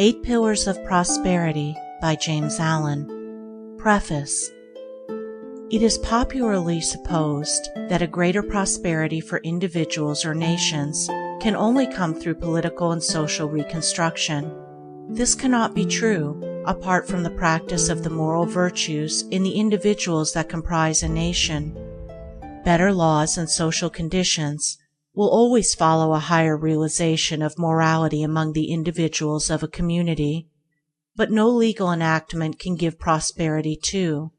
8 Pillars of Prosperity by James Allen. Preface. It is popularly supposed that a greater prosperity for individuals or nations can only come through political and social reconstruction. This cannot be true apart from the practice of the moral virtues in the individuals that comprise a nation. Better laws and social conditions will always follow a higher realization of morality among the individuals of a community, but no legal enactment can give prosperity to,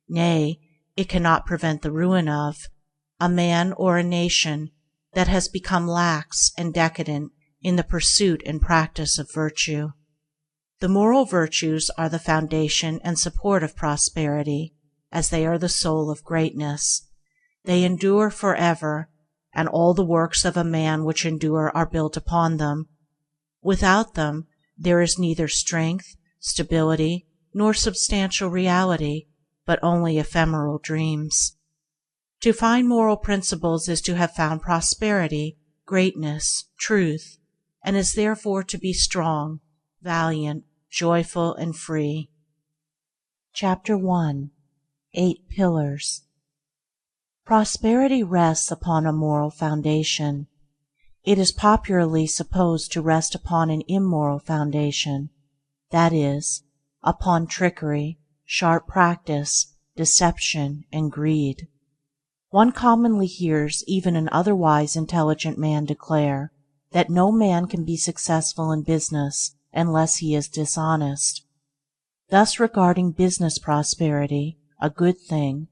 nay, it cannot prevent the ruin of, a man or a nation that has become lax and decadent in the pursuit and practice of virtue. The moral virtues are the foundation and support of prosperity, as they are the soul of greatness. They endure forever, and all the works of a man which endure are built upon them. Without them there is neither strength, stability, nor substantial reality, but only ephemeral dreams. To find moral principles is to have found prosperity, greatness, truth, and is therefore to be strong, valiant, joyful, and free. Chapter 1. 8 Pillars. Prosperity rests upon a moral foundation. It is popularly supposed to rest upon an immoral foundation, that is, upon trickery, sharp practice, deception, and greed. One commonly hears even an otherwise intelligent man declare that no man can be successful in business unless he is dishonest, thus regarding business prosperity, a good thing,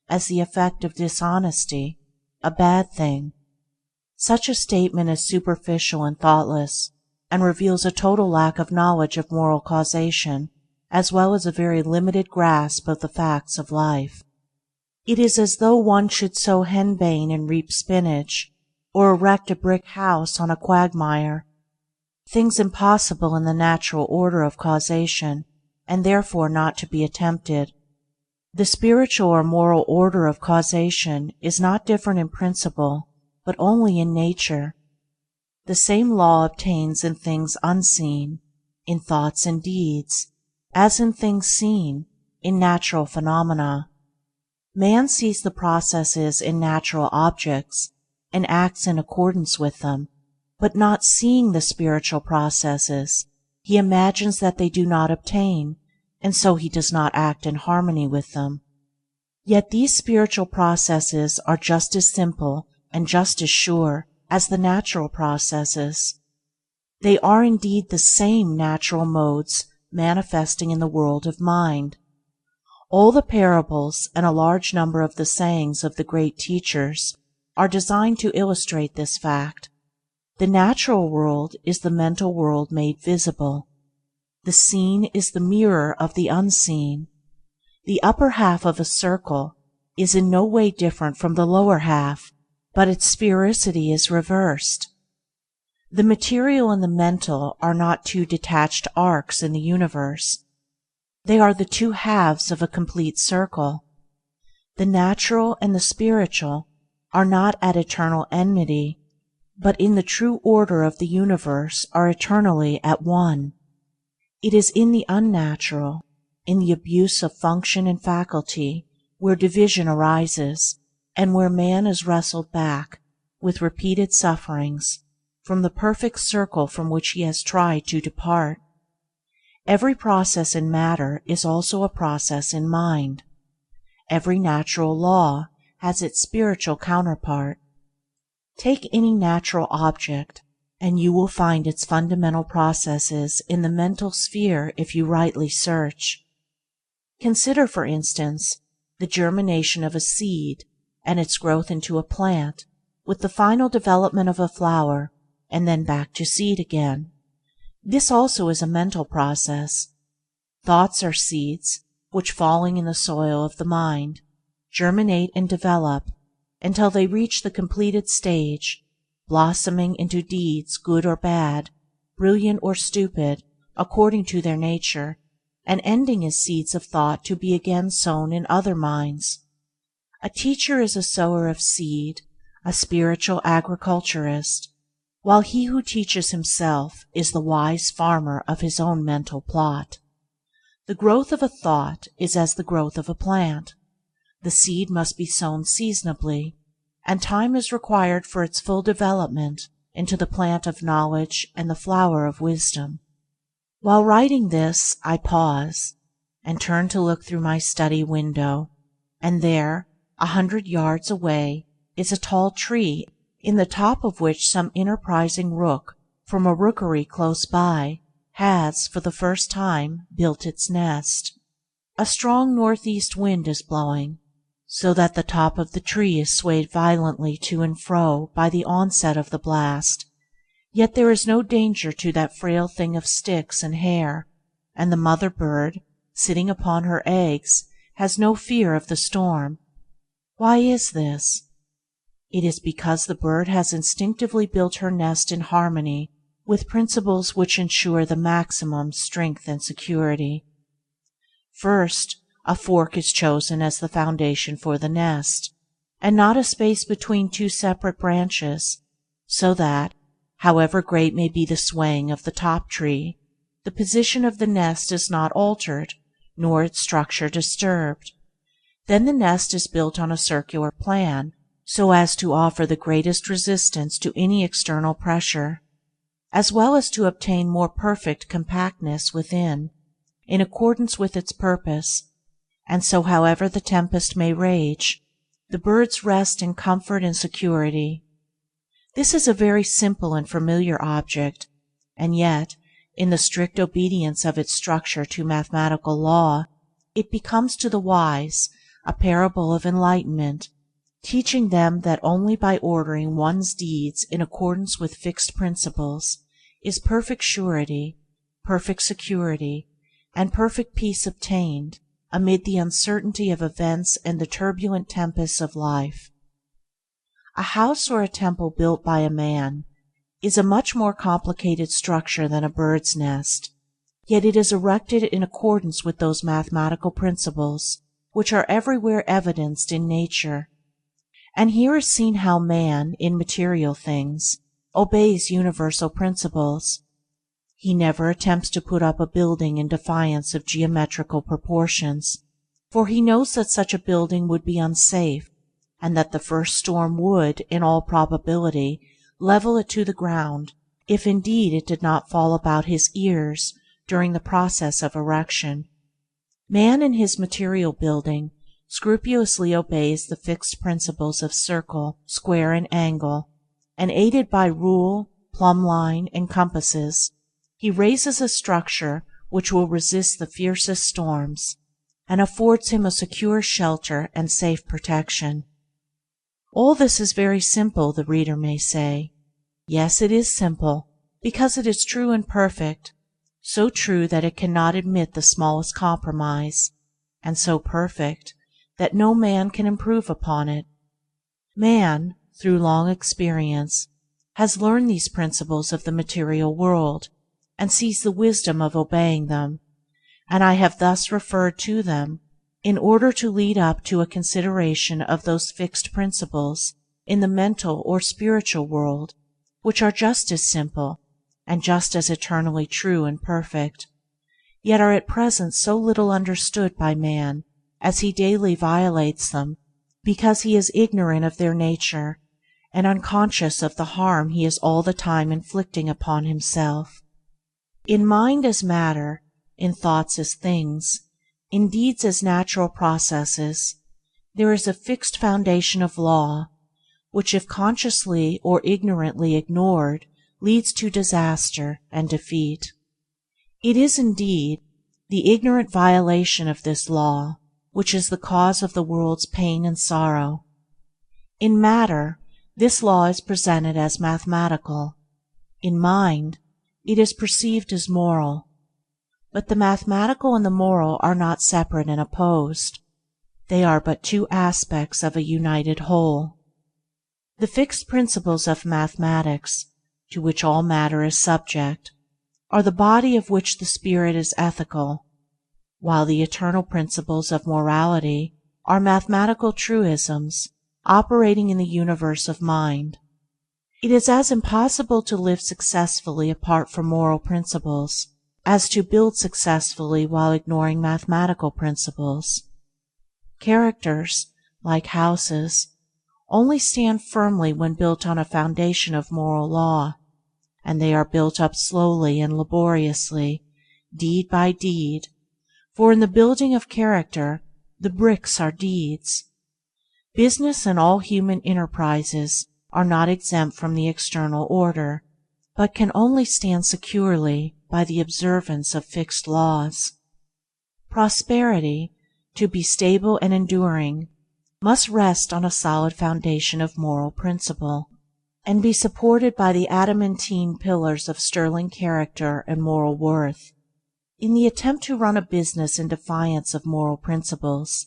as the effect of dishonesty, a bad thing. Such a statement is superficial and thoughtless, and reveals a total lack of knowledge of moral causation, as well as a very limited grasp of the facts of life. It is as though one should sow henbane and reap spinach, or erect a brick house on a quagmire, things impossible in the natural order of causation, and therefore not to be attempted. The spiritual or moral order of causation is not different in principle, but only in nature. The same law obtains in things unseen, in thoughts and deeds, as in things seen, in natural phenomena. Man sees the processes in natural objects, and acts in accordance with them, but not seeing the spiritual processes, he imagines that they do not obtain, and so he does not act in harmony with them. Yet these spiritual processes are just as simple and just as sure as the natural processes. They are indeed the same natural modes manifesting in the world of mind. All the parables and a large number of the sayings of the great teachers are designed to illustrate this fact. The natural world is the mental world made visible. The seen is the mirror of the unseen. The upper half of a circle is in no way different from the lower half, but its sphericity is reversed. The material and the mental are not two detached arcs in the universe. They are the two halves of a complete circle. The natural and the spiritual are not at eternal enmity, but in the true order of the universe are eternally at one. It is in the unnatural, in the abuse of function and faculty, where division arises, and where man is wrestled back, with repeated sufferings, from the perfect circle from which he has tried to depart. Every process in matter is also a process in mind. Every natural law has its spiritual counterpart. Take any natural object, and you will find its fundamental processes in the mental sphere if you rightly search. Consider, for instance, the germination of a seed and its growth into a plant, with the final development of a flower, and then back to seed again. This also is a mental process. Thoughts are seeds, which, falling in the soil of the mind, germinate and develop until they reach the completed stage, blossoming into deeds good or bad, brilliant or stupid, according to their nature, and ending as seeds of thought to be again sown in other minds. A teacher is a sower of seed, a spiritual agriculturist. while he who teaches himself is the wise farmer of his own mental plot. The growth of a thought is as the growth of a plant. The seed must be sown seasonably, and time is required for its full development into the plant of knowledge and the flower of wisdom. While writing this, I pause, and turn to look through my study window, and there, 100 yards away, is a tall tree, in the top of which some enterprising rook from a rookery close by has, for the first time, built its nest. A strong northeast wind is blowing, so that the top of the tree is swayed violently to and fro by the onset of the blast, yet there is no danger to that frail thing of sticks and hair, and the mother bird, sitting upon her eggs, has no fear of the storm. Why is this? It is because the bird has instinctively built her nest in harmony with principles which ensure the maximum strength and security. First, a fork is chosen as the foundation for the nest, and not a space between two separate branches, so that, however great may be the swaying of the top tree, the position of the nest is not altered, nor its structure disturbed. Then the nest is built on a circular plan, so as to offer the greatest resistance to any external pressure, as well as to obtain more perfect compactness within, in accordance with its purpose, and so however the tempest may rage, the birds rest in comfort and security. This is a very simple and familiar object, and yet, in the strict obedience of its structure to mathematical law, it becomes to the wise a parable of enlightenment, teaching them that only by ordering one's deeds in accordance with fixed principles is perfect surety, perfect security, and perfect peace obtained amid the uncertainty of events and the turbulent tempests of life. A house or a temple built by a man is a much more complicated structure than a bird's nest, yet it is erected in accordance with those mathematical principles which are everywhere evidenced in nature. And here is seen how man, in material things, obeys universal principles. He never attempts to put up a building in defiance of geometrical proportions, for he knows that such a building would be unsafe, and that the first storm would, in all probability, level it to the ground, if indeed it did not fall about his ears during the process of erection. Man in his material building scrupulously obeys the fixed principles of circle, square, and angle, and aided by rule, plumb line, and compasses, he raises a structure which will resist the fiercest storms, and affords him a secure shelter and safe protection. All this is very simple, the reader may say. Yes, it is simple, because it is true and perfect, so true that it cannot admit the smallest compromise, and so perfect that no man can improve upon it. Man, through long experience, has learned these principles of the material world, and sees the wisdom of obeying them, and I have thus referred to them in order to lead up to a consideration of those fixed principles in the mental or spiritual world which are just as simple and just as eternally true and perfect, yet are at present so little understood by man as he daily violates them, because he is ignorant of their nature and unconscious of the harm he is all the time inflicting upon himself. In mind as matter, in thoughts as things, in deeds as natural processes, there is a fixed foundation of law, which if consciously or ignorantly ignored leads to disaster and defeat. It is indeed the ignorant violation of this law which is the cause of the world's pain and sorrow. In matter, this law is presented as mathematical. In mind, it is perceived as moral. But the mathematical and the moral are not separate and opposed. They are but two aspects of a united whole. The fixed principles of mathematics, to which all matter is subject, are the body of which the spirit is ethical, while the eternal principles of morality are mathematical truisms operating in the universe of mind. It is as impossible to live successfully apart from moral principles as to build successfully while ignoring mathematical principles. Characters, like houses, only stand firmly when built on a foundation of moral law, and they are built up slowly and laboriously, deed by deed, for in the building of character the bricks are deeds. Business and all human enterprises are not exempt from the external order, but can only stand securely by the observance of fixed laws. Prosperity, to be stable and enduring, must rest on a solid foundation of moral principle, and be supported by the adamantine pillars of sterling character and moral worth. In the attempt to run a business in defiance of moral principles,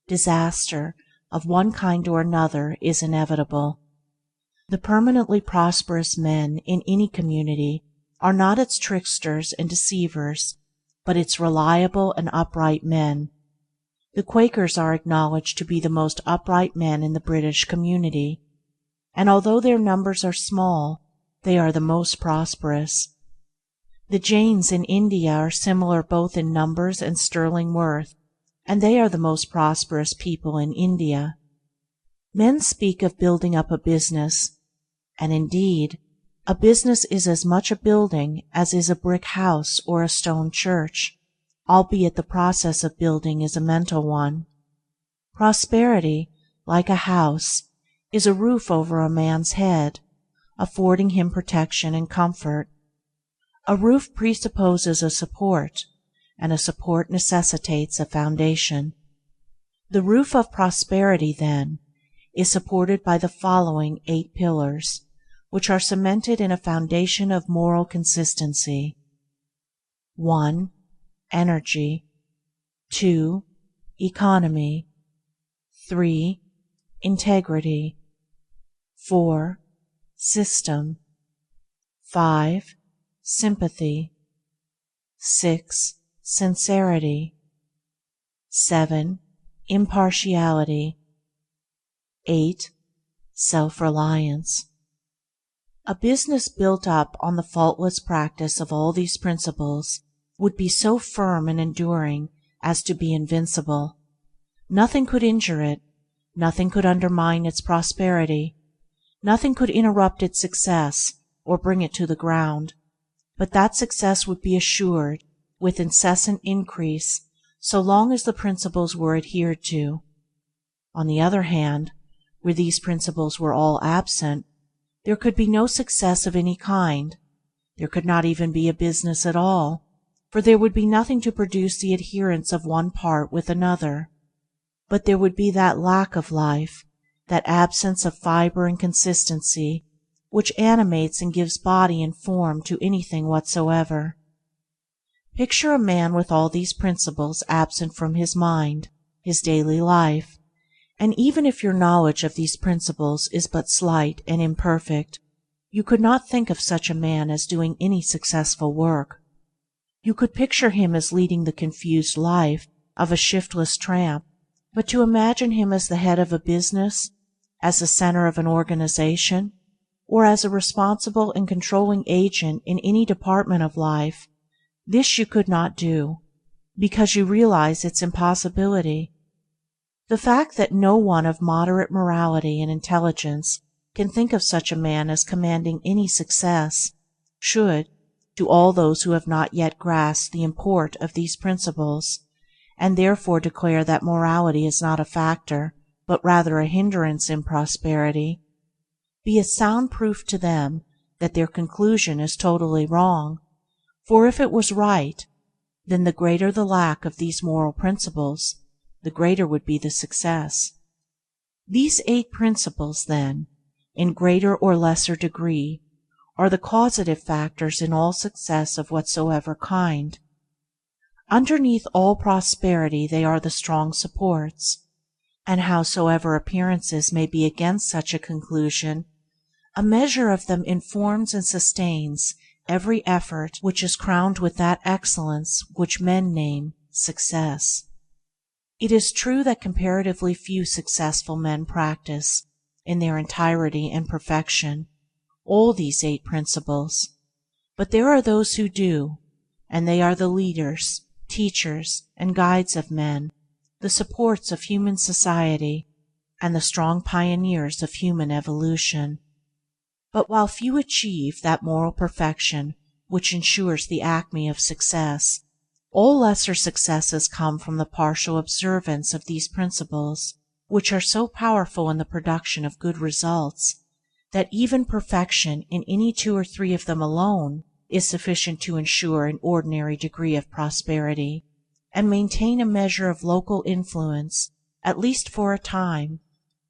disaster of one kind or another is inevitable. The permanently prosperous men in any community are not its tricksters and deceivers, but its reliable and upright men. The Quakers are acknowledged to be the most upright men in the British community, and although their numbers are small, they are the most prosperous. The Jains in India are similar both in numbers and sterling worth, and they are the most prosperous people in India. Men speak of building up a business, and indeed, a business is as much a building as is a brick house or a stone church, albeit the process of building is a mental one. Prosperity, like a house, is a roof over a man's head, affording him protection and comfort. A roof presupposes a support, and a support necessitates a foundation. The roof of prosperity, then, is supported by the following 8 pillars, which are cemented in a foundation of moral consistency. 1. Energy. 2. Economy. 3. Integrity. 4. System. 5. Sympathy. 6. Sincerity. 7. Impartiality. 8. Self-reliance. A business built up on the faultless practice of all these principles would be so firm and enduring as to be invincible. Nothing could injure it, nothing could undermine its prosperity, nothing could interrupt its success or bring it to the ground, but that success would be assured with incessant increase so long as the principles were adhered to. On the other hand, where these principles were all absent, there could be no success of any kind. There could not even be a business at all, for there would be nothing to produce the adherence of one part with another. But there would be that lack of life, that absence of fiber and consistency, which animates and gives body and form to anything whatsoever. Picture a man with all these principles absent from his mind, his daily life, and even if your knowledge of these principles is but slight and imperfect, you could not think of such a man as doing any successful work. You could picture him as leading the confused life of a shiftless tramp, but to imagine him as the head of a business, as the center of an organization, or as a responsible and controlling agent in any department of life, this you could not do, because you realize its impossibility. The fact that no one of moderate morality and intelligence can think of such a man as commanding any success should, to all those who have not yet grasped the import of these principles, and therefore declare that morality is not a factor, but rather a hindrance in prosperity, be a sound proof to them that their conclusion is totally wrong, for if it was right, then the greater the lack of these moral principles, the greater would be the success. These 8 principles, then, in greater or lesser degree, are the causative factors in all success of whatsoever kind. Underneath all prosperity they are the strong supports, and howsoever appearances may be against such a conclusion, a measure of them informs and sustains every effort which is crowned with that excellence which men name success. It is true that comparatively few successful men practice, in their entirety and perfection, all these 8 principles, but there are those who do, and they are the leaders, teachers, and guides of men, the supports of human society, and the strong pioneers of human evolution. But while few achieve that moral perfection which ensures the acme of success, all lesser successes come from the partial observance of these principles, which are so powerful in the production of good results that even perfection in any 2 or 3 of them alone is sufficient to ensure an ordinary degree of prosperity, and maintain a measure of local influence at least for a time,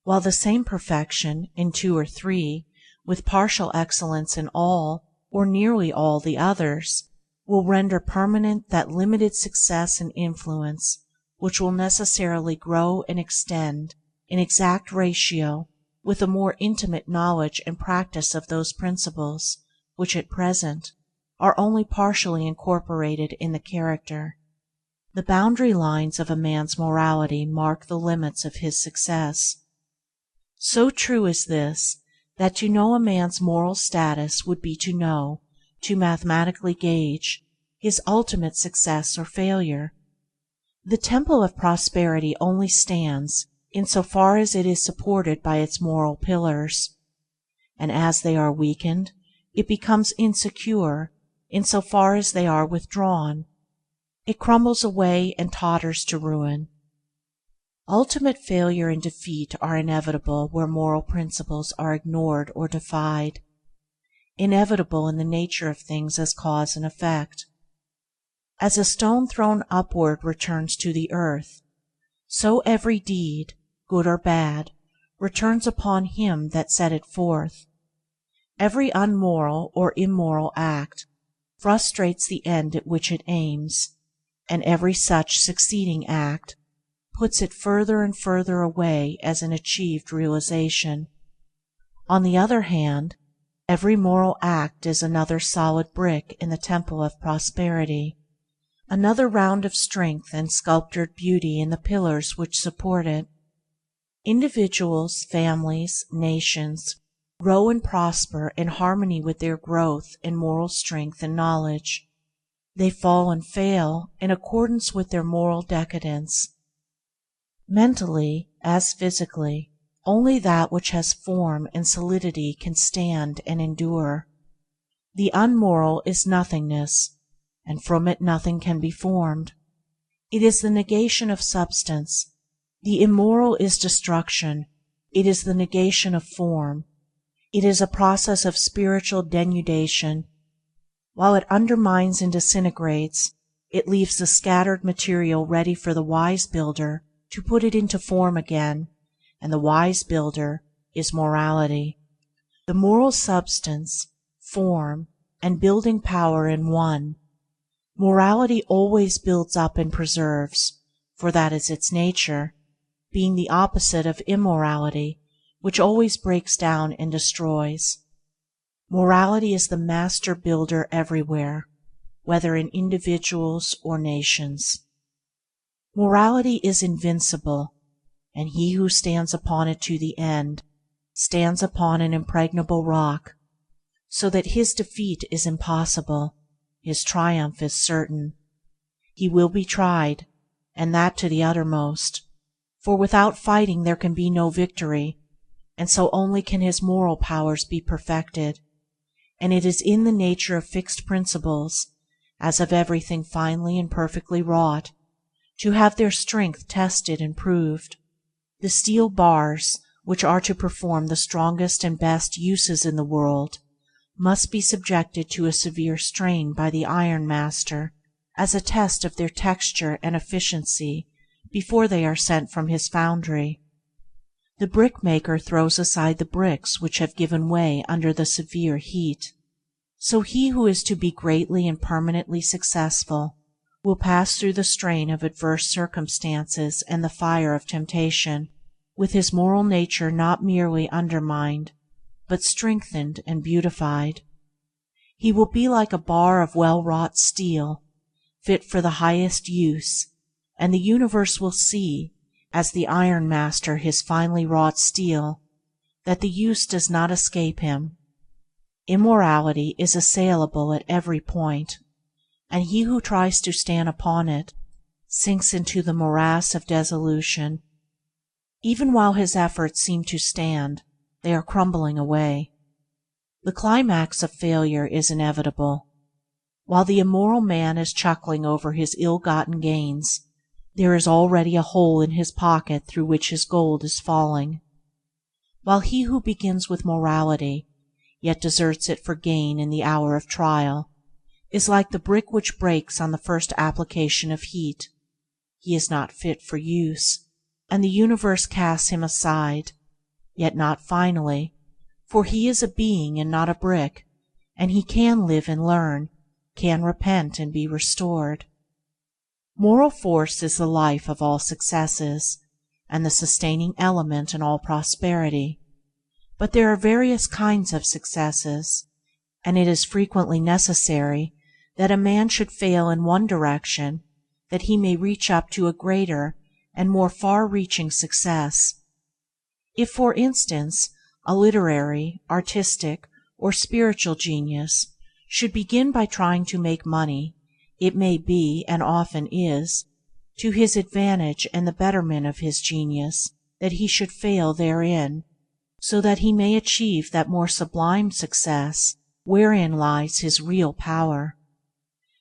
while the same perfection in 2 or 3, with partial excellence in all or nearly all the others, will render permanent that limited success and influence which will necessarily grow and extend in exact ratio with a more intimate knowledge and practice of those principles which at present are only partially incorporated in the character. The boundary lines of a man's morality mark the limits of his success. So true is this that to know a man's moral status would be to mathematically gauge, his ultimate success or failure. The temple of prosperity only stands in so far as it is supported by its moral pillars, and as they are weakened, it becomes insecure in so far as they are withdrawn. It crumbles away and totters to ruin. Ultimate failure and defeat are inevitable where moral principles are ignored or defied, inevitable in the nature of things as cause and effect. As a stone thrown upward returns to the earth, so every deed, good or bad, returns upon him that set it forth. Every unmoral or immoral act frustrates the end at which it aims, and every such succeeding act puts it further and further away as an achieved realization. On the other hand, every moral act is another solid brick in the temple of prosperity, another round of strength and sculptured beauty in the pillars which support it. Individuals, families, nations grow and prosper in harmony with their growth in moral strength and knowledge. They fall and fail in accordance with their moral decadence. Mentally, as physically, only that which has form and solidity can stand and endure. The unmoral is nothingness, and from it nothing can be formed. It is the negation of substance. The immoral is destruction. It is the negation of form. It is a process of spiritual denudation. While it undermines and disintegrates, it leaves the scattered material ready for the wise builder to put it into form again, and the wise builder is morality. The moral substance, form, and building power in one. Morality always builds up and preserves, for that is its nature, being the opposite of immorality, which always breaks down and destroys. Morality is the master builder everywhere, whether in individuals or nations. Morality is invincible, and he who stands upon it to the end stands upon an impregnable rock, so that his defeat is impossible, his triumph is certain. He will be tried, and that to the uttermost, for without fighting there can be no victory, and so only can his moral powers be perfected, and it is in the nature of fixed principles, as of everything finely and perfectly wrought, to have their strength tested and proved. The steel bars, which are to perform the strongest and best uses in the world, must be subjected to a severe strain by the iron master as a test of their texture and efficiency before they are sent from his foundry. The brickmaker throws aside the bricks which have given way under the severe heat. So he who is to be greatly and permanently successful will pass through the strain of adverse circumstances and the fire of temptation, with his moral nature not merely undermined, but strengthened and beautified. He will be like a bar of well-wrought steel, fit for the highest use, and the universe will see, as the ironmaster his finely wrought steel, that the use does not escape him. Immorality is assailable at every point, and he who tries to stand upon it sinks into the morass of dissolution. Even while his efforts seem to stand, they are crumbling away. The climax of failure is inevitable. While the immoral man is chuckling over his ill-gotten gains, there is already a hole in his pocket through which his gold is falling. While he who begins with morality, yet deserts it for gain in the hour of trial, is like the brick which breaks on the first application of heat, he is not fit for use, and the universe casts him aside, yet not finally, for he is a being and not a brick, and he can live and learn, can repent and be restored. Moral force is the life of all successes, and the sustaining element in all prosperity. But there are various kinds of successes, and it is frequently necessary that a man should fail in one direction that he may reach up to a greater and more far-reaching success. If, for instance, a literary, artistic, or spiritual genius should begin by trying to make money, it may be, and often is, to his advantage and the betterment of his genius that he should fail therein, so that he may achieve that more sublime success wherein lies his real power.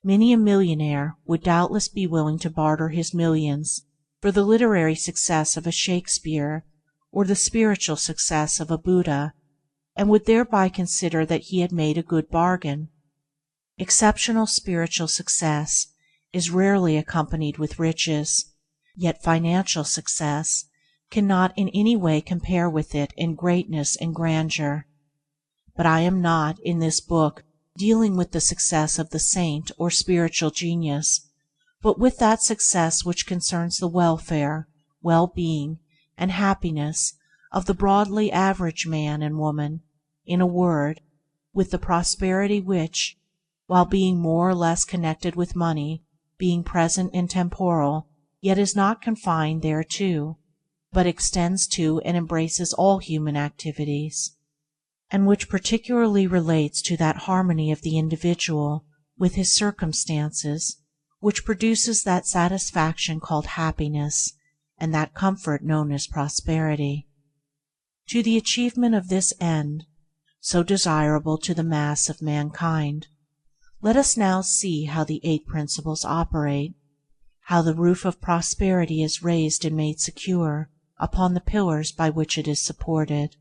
Many a millionaire would doubtless be willing to barter his millions for the literary success of a Shakespeare or the spiritual success of a Buddha, and would thereby consider that he had made a good bargain. Exceptional spiritual success is rarely accompanied with riches, yet financial success cannot in any way compare with it in greatness and grandeur. But I am not, in this book, dealing with the success of the saint or spiritual genius, but with that success which concerns the welfare, well-being, and happiness of the broadly average man and woman, in a word, with the prosperity which, while being more or less connected with money, being present and temporal, yet is not confined thereto, but extends to and embraces all human activities, and which particularly relates to that harmony of the individual with his circumstances which produces that satisfaction called happiness and that comfort known as prosperity. To the achievement of this end, so desirable to the mass of mankind, let us now see how the 8 principles operate, how the roof of prosperity is raised and made secure upon the pillars by which it is supported.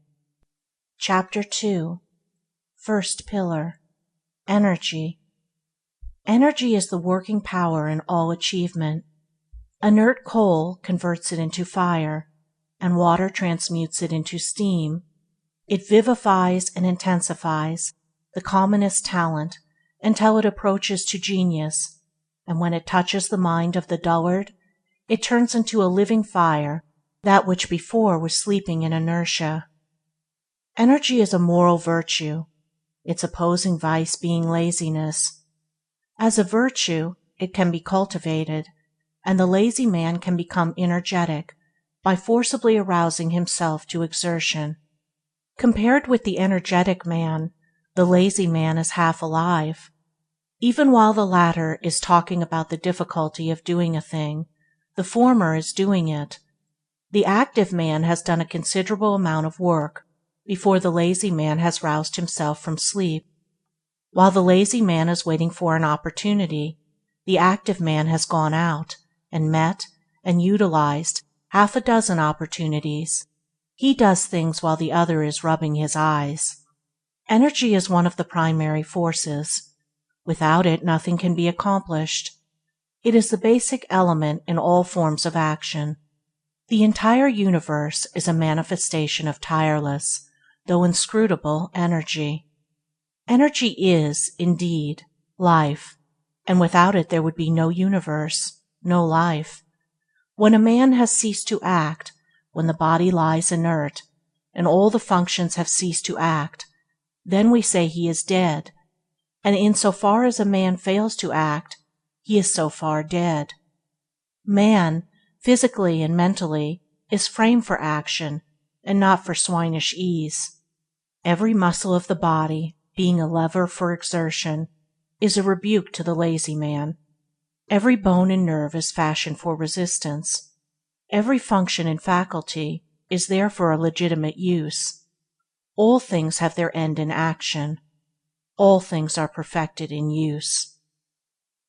Chapter 2. First Pillar. Energy. Energy is the working power in all achievement. Inert coal converts it into fire, and water transmutes it into steam. It vivifies and intensifies the commonest talent until it approaches to genius, and when it touches the mind of the dullard, it turns into a living fire that which before was sleeping in inertia. Energy is a moral virtue, its opposing vice being laziness. As a virtue, it can be cultivated, and the lazy man can become energetic by forcibly arousing himself to exertion. Compared with the energetic man, the lazy man is half alive. Even while the latter is talking about the difficulty of doing a thing, the former is doing it. The active man has done a considerable amount of work before the lazy man has roused himself from sleep. While the lazy man is waiting for an opportunity, the active man has gone out and met and utilized half a dozen opportunities. He does things while the other is rubbing his eyes. Energy is one of the primary forces. Without it nothing can be accomplished. It is the basic element in all forms of action. The entire universe is a manifestation of tireless, though inscrutable, energy. Energy is, indeed, life, and without it there would be no universe, no life. When a man has ceased to act, when the body lies inert, and all the functions have ceased to act, then we say he is dead, and in so far as a man fails to act, he is so far dead. Man, physically and mentally, is framed for action, and not for swinish ease. Every muscle of the body, being a lever for exertion, is a rebuke to the lazy man. Every bone and nerve is fashioned for resistance. Every function and faculty is there for a legitimate use. All things have their end in action. All things are perfected in use.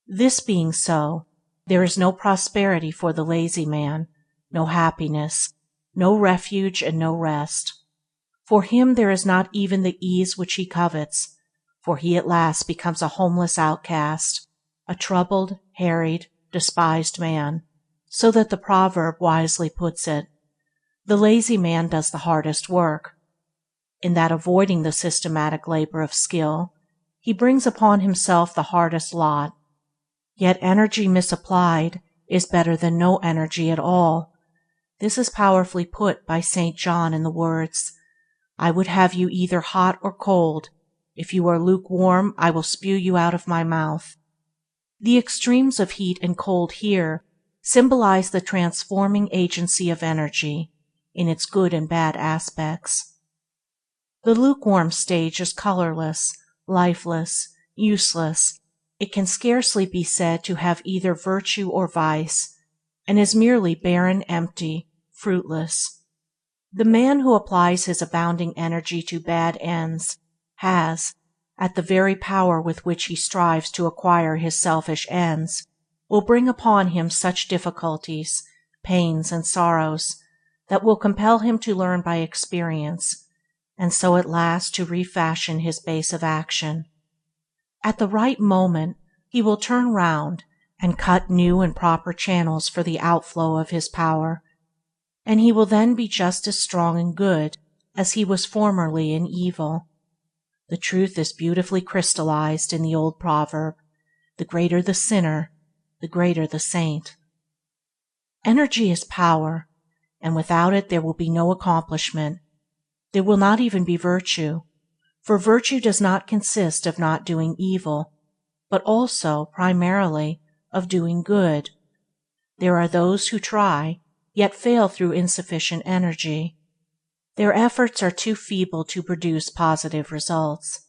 This being so, there is no prosperity for the lazy man, no happiness, no refuge and no rest. For him there is not even the ease which he covets, for he at last becomes a homeless outcast, a troubled, harried, despised man, so that the proverb wisely puts it, "The lazy man does the hardest work." In that avoiding the systematic labor of skill, he brings upon himself the hardest lot. Yet energy misapplied is better than no energy at all. This is powerfully put by St. John in the words, "I would have you either hot or cold. If you are lukewarm, I will spew you out of my mouth." The extremes of heat and cold here symbolize the transforming agency of energy in its good and bad aspects. The lukewarm stage is colorless, lifeless, useless. It can scarcely be said to have either virtue or vice, and is merely barren, empty, fruitless. The man who applies his abounding energy to bad ends has, at the very power with which he strives to acquire his selfish ends, will bring upon him such difficulties, pains, and sorrows that will compel him to learn by experience, and so at last to refashion his base of action. At the right moment he will turn round and cut new and proper channels for the outflow of his power, and he will then be just as strong and good as he was formerly in evil. The truth is beautifully crystallized in the old proverb, "The greater the sinner, the greater the saint." Energy is power, and without it there will be no accomplishment. There will not even be virtue, for virtue does not consist of not doing evil, but also, primarily, of doing good. There are those who try, yet fail through insufficient energy. Their efforts are too feeble to produce positive results.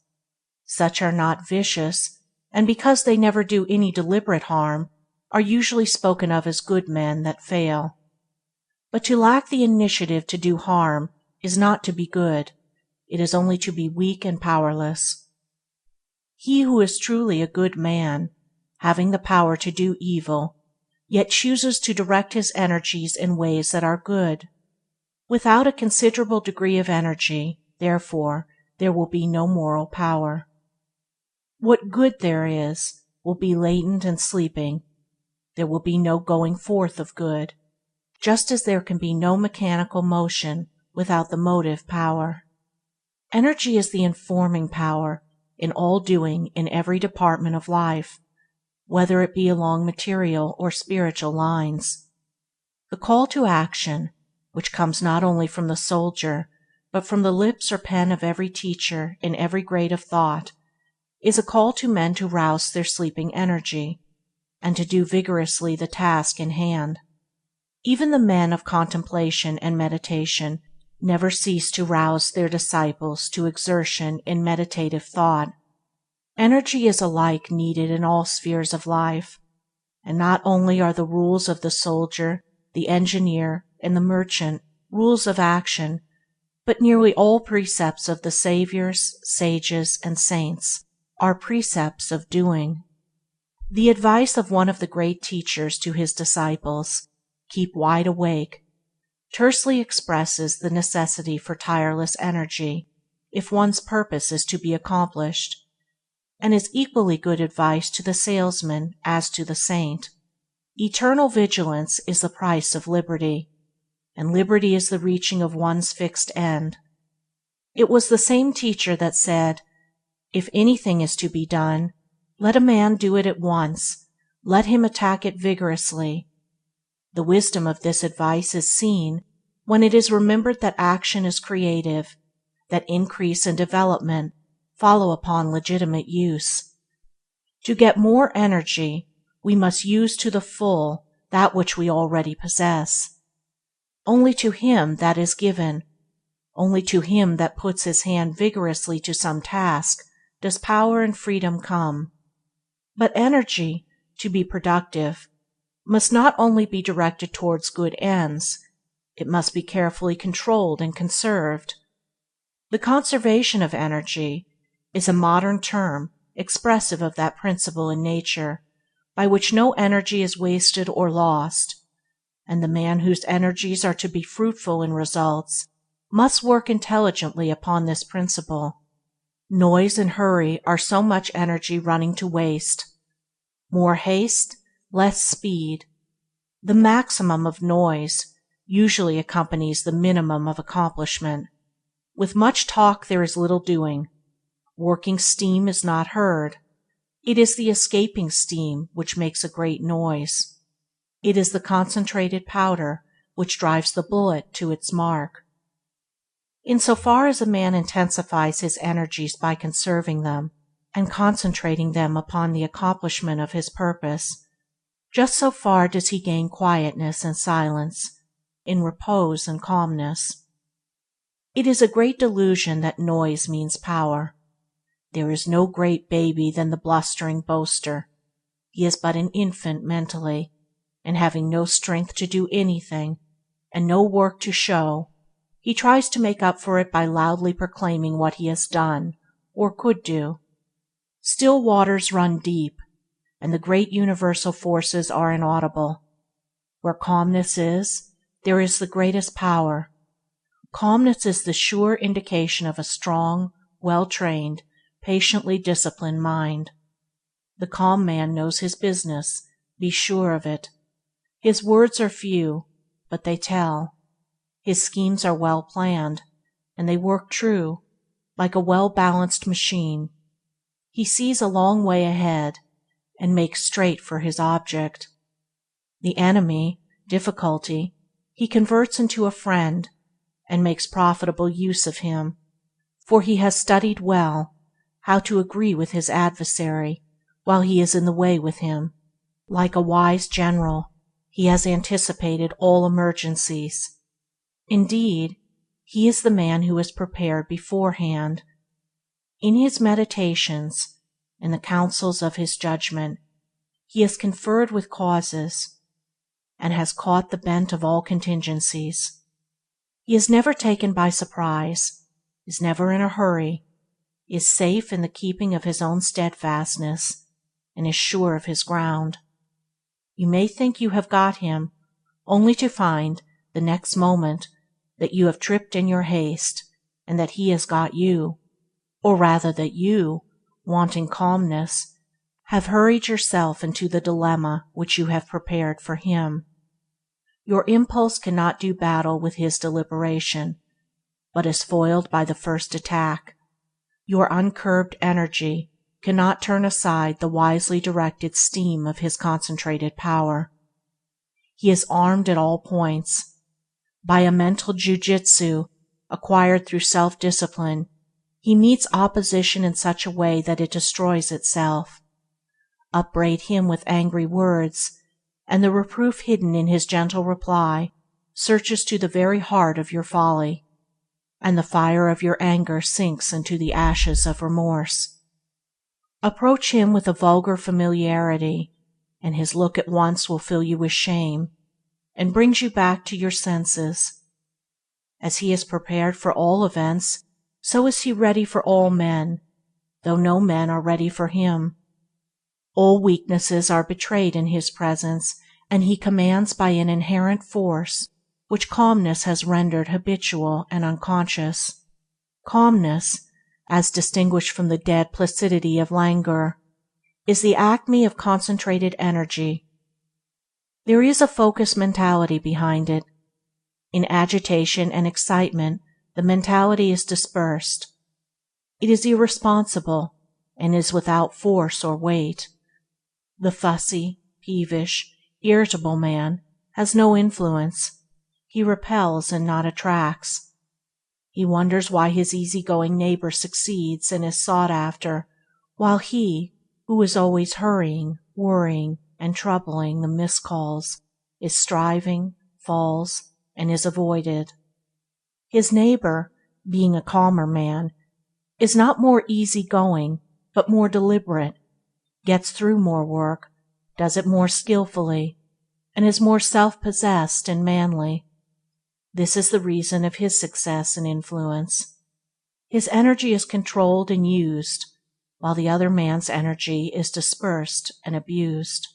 Such are not vicious, and because they never do any deliberate harm, are usually spoken of as good men that fail. But to lack the initiative to do harm is not to be good, it is only to be weak and powerless. He who is truly a good man, having the power to do evil, yet chooses to direct his energies in ways that are good. Without a considerable degree of energy, therefore, there will be no moral power. What good there is will be latent and sleeping. There will be no going forth of good, just as there can be no mechanical motion without the motive power. Energy is the informing power in all doing in every department of life, whether it be along material or spiritual lines. The call to action, which comes not only from the soldier, but from the lips or pen of every teacher in every grade of thought, is a call to men to rouse their sleeping energy, and to do vigorously the task in hand. Even the men of contemplation and meditation never cease to rouse their disciples to exertion in meditative thought. Energy is alike needed in all spheres of life, and not only are the rules of the soldier, the engineer, and the merchant rules of action, but nearly all precepts of the saviors, sages, and saints are precepts of doing. The advice of one of the great teachers to his disciples, "Keep wide awake," tersely expresses the necessity for tireless energy if one's purpose is to be accomplished, and is equally good advice to the salesman as to the saint. Eternal vigilance is the price of liberty, and liberty is the reaching of one's fixed end. It was the same teacher that said, "If anything is to be done, let a man do it at once, let him attack it vigorously." The wisdom of this advice is seen when it is remembered that action is creative, that increase and development follow upon legitimate use. To get more energy, we must use to the full that which we already possess. Only to him that is given, only to him that puts his hand vigorously to some task, does power and freedom come. But energy, to be productive, must not only be directed towards good ends, it must be carefully controlled and conserved. The conservation of energy is a modern term expressive of that principle in nature by which no energy is wasted or lost, and the man whose energies are to be fruitful in results must work intelligently upon this principle. Noise and hurry are so much energy running to waste. More haste, less speed. The maximum of noise usually accompanies the minimum of accomplishment. With much talk there is little doing. Working steam is not heard. It is the escaping steam which makes a great noise. It is the concentrated powder which drives the bullet to its mark. In so far as a man intensifies his energies by conserving them and concentrating them upon the accomplishment of his purpose, just so far does he gain quietness and silence, in repose and calmness. It is a great delusion that noise means power. There is no great baby than the blustering boaster. He is but an infant mentally, and having no strength to do anything, and no work to show, he tries to make up for it by loudly proclaiming what he has done, or could do. Still waters run deep, and the great universal forces are inaudible. Where calmness is, there is the greatest power. Calmness is the sure indication of a strong, well-trained, patiently disciplined mind. The calm man knows his business, be sure of it. His words are few, but they tell. His schemes are well planned, and they work true, like a well-balanced machine. He sees a long way ahead, and makes straight for his object. The enemy, difficulty, he converts into a friend, and makes profitable use of him, for he has studied well how to agree with his adversary while he is in the way with him. Like a wise general, he has anticipated all emergencies. Indeed, he is the man who is prepared beforehand. In his meditations, in the counsels of his judgment, he has conferred with causes, and has caught the bent of all contingencies. He is never taken by surprise, is never in a hurry, is safe in the keeping of his own steadfastness, and is sure of his ground. You may think you have got him, only to find, the next moment, that you have tripped in your haste, and that he has got you, or rather that you, wanting calmness, have hurried yourself into the dilemma which you have prepared for him. Your impulse cannot do battle with his deliberation, but is foiled by the first attack. Your uncurbed energy cannot turn aside the wisely directed steam of his concentrated power. He is armed at all points. By a mental jujitsu acquired through self-discipline, he meets opposition in such a way that it destroys itself. Upbraid him with angry words, and the reproof hidden in his gentle reply searches to the very heart of your folly, and the fire of your anger sinks into the ashes of remorse. Approach him with a vulgar familiarity, and his look at once will fill you with shame, and brings you back to your senses. As he is prepared for all events, so is he ready for all men, though no men are ready for him. All weaknesses are betrayed in his presence, and he commands by an inherent force which calmness has rendered habitual and unconscious. Calmness, as distinguished from the dead placidity of languor, is the acme of concentrated energy. There is a focused mentality behind it. In agitation and excitement the mentality is dispersed. It is irresponsible, and is without force or weight. The fussy, peevish, irritable man has no influence. He repels and not attracts. He wonders why his easy-going neighbor succeeds and is sought after, while he, who is always hurrying, worrying, and troubling the miscalls, is striving, falls, and is avoided. His neighbor, being a calmer man, is not more easy-going, but more deliberate, gets through more work, does it more skillfully, and is more self-possessed and manly. This is the reason of his success and influence. His energy is controlled and used, while the other man's energy is dispersed and abused.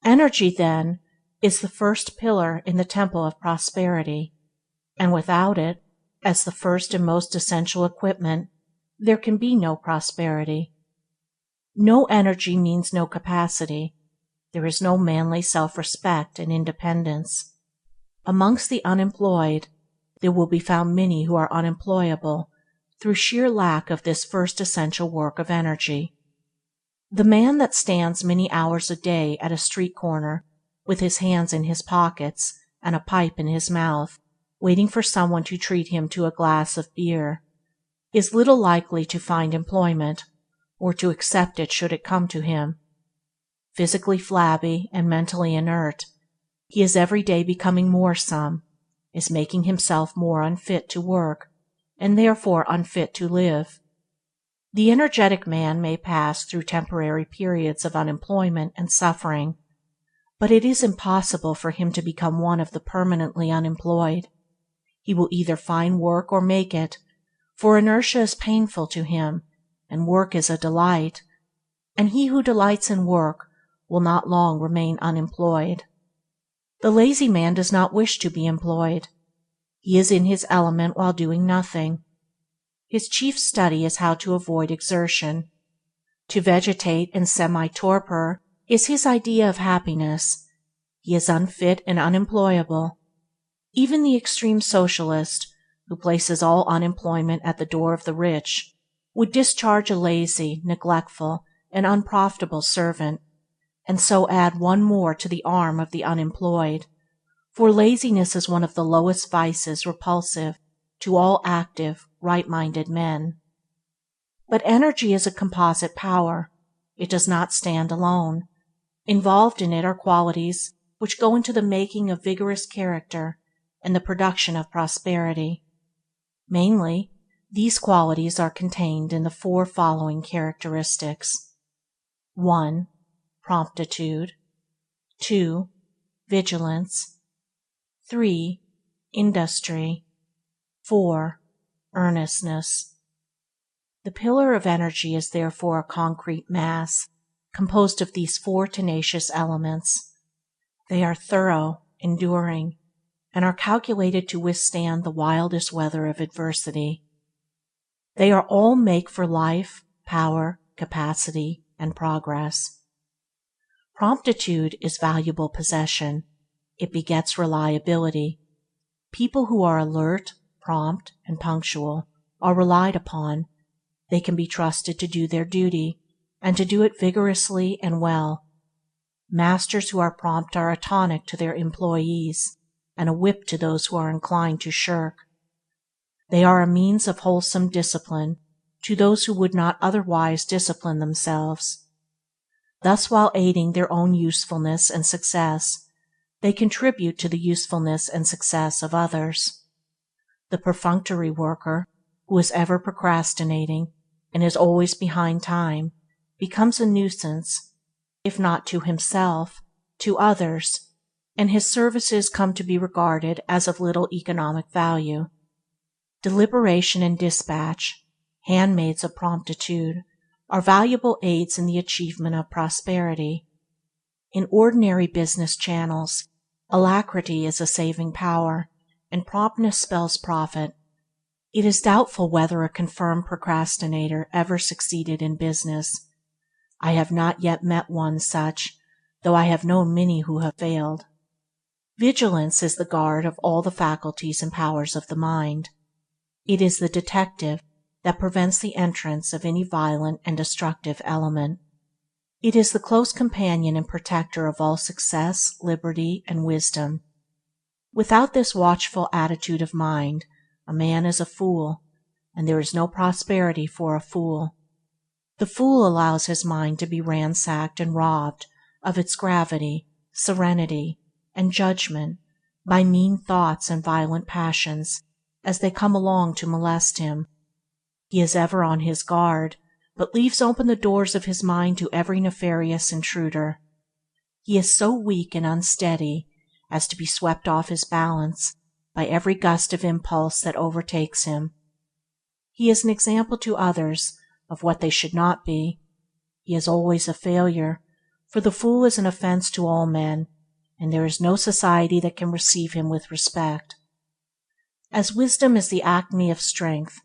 Energy, then, is the first pillar in the temple of prosperity, and without it, as the first and most essential equipment, there can be no prosperity. No energy means no capacity. There is no manly self-respect and independence. Amongst the unemployed, there will be found many who are unemployable through sheer lack of this first essential work of energy. The man that stands many hours a day at a street corner with his hands in his pockets and a pipe in his mouth, waiting for someone to treat him to a glass of beer, is little likely to find employment, or to accept it should it come to him. Physically flabby and mentally inert, he is every day becoming more some, is making himself more unfit to work, and therefore unfit to live. The energetic man may pass through temporary periods of unemployment and suffering, but it is impossible for him to become one of the permanently unemployed. He will either find work or make it, for inertia is painful to him, and work is a delight, and he who delights in work will not long remain unemployed. The lazy man does not wish to be employed. He is in his element while doing nothing. His chief study is how to avoid exertion. To vegetate in semi-torpor is his idea of happiness. He is unfit and unemployable. Even the extreme socialist, who places all unemployment at the door of the rich, would discharge a lazy, neglectful, and unprofitable servant, and so add one more to the arm of the unemployed, for laziness is one of the lowest vices repulsive to all active, right-minded men. But energy is a composite power. It does not stand alone. Involved in it are qualities which go into the making of vigorous character and the production of prosperity. Mainly, these qualities are contained in the four following characteristics: 1. Promptitude. 2. Vigilance. 3. Industry. 4. Earnestness. The pillar of energy is therefore a concrete mass, composed of these four tenacious elements. They are thorough, enduring, and are calculated to withstand the wildest weather of adversity. They are all make for life, power, capacity, and progress. Promptitude is valuable possession. It begets reliability. People who are alert, prompt, and punctual are relied upon. They can be trusted to do their duty, and to do it vigorously and well. Masters who are prompt are a tonic to their employees, and a whip to those who are inclined to shirk. They are a means of wholesome discipline to those who would not otherwise discipline themselves. Thus, while aiding their own usefulness and success, they contribute to the usefulness and success of others. The perfunctory worker, who is ever procrastinating and is always behind time, becomes a nuisance, if not to himself, to others, and his services come to be regarded as of little economic value. Deliberation and dispatch, handmaids of promptitude, are valuable aids in the achievement of prosperity. In ordinary business channels, alacrity is a saving power, and promptness spells profit. It is doubtful whether a confirmed procrastinator ever succeeded in business. I have not yet met one such, though I have known many who have failed. Vigilance is the guard of all the faculties and powers of the mind. It is the detective that prevents the entrance of any violent and destructive element. It is the close companion and protector of all success, liberty, and wisdom. Without this watchful attitude of mind, a man is a fool, and there is no prosperity for a fool. The fool allows his mind to be ransacked and robbed of its gravity, serenity, and judgment by mean thoughts and violent passions as they come along to molest him. He is ever on his guard but leaves open the doors of his mind to every nefarious intruder. He is so weak and unsteady as to be swept off his balance by every gust of impulse that overtakes him. He is an example to others of what they should not be. He is always a failure, for the fool is an offense to all men, and there is no society that can receive him with respect. As wisdom is the acme of strength,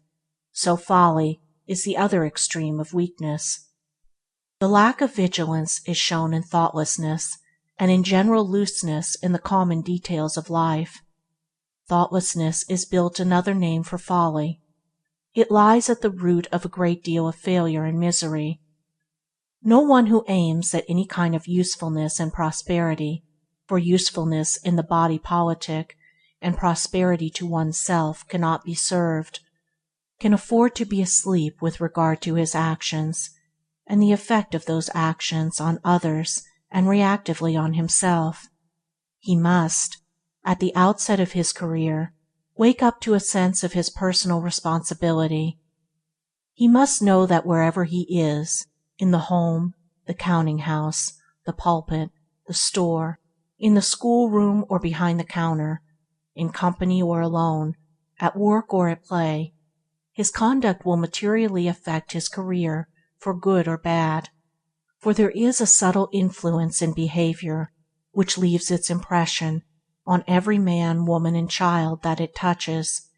so folly is the other extreme of weakness. The lack of vigilance is shown in thoughtlessness and in general looseness in the common details of life. Thoughtlessness is built another name for folly. It lies at the root of a great deal of failure and misery. No one who aims at any kind of usefulness and prosperity, for usefulness in the body politic and prosperity to oneself cannot be served, can afford to be asleep with regard to his actions and the effect of those actions on others and reactively on himself. He must, at the outset of his career, wake up to a sense of his personal responsibility. He must know that wherever he is, in the home, the counting-house, the pulpit, the store, in the schoolroom or behind the counter, in company or alone, at work or at play, his conduct will materially affect his career for good or bad, for there is a subtle influence in behavior which leaves its impression on every man, woman, and child that it touches,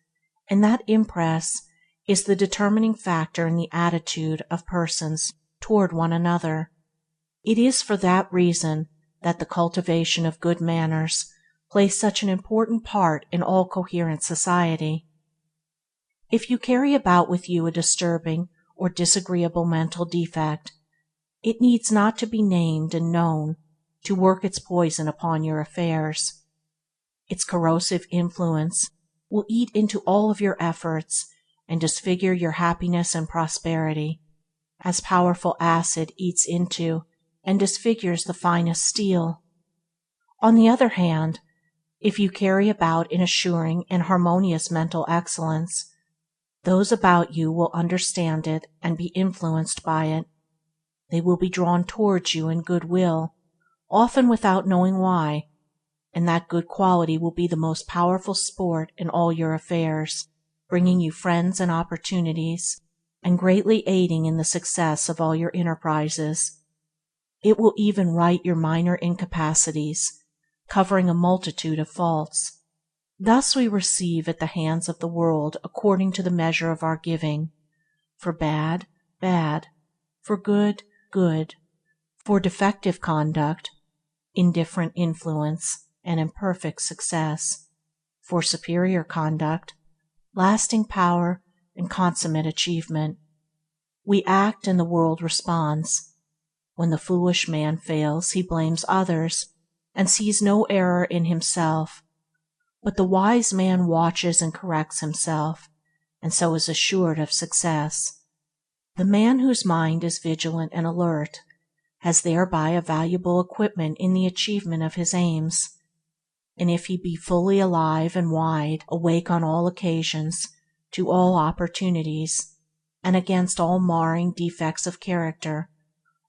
and that impress is the determining factor in the attitude of persons toward one another. It is for that reason that the cultivation of good manners plays such an important part in all coherent society. If you carry about with you a disturbing or disagreeable mental defect, it needs not to be named and known to work its poison upon your affairs. Its corrosive influence will eat into all of your efforts and disfigure your happiness and prosperity, as powerful acid eats into and disfigures the finest steel. On the other hand, if you carry about an assuring and harmonious mental excellence, those about you will understand it and be influenced by it. They will be drawn towards you in goodwill, often without knowing why, and that good quality will be the most powerful sport in all your affairs, bringing you friends and opportunities, and greatly aiding in the success of all your enterprises. It will even right your minor incapacities, covering a multitude of faults. Thus we receive at the hands of the world according to the measure of our giving, for bad, bad, for good, good, for defective conduct, indifferent influence, and imperfect success, for superior conduct, lasting power, and consummate achievement. We act and the world responds. When the foolish man fails, he blames others and sees no error in himself, but the wise man watches and corrects himself, and so is assured of success. The man whose mind is vigilant and alert has thereby a valuable equipment in the achievement of his aims, and if he be fully alive and wide awake on all occasions, to all opportunities, and against all marring defects of character,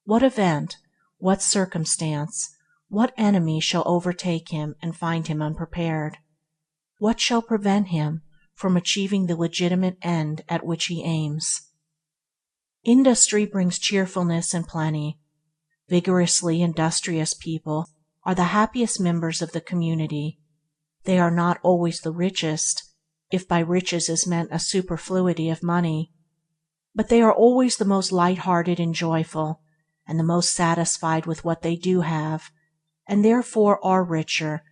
what event, what circumstance, what enemy shall overtake him and find him unprepared? What shall prevent him from achieving the legitimate end at which he aims? Industry brings cheerfulness and plenty. Vigorously industrious people are the happiest members of the community. They are not always the richest, if by riches is meant a superfluity of money, but they are always the most light-hearted and joyful, and the most satisfied with what they do have, and therefore are richer,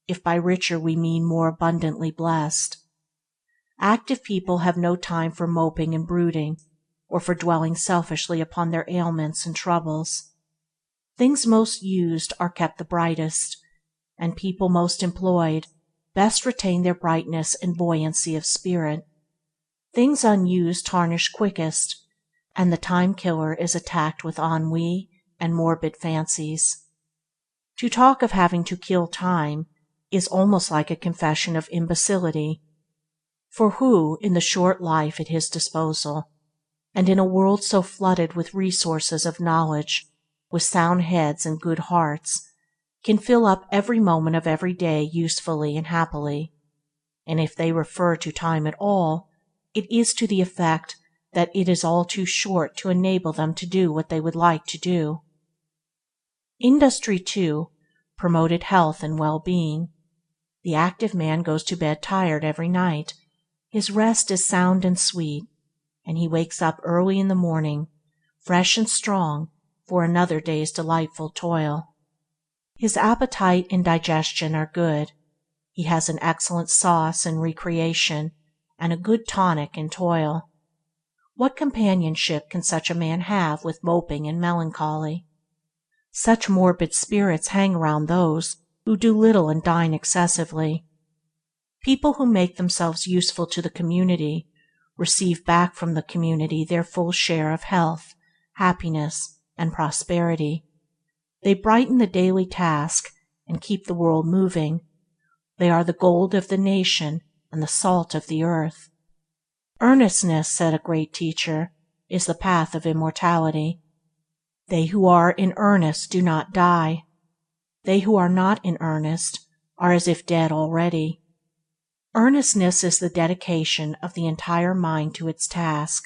if by richer we mean more abundantly blessed. Active people have no time for moping and brooding, or for dwelling selfishly upon their ailments and troubles. Things most used are kept the brightest, and people most employed best retain their brightness and buoyancy of spirit. Things unused tarnish quickest, and the time-killer is attacked with ennui and morbid fancies. To talk of having to kill time is almost like a confession of imbecility, for who, in the short life at his disposal, and in a world so flooded with resources of knowledge, with sound heads and good hearts, can fill up every moment of every day usefully and happily. And if they refer to time at all, it is to the effect that it is all too short to enable them to do what they would like to do. Industry, too, promoted health and well-being. The active man goes to bed tired every night. His rest is sound and sweet, and he wakes up early in the morning, fresh and strong for another day's delightful toil. His appetite and digestion are good. He has an excellent sauce in recreation and a good tonic in toil. What companionship can such a man have with moping and melancholy? Such morbid spirits hang around those who do little and dine excessively. People who make themselves useful to the community receive back from the community their full share of health, happiness, and prosperity. They brighten the daily task and keep the world moving. They are the gold of the nation and the salt of the earth. Earnestness, said a great teacher, is the path of immortality. They who are in earnest do not die. They who are not in earnest are as if dead already. Earnestness is the dedication of the entire mind to its task.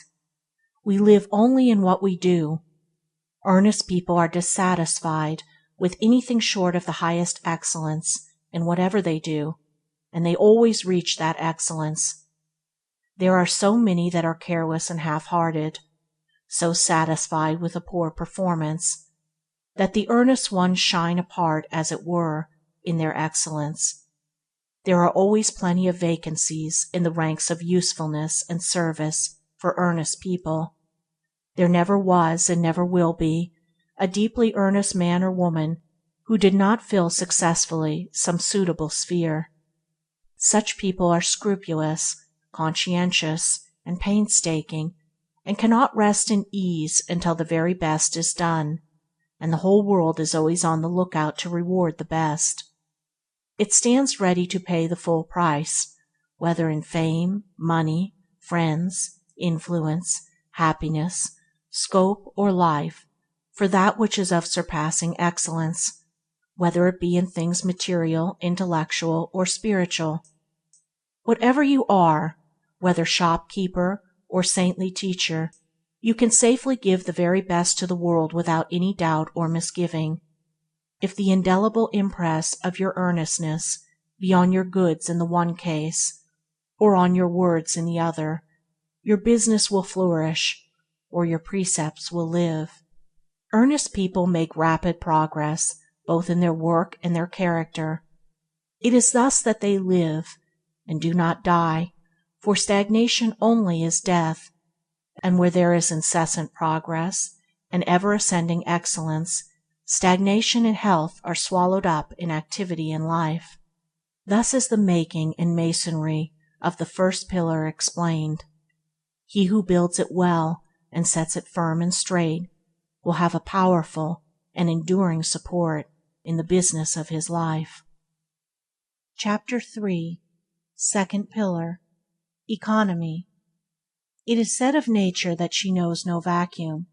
We live only in what we do. Earnest people are dissatisfied with anything short of the highest excellence in whatever they do, and they always reach that excellence. There are so many that are careless and half-hearted, so satisfied with a poor performance, that the earnest ones shine apart, as it were, in their excellence. There are always plenty of vacancies in the ranks of usefulness and service for earnest people. There never was and never will be a deeply earnest man or woman who did not fill successfully some suitable sphere. Such people are scrupulous, conscientious, and painstaking, and cannot rest in ease until the very best is done, and the whole world is always on the lookout to reward the best. It stands ready to pay the full price, whether in fame, money, friends, influence, happiness, scope, or life, for that which is of surpassing excellence, whether it be in things material, intellectual, or spiritual. Whatever you are, whether shopkeeper or saintly teacher, you can safely give the very best to the world without any doubt or misgiving. If the indelible impress of your earnestness be on your goods in the one case, or on your words in the other, your business will flourish, or your precepts will live. Earnest people make rapid progress both in their work and their character. It is thus that they live, and do not die, for stagnation only is death, and where there is incessant progress and ever-ascending excellence, stagnation and health are swallowed up in activity and life. Thus is the making and masonry of the first pillar explained. He who builds it well and sets it firm and straight will have a powerful and enduring support in the business of his life. Chapter 3. Second Pillar. Economy. It is said of nature that she knows no vacuum.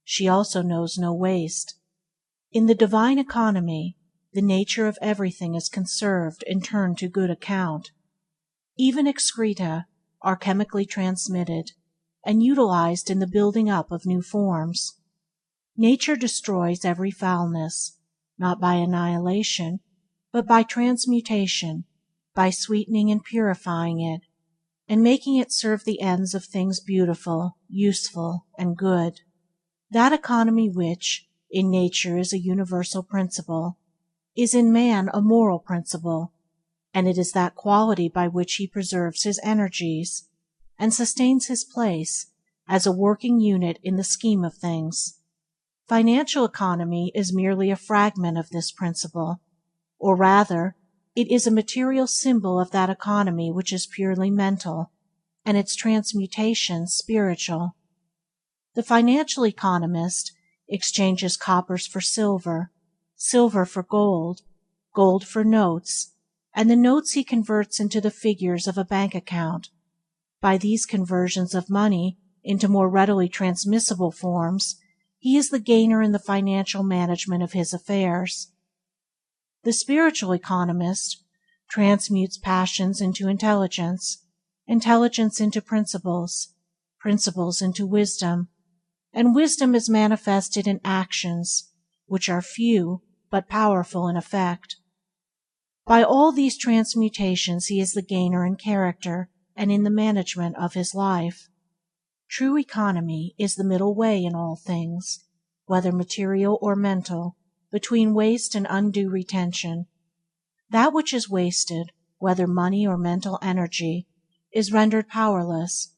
She also knows no waste. In the divine economy, the nature of everything is conserved and turned to good account. Even excreta are chemically transmitted and utilized in the building up of new forms. Nature destroys every foulness, not by annihilation, but by transmutation, by sweetening and purifying it, and making it serve the ends of things beautiful, useful, and good. That economy which, in nature, is a universal principle, is in man a moral principle, and it is that quality by which he preserves his energies, and sustains his place as a working unit in the scheme of things. Financial economy is merely a fragment of this principle, or rather, it is a material symbol of that economy which is purely mental, and its transmutation spiritual. The financial economist exchanges coppers for silver, silver for gold, gold for notes, and the notes he converts into the figures of a bank account. By these conversions of money into more readily transmissible forms, he is the gainer in the financial management of his affairs. The spiritual economist transmutes passions into intelligence, intelligence into principles, principles into wisdom, and wisdom is manifested in actions, which are few but powerful in effect. By all these transmutations he is the gainer in character and in the management of his life. True economy is the middle way in all things, whether material or mental, between waste and undue retention. That which is wasted, whether money or mental energy, is rendered powerless.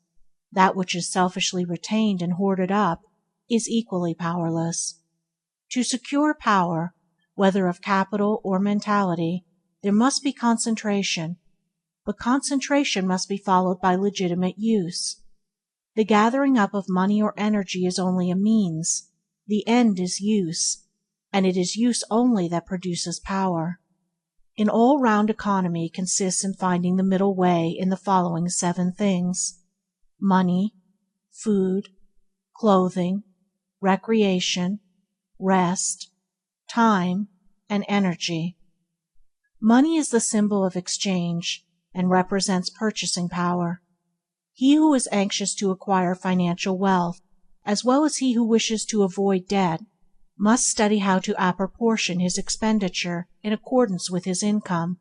That which is selfishly retained and hoarded up is equally powerless. To secure power, whether of capital or mentality, there must be concentration, but concentration must be followed by legitimate use. The gathering up of money or energy is only a means, the end is use, and it is use only that produces power. An all-round economy consists in finding the middle way in the following 7 things: money, food, clothing, recreation, rest, time, and energy. Money is the symbol of exchange, and represents purchasing power. He who is anxious to acquire financial wealth, as well as he who wishes to avoid debt, must study how to apportion his expenditure in accordance with his income,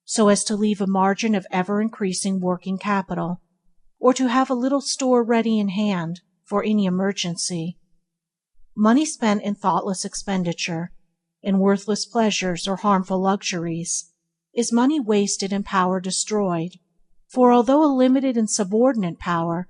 so as to leave a margin of ever-increasing working capital, or to have a little store ready in hand for any emergency. Money spent in thoughtless expenditure, in worthless pleasures or harmful luxuries, is money wasted and power destroyed, for although a limited and subordinate power,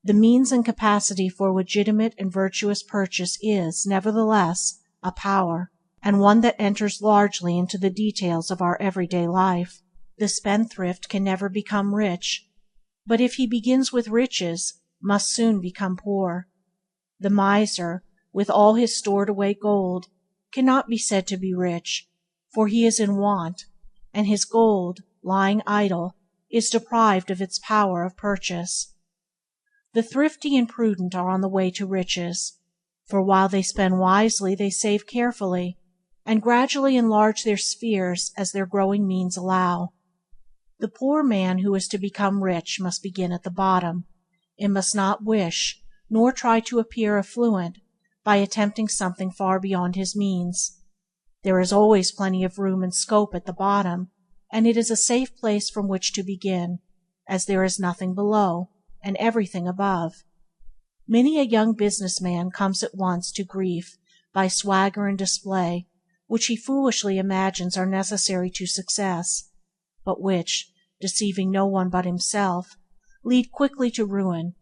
the means and capacity for legitimate and virtuous purchase is, nevertheless, a power, and one that enters largely into the details of our everyday life. The spendthrift can never become rich, but if he begins with riches, must soon become poor. The miser, with all his stored-away gold, cannot be said to be rich, for he is in want, and his gold, lying idle, is deprived of its power of purchase. The thrifty and prudent are on the way to riches, for while they spend wisely they save carefully, and gradually enlarge their spheres as their growing means allow. The poor man who is to become rich must begin at the bottom, and must not wish, nor try to appear affluent, by attempting something far beyond his means. There is always plenty of room and scope at the bottom, and it is a safe place from which to begin, as there is nothing below, and everything above. Many a young business man comes at once to grief by swagger and display, which he foolishly imagines are necessary to success, but which, deceiving no one but himself, lead quickly to ruin.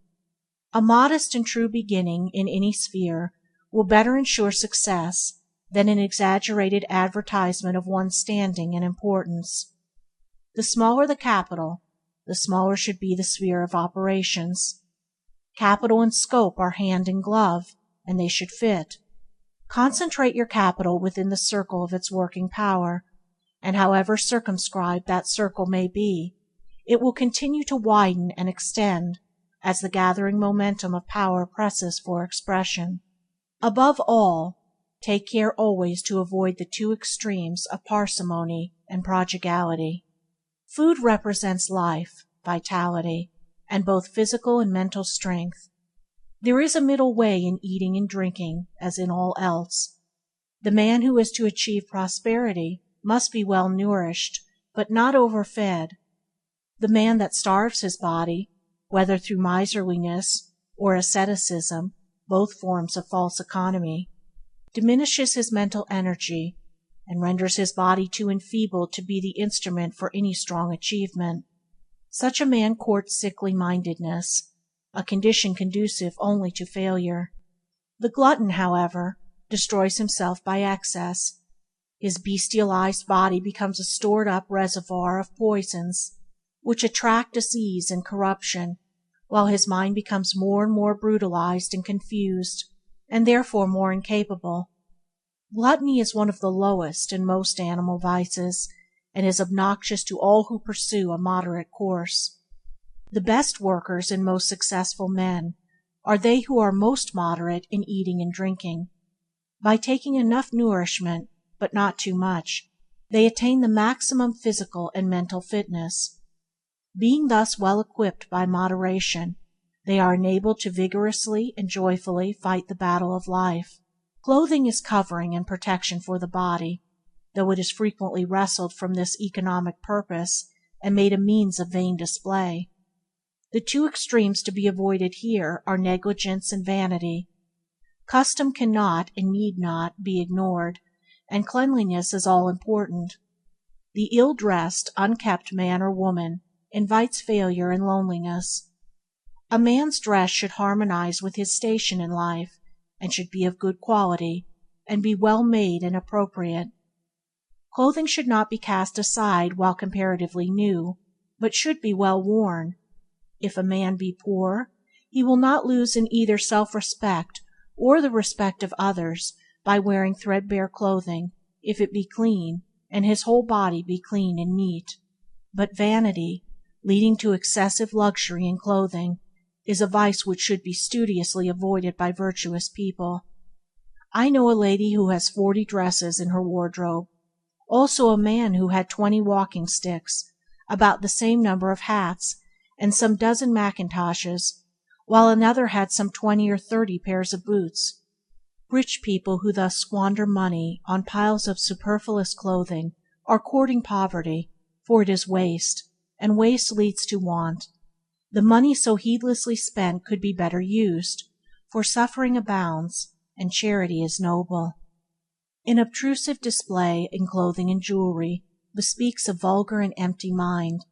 A modest and true beginning in any sphere will better ensure success than an exaggerated advertisement of one's standing and importance. The smaller the capital, the smaller should be the sphere of operations. Capital and scope are hand in glove, and they should fit. Concentrate your capital within the circle of its working power, and however circumscribed that circle may be, it will continue to widen and extend as the gathering momentum of power presses for expression. Above all, take care always to avoid the 2 extremes of parsimony and prodigality. Food represents life, vitality, and both physical and mental strength. There is a middle way in eating and drinking, as in all else. The man who is to achieve prosperity must be well nourished, but not overfed. The man that starves his body, whether through miserliness or asceticism, both forms of false economy, diminishes his mental energy, and renders his body too enfeebled to be the instrument for any strong achievement. Such a man courts sickly-mindedness, a condition conducive only to failure. The glutton, however, destroys himself by excess. His bestialized body becomes a stored-up reservoir of poisons, which attract disease and corruption, while his mind becomes more and more brutalized and confused, and therefore more incapable. Gluttony is one of the lowest and most animal vices, and is obnoxious to all who pursue a moderate course. The best workers and most successful men are they who are most moderate in eating and drinking. By taking enough nourishment, but not too much, they attain the maximum physical and mental fitness. Being thus well equipped by moderation, they are enabled to vigorously and joyfully fight the battle of life. Clothing is covering and protection for the body, though it is frequently wrested from this economic purpose and made a means of vain display. The two extremes to be avoided here are negligence and vanity. Custom cannot and need not be ignored, and cleanliness is all important. The ill-dressed, unkempt man or woman invites failure and loneliness. A man's dress should harmonize with his station in life, and should be of good quality, and be well made and appropriate. Clothing should not be cast aside while comparatively new, but should be well worn. If a man be poor, he will not lose in either self-respect or the respect of others by wearing threadbare clothing, if it be clean, and his whole body be clean and neat. But vanity, leading to excessive luxury in clothing, is a vice which should be studiously avoided by virtuous people. I know a lady who has 40 dresses in her wardrobe, also a man who had 20 walking sticks, about the same number of hats, and some dozen mackintoshes, while another had some 20 or 30 pairs of boots. Rich people who thus squander money on piles of superfluous clothing are courting poverty, for it is waste, and waste leads to want. The money so heedlessly spent could be better used, for suffering abounds, and charity is noble. An obtrusive display in clothing and jewelry bespeaks a vulgar and empty mind.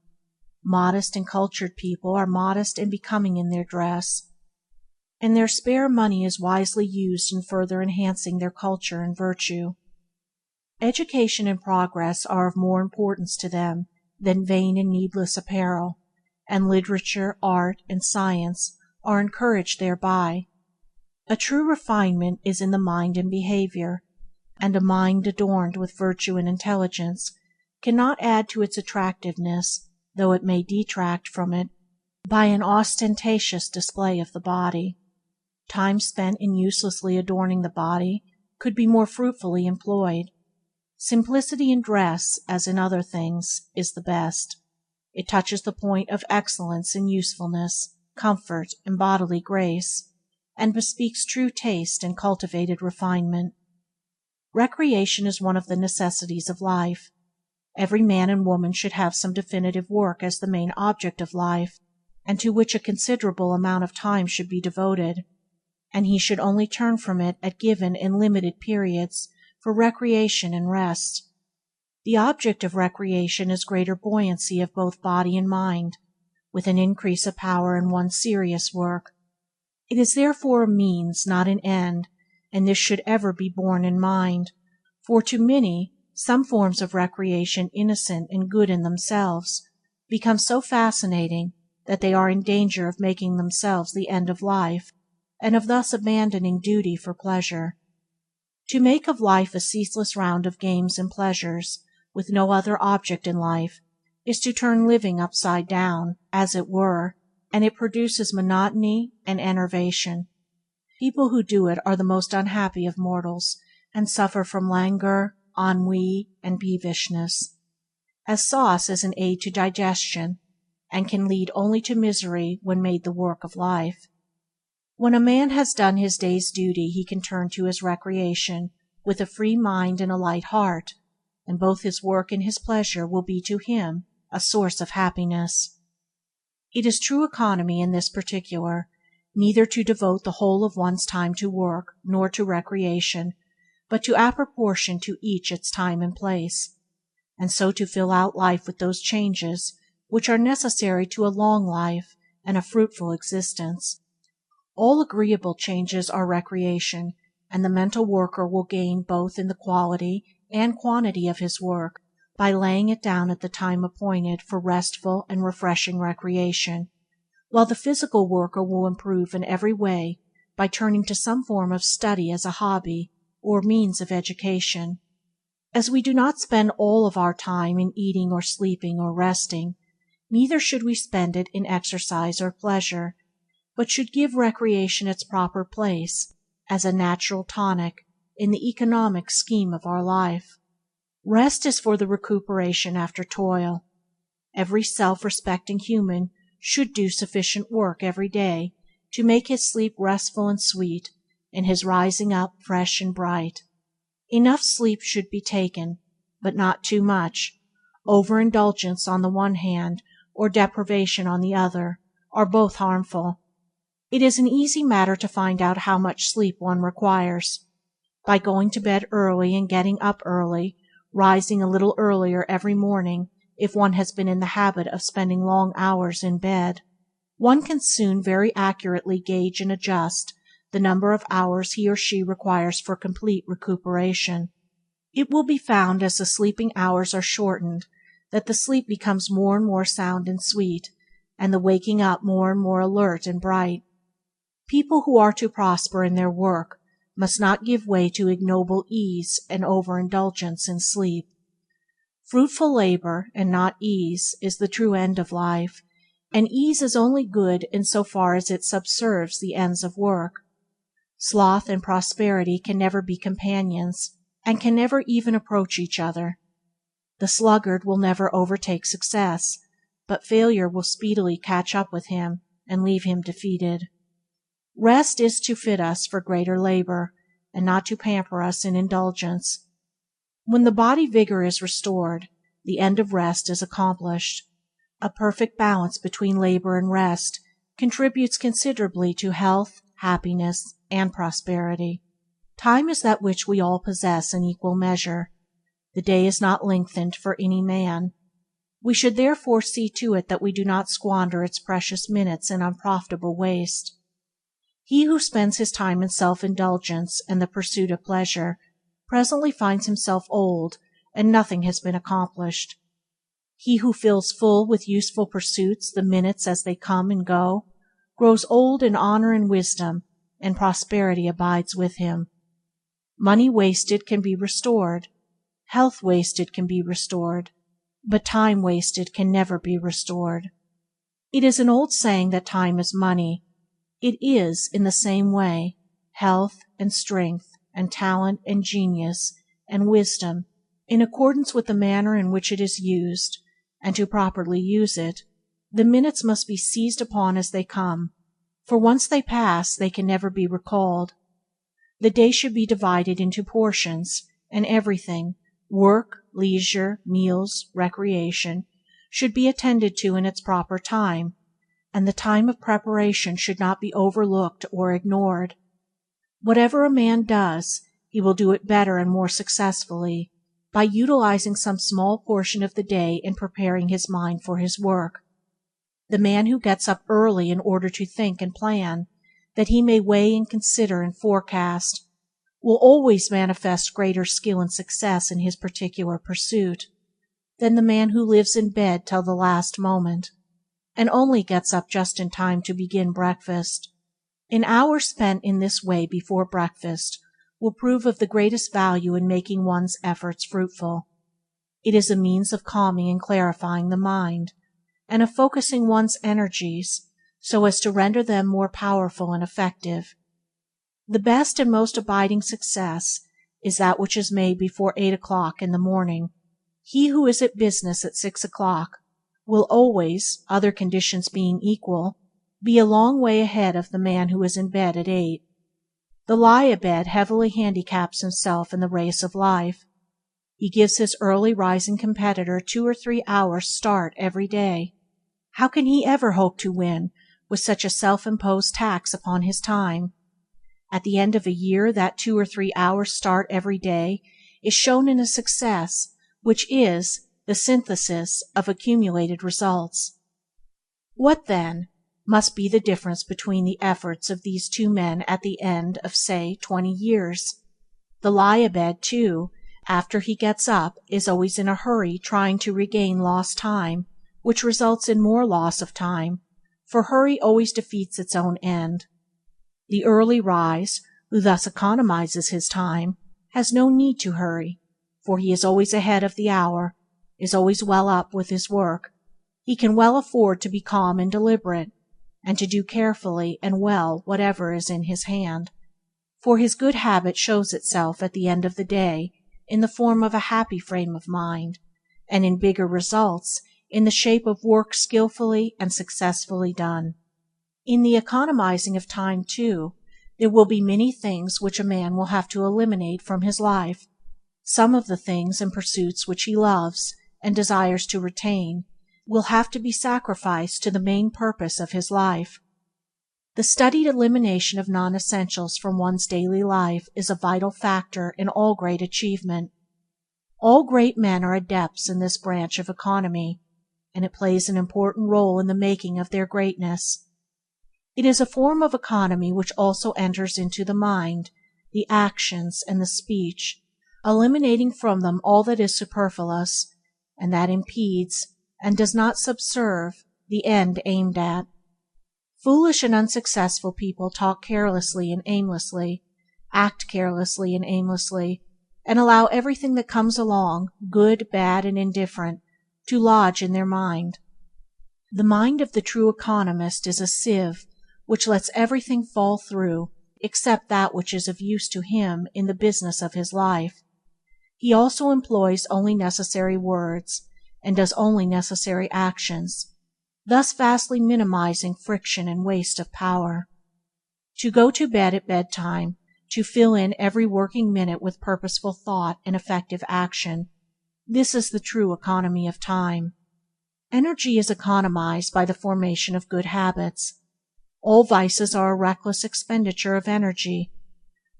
Modest and cultured people are modest and becoming in their dress, and their spare money is wisely used in further enhancing their culture and virtue. Education and progress are of more importance to them than vain and needless apparel, and literature, art, and science are encouraged thereby. A true refinement is in the mind and behavior, and a mind adorned with virtue and intelligence cannot add to its attractiveness, though it may detract from it, by an ostentatious display of the body. Time spent in uselessly adorning the body could be more fruitfully employed. Simplicity in dress, as in other things, is the best. It touches the point of excellence in usefulness, comfort, and bodily grace, and bespeaks true taste and cultivated refinement. Recreation is one of the necessities of life. Every man and woman should have some definitive work as the main object of life, and to which a considerable amount of time should be devoted, and he should only turn from it at given and limited periods for recreation and rest. The object of recreation is greater buoyancy of both body and mind, with an increase of power in one's serious work. It is therefore a means, not an end, and this should ever be borne in mind, for to many some forms of recreation, innocent and good in themselves, become so fascinating that they are in danger of making themselves the end of life, and of thus abandoning duty for pleasure. To make of life a ceaseless round of games and pleasures, with no other object in life, is to turn living upside down, as it were, and it produces monotony and enervation. People who do it are the most unhappy of mortals, and suffer from languor, ennui, and peevishness. As sauce is an aid to digestion, and can lead only to misery when made the work of life. When a man has done his day's duty he can turn to his recreation with a free mind and a light heart, and both his work and his pleasure will be to him a source of happiness. It is true economy in this particular, neither to devote the whole of one's time to work nor to recreation, but to apportion to each its time and place, and so to fill out life with those changes which are necessary to a long life and a fruitful existence. All agreeable changes are recreation, and the mental worker will gain both in the quality and quantity of his work by laying it down at the time appointed for restful and refreshing recreation, while the physical worker will improve in every way by turning to some form of study as a hobby or means of education. As we do not spend all of our time in eating or sleeping or resting, neither should we spend it in exercise or pleasure, but should give recreation its proper place as a natural tonic in the economic scheme of our life. Rest is for the recuperation after toil. Every self-respecting human should do sufficient work every day to make his sleep restful and sweet, and his rising up fresh and bright. Enough sleep should be taken, but not too much. Overindulgence on the one hand, or deprivation on the other, are both harmful. It is an easy matter to find out how much sleep one requires. By going to bed early and getting up early, rising a little earlier every morning if one has been in the habit of spending long hours in bed, one can soon very accurately gauge and adjust the number of hours he or she requires for complete recuperation. It will be found as the sleeping hours are shortened that the sleep becomes more and more sound and sweet, and the waking up more and more alert and bright. People who are to prosper in their work must not give way to ignoble ease and overindulgence in sleep. Fruitful labor, and not ease, is the true end of life, and ease is only good in so far as it subserves the ends of work. Sloth and prosperity can never be companions, and can never even approach each other. The sluggard will never overtake success, but failure will speedily catch up with him and leave him defeated. Rest is to fit us for greater labor, and not to pamper us in indulgence. When the body vigor is restored, the end of rest is accomplished. A perfect balance between labor and rest contributes considerably to health, happiness, and prosperity. Time is that which we all possess in equal measure. The day is not lengthened for any man. We should therefore see to it that we do not squander its precious minutes in unprofitable waste. He who spends his time in self-indulgence and the pursuit of pleasure presently finds himself old, and nothing has been accomplished. He who fills full with useful pursuits the minutes as they come and go grows old in honor and wisdom, and prosperity abides with him. Money wasted can be restored, health wasted can be restored, but time wasted can never be restored. It is an old saying that time is money. It is, in the same way, health and strength and talent and genius and wisdom, in accordance with the manner in which it is used, and to properly use it, the minutes must be seized upon as they come, for once they pass they can never be recalled. The day should be divided into portions, and everything, work, leisure, meals, recreation, should be attended to in its proper time, and the time of preparation should not be overlooked or ignored. Whatever a man does, he will do it better and more successfully by utilizing some small portion of the day in preparing his mind for his work. The man who gets up early in order to think and plan, that he may weigh and consider and forecast, will always manifest greater skill and success in his particular pursuit than the man who lives in bed till the last moment, and only gets up just in time to begin breakfast. An hour spent in this way before breakfast will prove of the greatest value in making one's efforts fruitful. It is a means of calming and clarifying the mind, and of focusing one's energies so as to render them more powerful and effective. The best and most abiding success is that which is made before 8 o'clock in the morning. He who is at business at 6 o'clock will always, other conditions being equal, be a long way ahead of the man who is in bed at 8. The lie-a-bed heavily handicaps himself in the race of life. He gives his early rising competitor 2 or 3 hours start every day. How can he ever hope to win with such a self-imposed tax upon his time? At the end of a year that 2 or 3 hours start every day is shown in a success which is the synthesis of accumulated results. What, then, must be the difference between the efforts of these two men at the end of, say, 20 years? The lie-a-bed, too, after he gets up, is always in a hurry trying to regain lost time, which results in more loss of time, for hurry always defeats its own end. The early rise, who thus economizes his time, has no need to hurry, for he is always ahead of the hour, is always well up with his work. He can well afford to be calm and deliberate. and to do carefully and well whatever is in his hand, for his good habit shows itself at the end of the day in the form of a happy frame of mind, and in bigger results in the shape of work skillfully and successfully done. In the economizing of time, too, there will be many things which a man will have to eliminate from his life. Some of the things and pursuits which he loves and desires to retain will have to be sacrificed to the main purpose of his life. The studied elimination of non-essentials from one's daily life is a vital factor in all great achievement. All great men are adepts in this branch of economy, and it plays an important role in the making of their greatness. It is a form of economy which also enters into the mind, the actions, and the speech, eliminating from them all that is superfluous, and that impedes, and does not subserve, the end aimed at. Foolish and unsuccessful people talk carelessly and aimlessly, act carelessly and aimlessly, and allow everything that comes along, good, bad, and indifferent, to lodge in their mind. The mind of the true economist is a sieve which lets everything fall through except that which is of use to him in the business of his life. He also employs only necessary words, and does only necessary actions, thus vastly minimizing friction and waste of power. To go to bed at bedtime, to fill in every working minute with purposeful thought and effective action, this is the true economy of time. Energy is economized by the formation of good habits. All vices are a reckless expenditure of energy.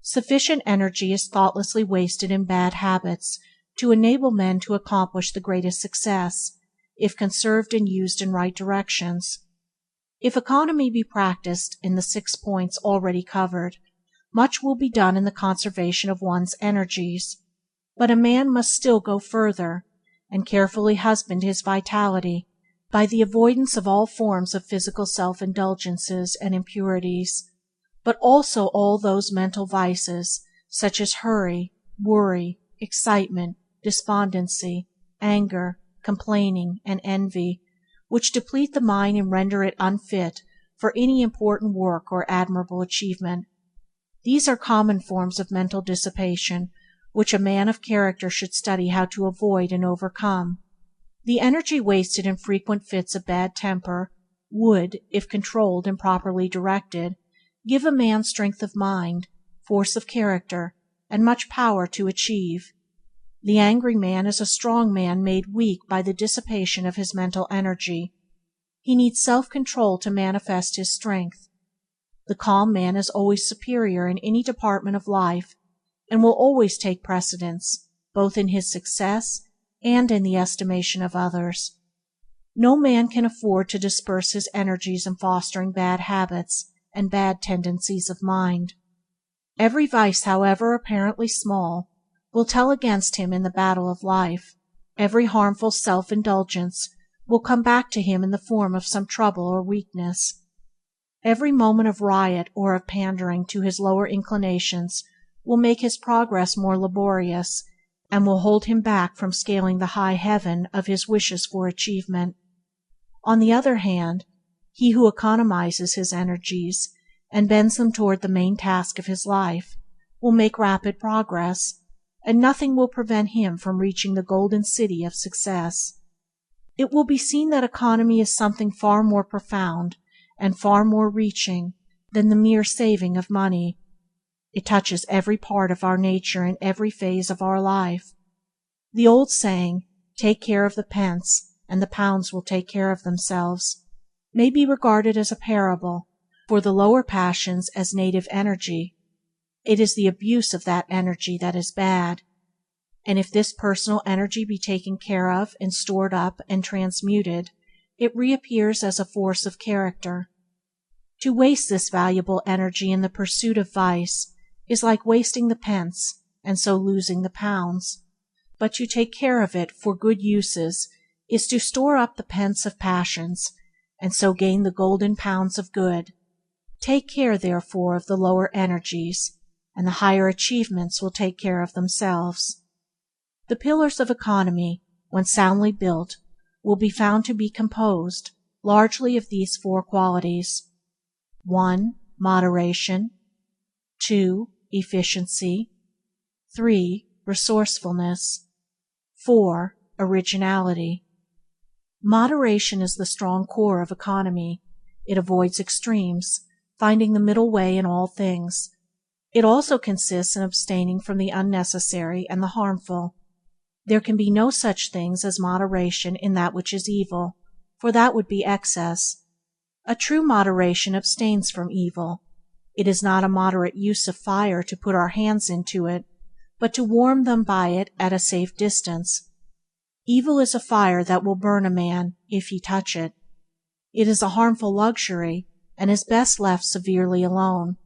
Sufficient energy is thoughtlessly wasted in bad habits to enable men to accomplish the greatest success, if conserved and used in right directions. If economy be practiced in the 6 points already covered, much will be done in the conservation of one's energies, but a man must still go further, and carefully husband his vitality by the avoidance of all forms of physical self-indulgences and impurities, but also all those mental vices, such as hurry, worry, excitement, despondency, anger, complaining, and envy, which deplete the mind and render it unfit for any important work or admirable achievement. These are common forms of mental dissipation which a man of character should study how to avoid and overcome. The energy wasted in frequent fits of bad temper would, if controlled and properly directed, give a man strength of mind, force of character, and much power to achieve. The angry man is a strong man made weak by the dissipation of his mental energy. He needs self-control to manifest his strength. The calm man is always superior in any department of life, and will always take precedence, both in his success and in the estimation of others. No man can afford to disperse his energies in fostering bad habits and bad tendencies of mind. Every vice, however apparently small, will tell against him in the battle of life. Every harmful self-indulgence will come back to him in the form of some trouble or weakness. Every moment of riot or of pandering to his lower inclinations will make his progress more laborious, and will hold him back from scaling the high heaven of his wishes for achievement. On the other hand, he who economizes his energies and bends them toward the main task of his life will make rapid progress, and nothing will prevent him from reaching the golden city of success. It will be seen that economy is something far more profound and far more reaching than the mere saving of money. It touches every part of our nature in every phase of our life. The old saying, "Take care of the pence, and the pounds will take care of themselves," may be regarded as a parable, for the lower passions as native energy. It is the abuse of that energy that is bad, and if this personal energy be taken care of and stored up and transmuted, it reappears as a force of character. To waste this valuable energy in the pursuit of vice is like wasting the pence, and so losing the pounds, but to take care of it for good uses is to store up the pence of passions, and so gain the golden pounds of good. Take care, therefore, of the lower energies, and the higher achievements will take care of themselves. The pillars of economy, when soundly built, will be found to be composed largely of these 4 qualities. 1. Moderation. 2. Efficiency. 3. Resourcefulness. 4. Originality. Moderation is the strong core of economy. It avoids extremes, finding the middle way in all things. It also consists in abstaining from the unnecessary and the harmful. There can be no such things as moderation in that which is evil, for that would be excess. A true moderation abstains from evil. It is not a moderate use of fire to put our hands into it, but to warm them by it at a safe distance. Evil is a fire that will burn a man if he touch it. It is a harmful luxury, and is best left severely alone.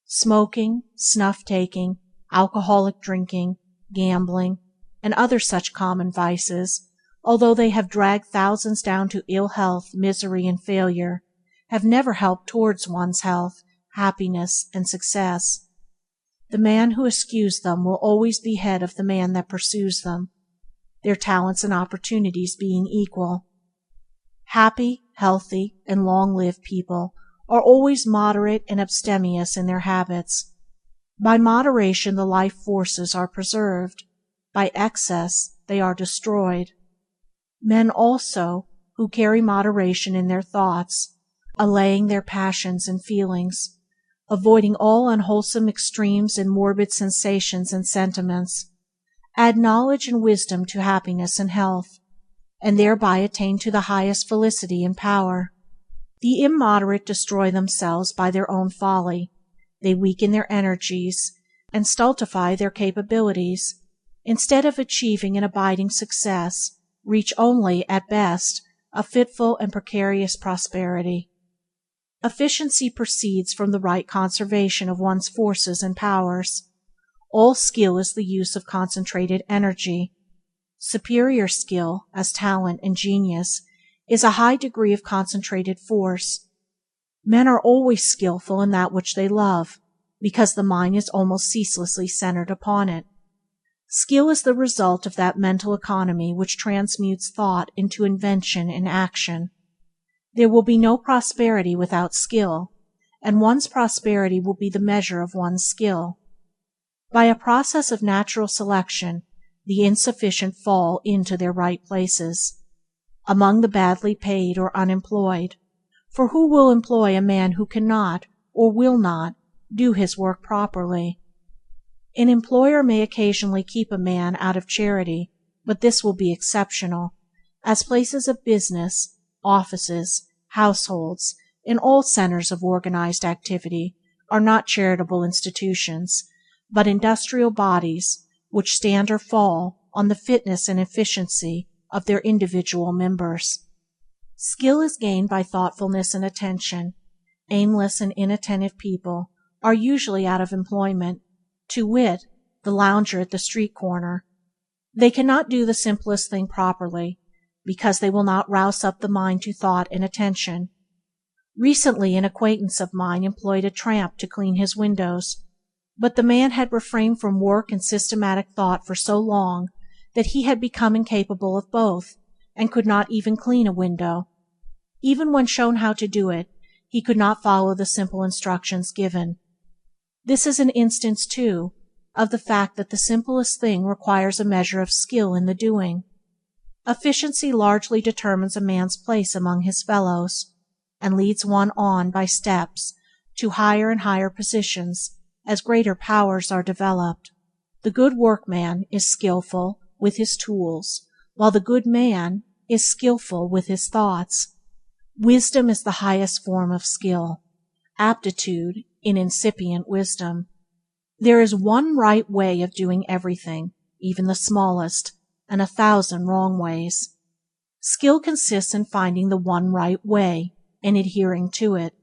Smoking, snuff-taking, alcoholic drinking, gambling, and other such common vices, although they have dragged thousands down to ill health, misery, and failure, have never helped towards one's health, happiness, and success. The man who eschews them will always be head of the man that pursues them, their talents and opportunities being equal. Happy, healthy, and long-lived people are always moderate and abstemious in their habits. By moderation the life forces are preserved. By excess they are destroyed. Men also, who carry moderation in their thoughts, allaying their passions and feelings, avoiding all unwholesome extremes in morbid sensations and sentiments, add knowledge and wisdom to happiness and health, and thereby attain to the highest felicity and power. The immoderate destroy themselves by their own folly. They weaken their energies and stultify their capabilities. Instead of achieving an abiding success, reach only, at best, a fitful and precarious prosperity. Efficiency proceeds from the right conservation of one's forces and powers. All skill is the use of concentrated energy. Superior skill, as talent and genius, is a high degree of concentrated force. Men are always skillful in that which they love, because the mind is almost ceaselessly centered upon it. Skill is the result of that mental economy which transmutes thought into invention and action. There will be no prosperity without skill, and one's prosperity will be the measure of one's skill. By a process of natural selection, the insufficient fall into their right places, among the badly paid or unemployed, for who will employ a man who cannot, or will not, do his work properly? An employer may occasionally keep a man out of charity, but this will be exceptional, as places of business, offices, households, and all centers of organized activity are not charitable institutions, but industrial bodies which stand or fall on the fitness and efficiency of their individual members. Skill is gained by thoughtfulness and attention. Aimless and inattentive people are usually out of employment, to wit, the lounger at the street corner. They cannot do the simplest thing properly, because they will not rouse up the mind to thought and attention. Recently an acquaintance of mine employed a tramp to clean his windows, but the man had refrained from work and systematic thought for so long that he had become incapable of both, and could not even clean a window. Even when shown how to do it, he could not follow the simple instructions given. This is an instance, too, of the fact that the simplest thing requires a measure of skill in the doing. Efficiency largely determines a man's place among his fellows, and leads one on by steps to higher and higher positions as greater powers are developed. The good workman is skillful with his tools, while the good man is skillful with his thoughts. Wisdom is the highest form of skill, aptitude in incipient wisdom. There is one right way of doing everything, even the smallest, and 1,000 wrong ways. Skill consists in finding the one right way and adhering to it.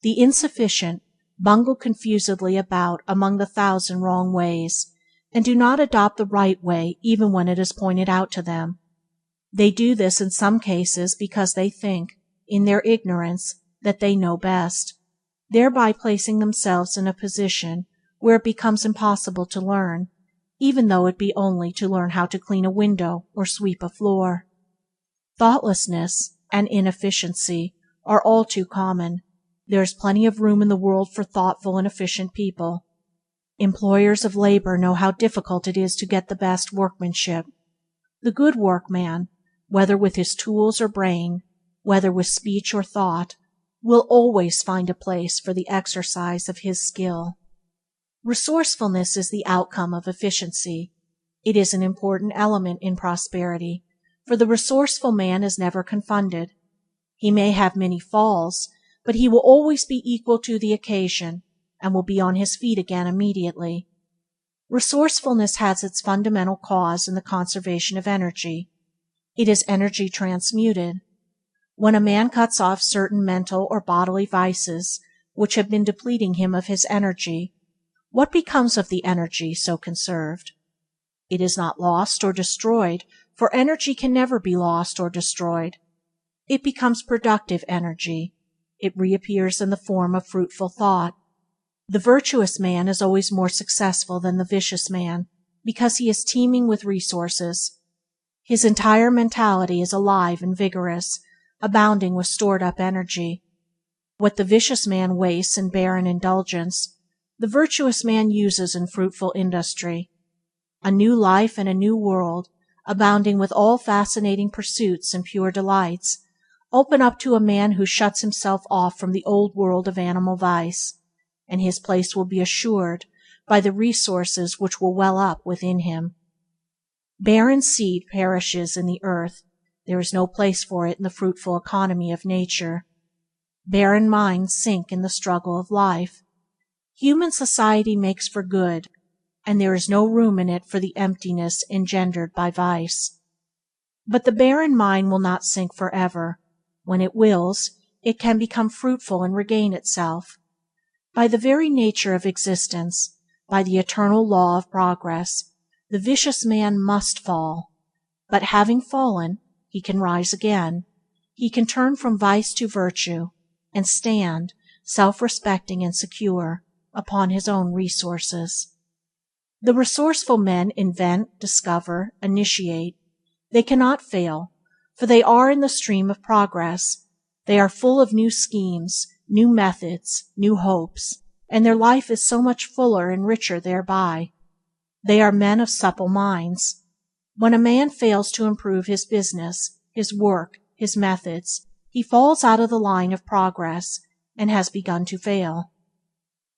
The insufficient bungle confusedly about among the 1,000 wrong ways, and do not adopt the right way even when it is pointed out to them. They do this in some cases because they think, in their ignorance, that they know best, thereby placing themselves in a position where it becomes impossible to learn, even though it be only to learn how to clean a window or sweep a floor. Thoughtlessness and inefficiency are all too common. There is plenty of room in the world for thoughtful and efficient people. Employers of labor know how difficult it is to get the best workmanship. The good workman, whether with his tools or brain, whether with speech or thought, will always find a place for the exercise of his skill. Resourcefulness is the outcome of efficiency. It is an important element in prosperity, for the resourceful man is never confounded. He may have many falls, but he will always be equal to the occasion, and will be on his feet again immediately. Resourcefulness has its fundamental cause in the conservation of energy. It is energy transmuted. When a man cuts off certain mental or bodily vices which have been depleting him of his energy, what becomes of the energy so conserved? It is not lost or destroyed, for energy can never be lost or destroyed. It becomes productive energy. It reappears in the form of fruitful thought. The virtuous man is always more successful than the vicious man, because he is teeming with resources. His entire mentality is alive and vigorous, abounding with stored-up energy. What the vicious man wastes in barren indulgence, the virtuous man uses in fruitful industry. A new life and a new world, abounding with all fascinating pursuits and pure delights, open up to a man who shuts himself off from the old world of animal vice, and his place will be assured by the resources which will well up within him. Barren seed perishes in the earth. There is no place for it in the fruitful economy of nature. Barren minds sink in the struggle of life. Human society makes for good, and there is no room in it for the emptiness engendered by vice. But the barren mind will not sink forever. When it wills, it can become fruitful and regain itself. By the very nature of existence, by the eternal law of progress, the vicious man must fall. But having fallen, he can rise again. He can turn from vice to virtue, and stand, self-respecting and secure, upon his own resources. The resourceful men invent, discover, initiate. They cannot fail, for they are in the stream of progress. They are full of new schemes, new methods, new hopes, and their life is so much fuller and richer thereby. They are men of supple minds. When a man fails to improve his business, his work, his methods, he falls out of the line of progress, and has begun to fail.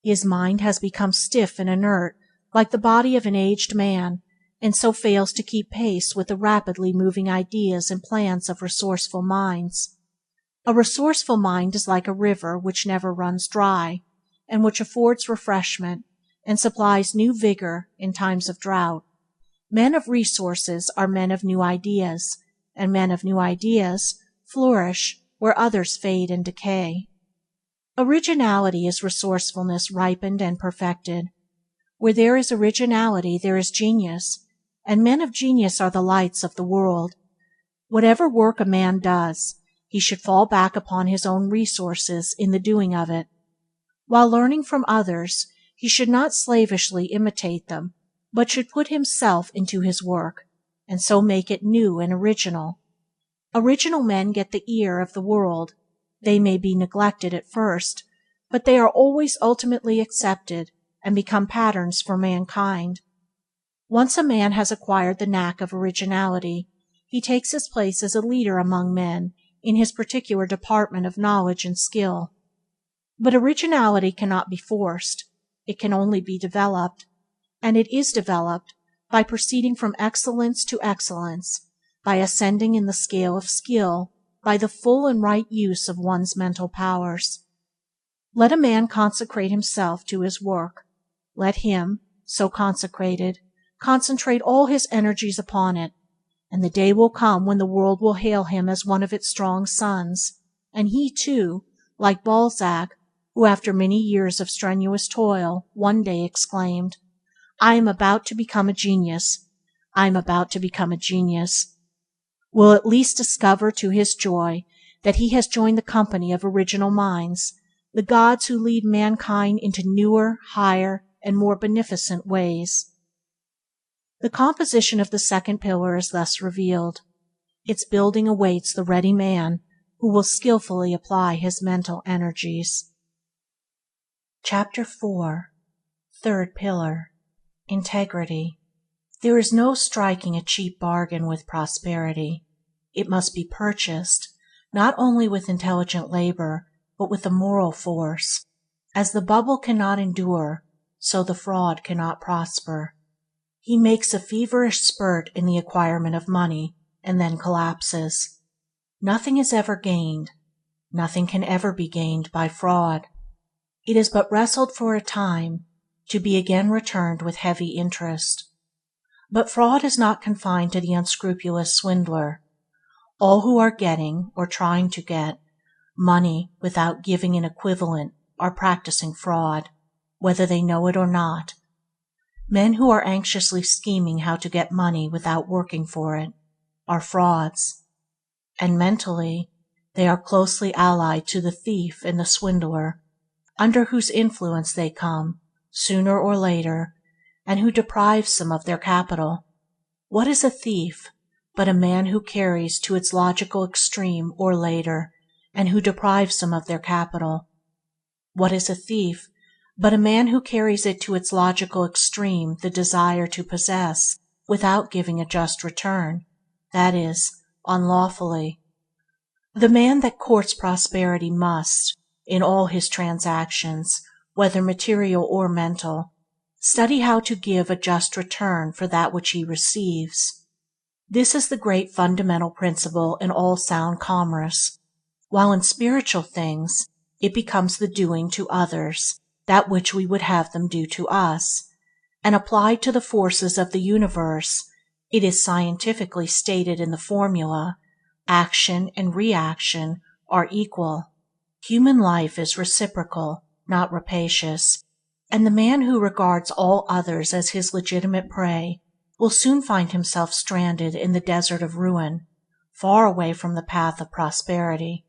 His mind has become stiff and inert, like the body of an aged man, and so fails to keep pace with the rapidly moving ideas and plans of resourceful minds. A resourceful mind is like a river which never runs dry, and which affords refreshment, and supplies new vigor in times of drought. Men of resources are men of new ideas, and men of new ideas flourish where others fade and decay. Originality is resourcefulness ripened and perfected. Where there is originality there is genius, and men of genius are the lights of the world. Whatever work a man does, he should fall back upon his own resources in the doing of it. While learning from others, he should not slavishly imitate them, but should put himself into his work, and so make it new and original. Original men get the ear of the world. They may be neglected at first, but they are always ultimately accepted, and become patterns for mankind. Once a man has acquired the knack of originality, he takes his place as a leader among men in his particular department of knowledge and skill. But originality cannot be forced. It can only be developed, and it is developed by proceeding from excellence to excellence, by ascending in the scale of skill, by the full and right use of one's mental powers. Let a man consecrate himself to his work. Let him, so consecrated, concentrate all his energies upon it, and the day will come when the world will hail him as one of its strong sons, and he too, like Balzac, who after many years of strenuous toil one day exclaimed, "I am about to become a genius. I am about to become a genius," will at least discover to his joy that he has joined the company of original minds, the gods who lead mankind into newer, higher, and more beneficent ways. The composition of the second pillar is thus revealed. Its building awaits the ready man who will skillfully apply his mental energies. Chapter 4. Third Pillar. Integrity. There is no striking a cheap bargain with prosperity. It must be purchased, not only with intelligent labor, but with a moral force. As the bubble cannot endure, so the fraud cannot prosper. He makes a feverish spurt in the acquirement of money, and then collapses. Nothing is ever gained, nothing can ever be gained by fraud. It is but wrested for a time, to be again returned with heavy interest. But fraud is not confined to the unscrupulous swindler. All who are getting, or trying to get, money without giving an equivalent are practicing fraud, whether they know it or not. Men who are anxiously scheming how to get money without working for it are frauds, and mentally they are closely allied to the thief and the swindler, under whose influence they come, sooner or later, and who deprives them of their capital. What is a thief but a man who carries to its logical extreme or later, and who deprives them of their capital? What is a thief but a man who carries it to its logical extreme, the desire to possess, without giving a just return, that is, unlawfully? The man that courts prosperity must, in all his transactions, whether material or mental, study how to give a just return for that which he receives. This is the great fundamental principle in all sound commerce, while in spiritual things it becomes the doing to others that which we would have them do to us, and applied to the forces of the universe it is scientifically stated in the formula, action and reaction are equal. Human life is reciprocal, not rapacious, and the man who regards all others as his legitimate prey will soon find himself stranded in the desert of ruin, far away from the path of prosperity.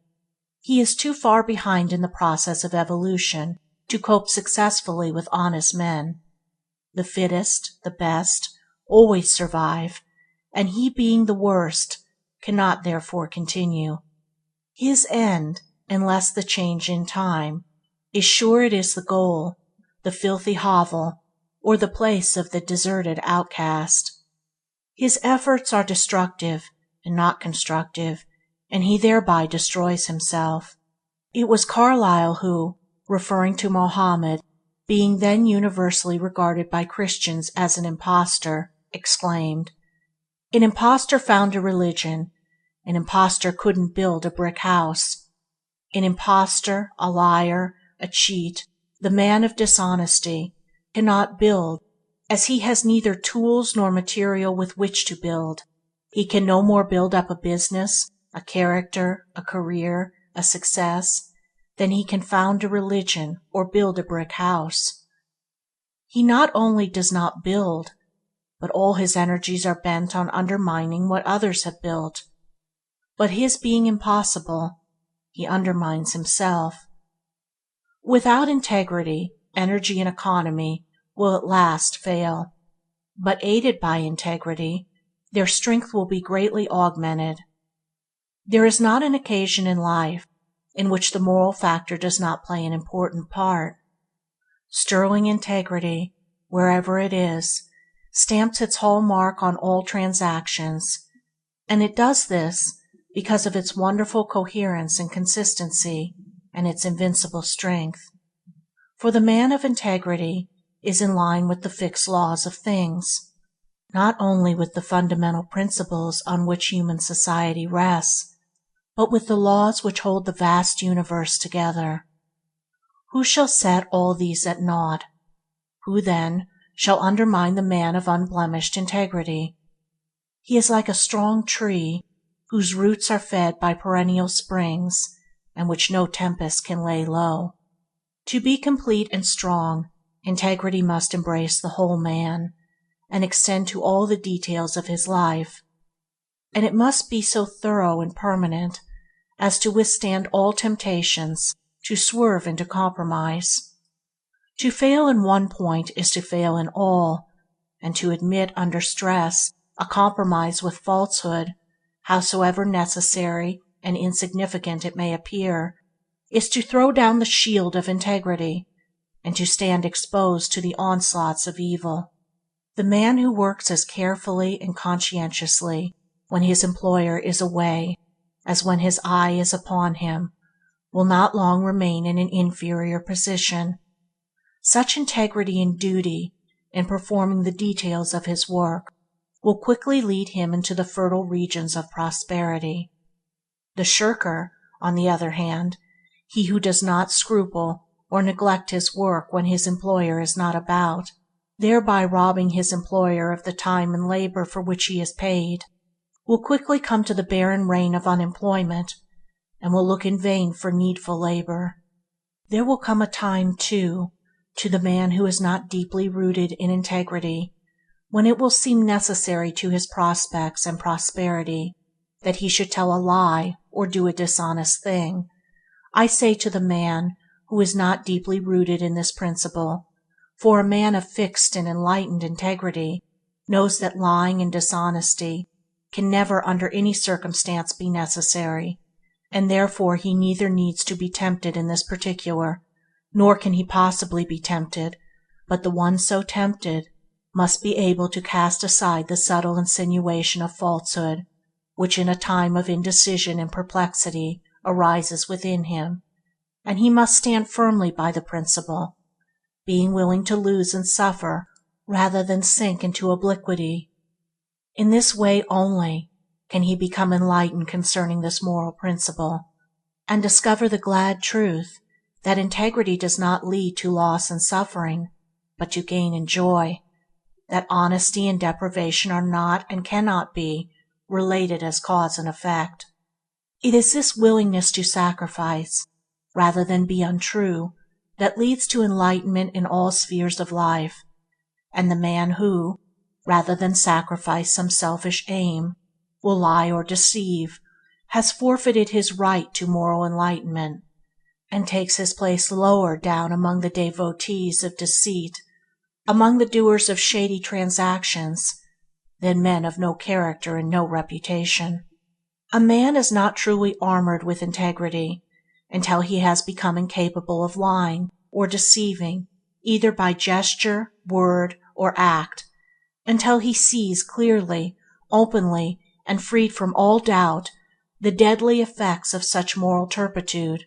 He is too far behind in the process of evolution to cope successfully with honest men. The fittest, the best, always survive, and he being the worst cannot therefore continue. His end, unless the change in time, is sure it is the goal, the filthy hovel, or the place of the deserted outcast. His efforts are destructive and not constructive, and he thereby destroys himself. It was Carlyle who, referring to Mohammed, being then universally regarded by Christians as an impostor, exclaimed, "An impostor found a religion. An impostor couldn't build a brick house. An impostor, a liar, a cheat, the man of dishonesty, cannot build, as he has neither tools nor material with which to build. He can no more build up a business, a character, a career, a success, than he can found a religion or build a brick house. He not only does not build, but all his energies are bent on undermining what others have built. But his being impossible, he undermines himself. Without integrity, energy and economy will at last fail, but aided by integrity, their strength will be greatly augmented. There is not an occasion in life in which the moral factor does not play an important part. Sterling integrity, wherever it is, stamps its hallmark on all transactions, and it does this because of its wonderful coherence and consistency and its invincible strength. For the man of integrity is in line with the fixed laws of things, not only with the fundamental principles on which human society rests, but with the laws which hold the vast universe together. Who shall set all these at naught? Who, then, shall undermine the man of unblemished integrity? He is like a strong tree whose roots are fed by perennial springs, and which no tempest can lay low. To be complete and strong, integrity must embrace the whole man, and extend to all the details of his life, and it must be so thorough and permanent as to withstand all temptations to swerve into compromise. To fail in one point is to fail in all, and to admit under stress a compromise with falsehood, howsoever necessary and insignificant it may appear, is to throw down the shield of integrity. and to stand exposed to the onslaughts of evil. The man who works as carefully and conscientiously when his employer is away as when his eye is upon him will not long remain in an inferior position. Such integrity and duty in performing the details of his work will quickly lead him into the fertile regions of prosperity. The shirker, on the other hand, he who does not scruple or neglect his work when his employer is not about, thereby robbing his employer of the time and labor for which he is paid, will quickly come to the barren reign of unemployment, and will look in vain for needful labor. There will come a time, too, to the man who is not deeply rooted in integrity, when it will seem necessary to his prospects and prosperity that he should tell a lie or do a dishonest thing. I say to the man who is not deeply rooted in this principle, for a man of fixed and enlightened integrity knows that lying and dishonesty can never under any circumstance be necessary, and therefore he neither needs to be tempted in this particular, nor can he possibly be tempted, but the one so tempted must be able to cast aside the subtle insinuation of falsehood which in a time of indecision and perplexity arises within him, and he must stand firmly by the principle, being willing to lose and suffer rather than sink into obliquity. In this way only can he become enlightened concerning this moral principle, and discover the glad truth that integrity does not lead to loss and suffering, but to gain and joy, that honesty and deprivation are not and cannot be related as cause and effect. It is this willingness to sacrifice, rather than be untrue, that leads to enlightenment in all spheres of life, and the man who, rather than sacrifice some selfish aim, will lie or deceive, has forfeited his right to moral enlightenment, and takes his place lower down among the devotees of deceit, among the doers of shady transactions, than men of no character and no reputation. A man is not truly armored with integrity until he has become incapable of lying or deceiving either by gesture, word, or act, until he sees clearly, openly, and freed from all doubt the deadly effects of such moral turpitude.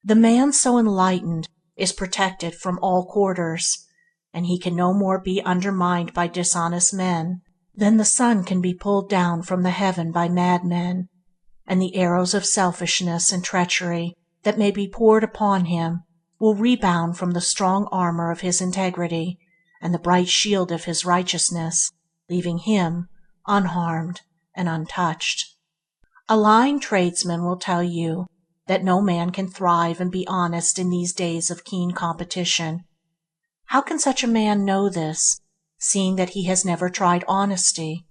The man so enlightened is protected from all quarters, and he can no more be undermined by dishonest men than the sun can be pulled down from the heaven by madmen, and the arrows of selfishness and treachery that may be poured upon him will rebound from the strong armor of his integrity and the bright shield of his righteousness, leaving him unharmed and untouched. A lying tradesman will tell you that no man can thrive and be honest in these days of keen competition. How can such a man know this, seeing that he has never tried honesty?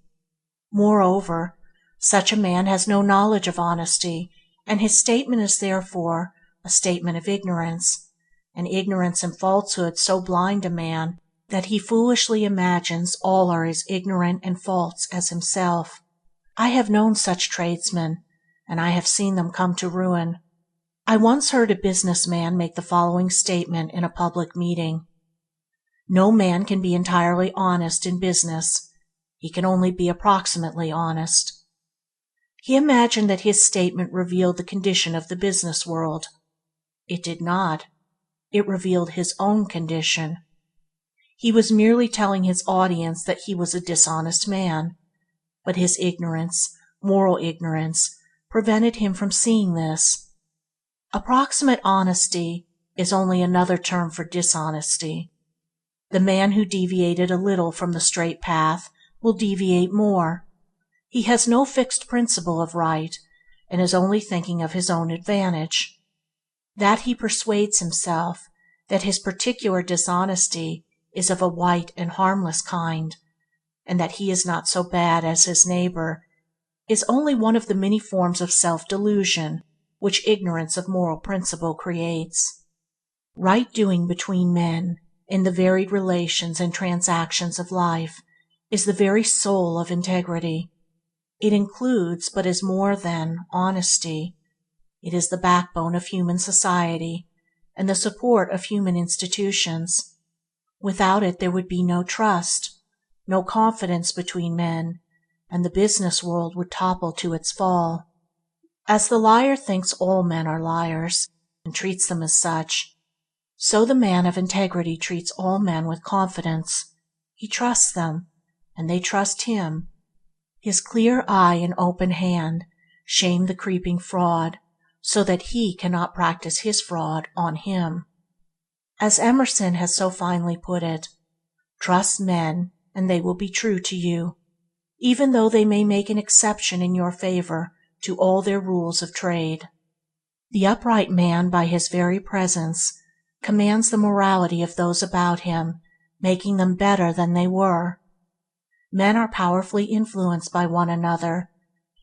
Moreover, such a man has no knowledge of honesty, and his statement is therefore a statement of ignorance, and ignorance and falsehood so blind a man that he foolishly imagines all are as ignorant and false as himself. I have known such tradesmen, and I have seen them come to ruin. I once heard a business man make the following statement in a public meeting: "No man can be entirely honest in business. He can only be approximately honest." He imagined that his statement revealed the condition of the business world. It did not. It revealed his own condition. He was merely telling his audience that he was a dishonest man, but his ignorance, moral ignorance, prevented him from seeing this. Approximate honesty is only another term for dishonesty. The man who deviated a little from the straight path will deviate more. He has no fixed principle of right, and is only thinking of his own advantage. That he persuades himself that his particular dishonesty is of a white and harmless kind, and that he is not so bad as his neighbor, is only one of the many forms of self-delusion which ignorance of moral principle creates. Right doing between men, in the varied relations and transactions of life, is the very soul of integrity. It includes, but is more than, honesty. It is the backbone of human society, and the support of human institutions. Without it there would be no trust, no confidence between men, and the business world would topple to its fall. As the liar thinks all men are liars, and treats them as such, so the man of integrity treats all men with confidence. He trusts them, and they trust him. His clear eye and open hand shame the creeping fraud, so that he cannot practice his fraud on him. As Emerson has so finely put it, trust men and they will be true to you, even though they may make an exception in your favor to all their rules of trade. The upright man by his very presence commands the morality of those about him, making them better than they were. Men are powerfully influenced by one another,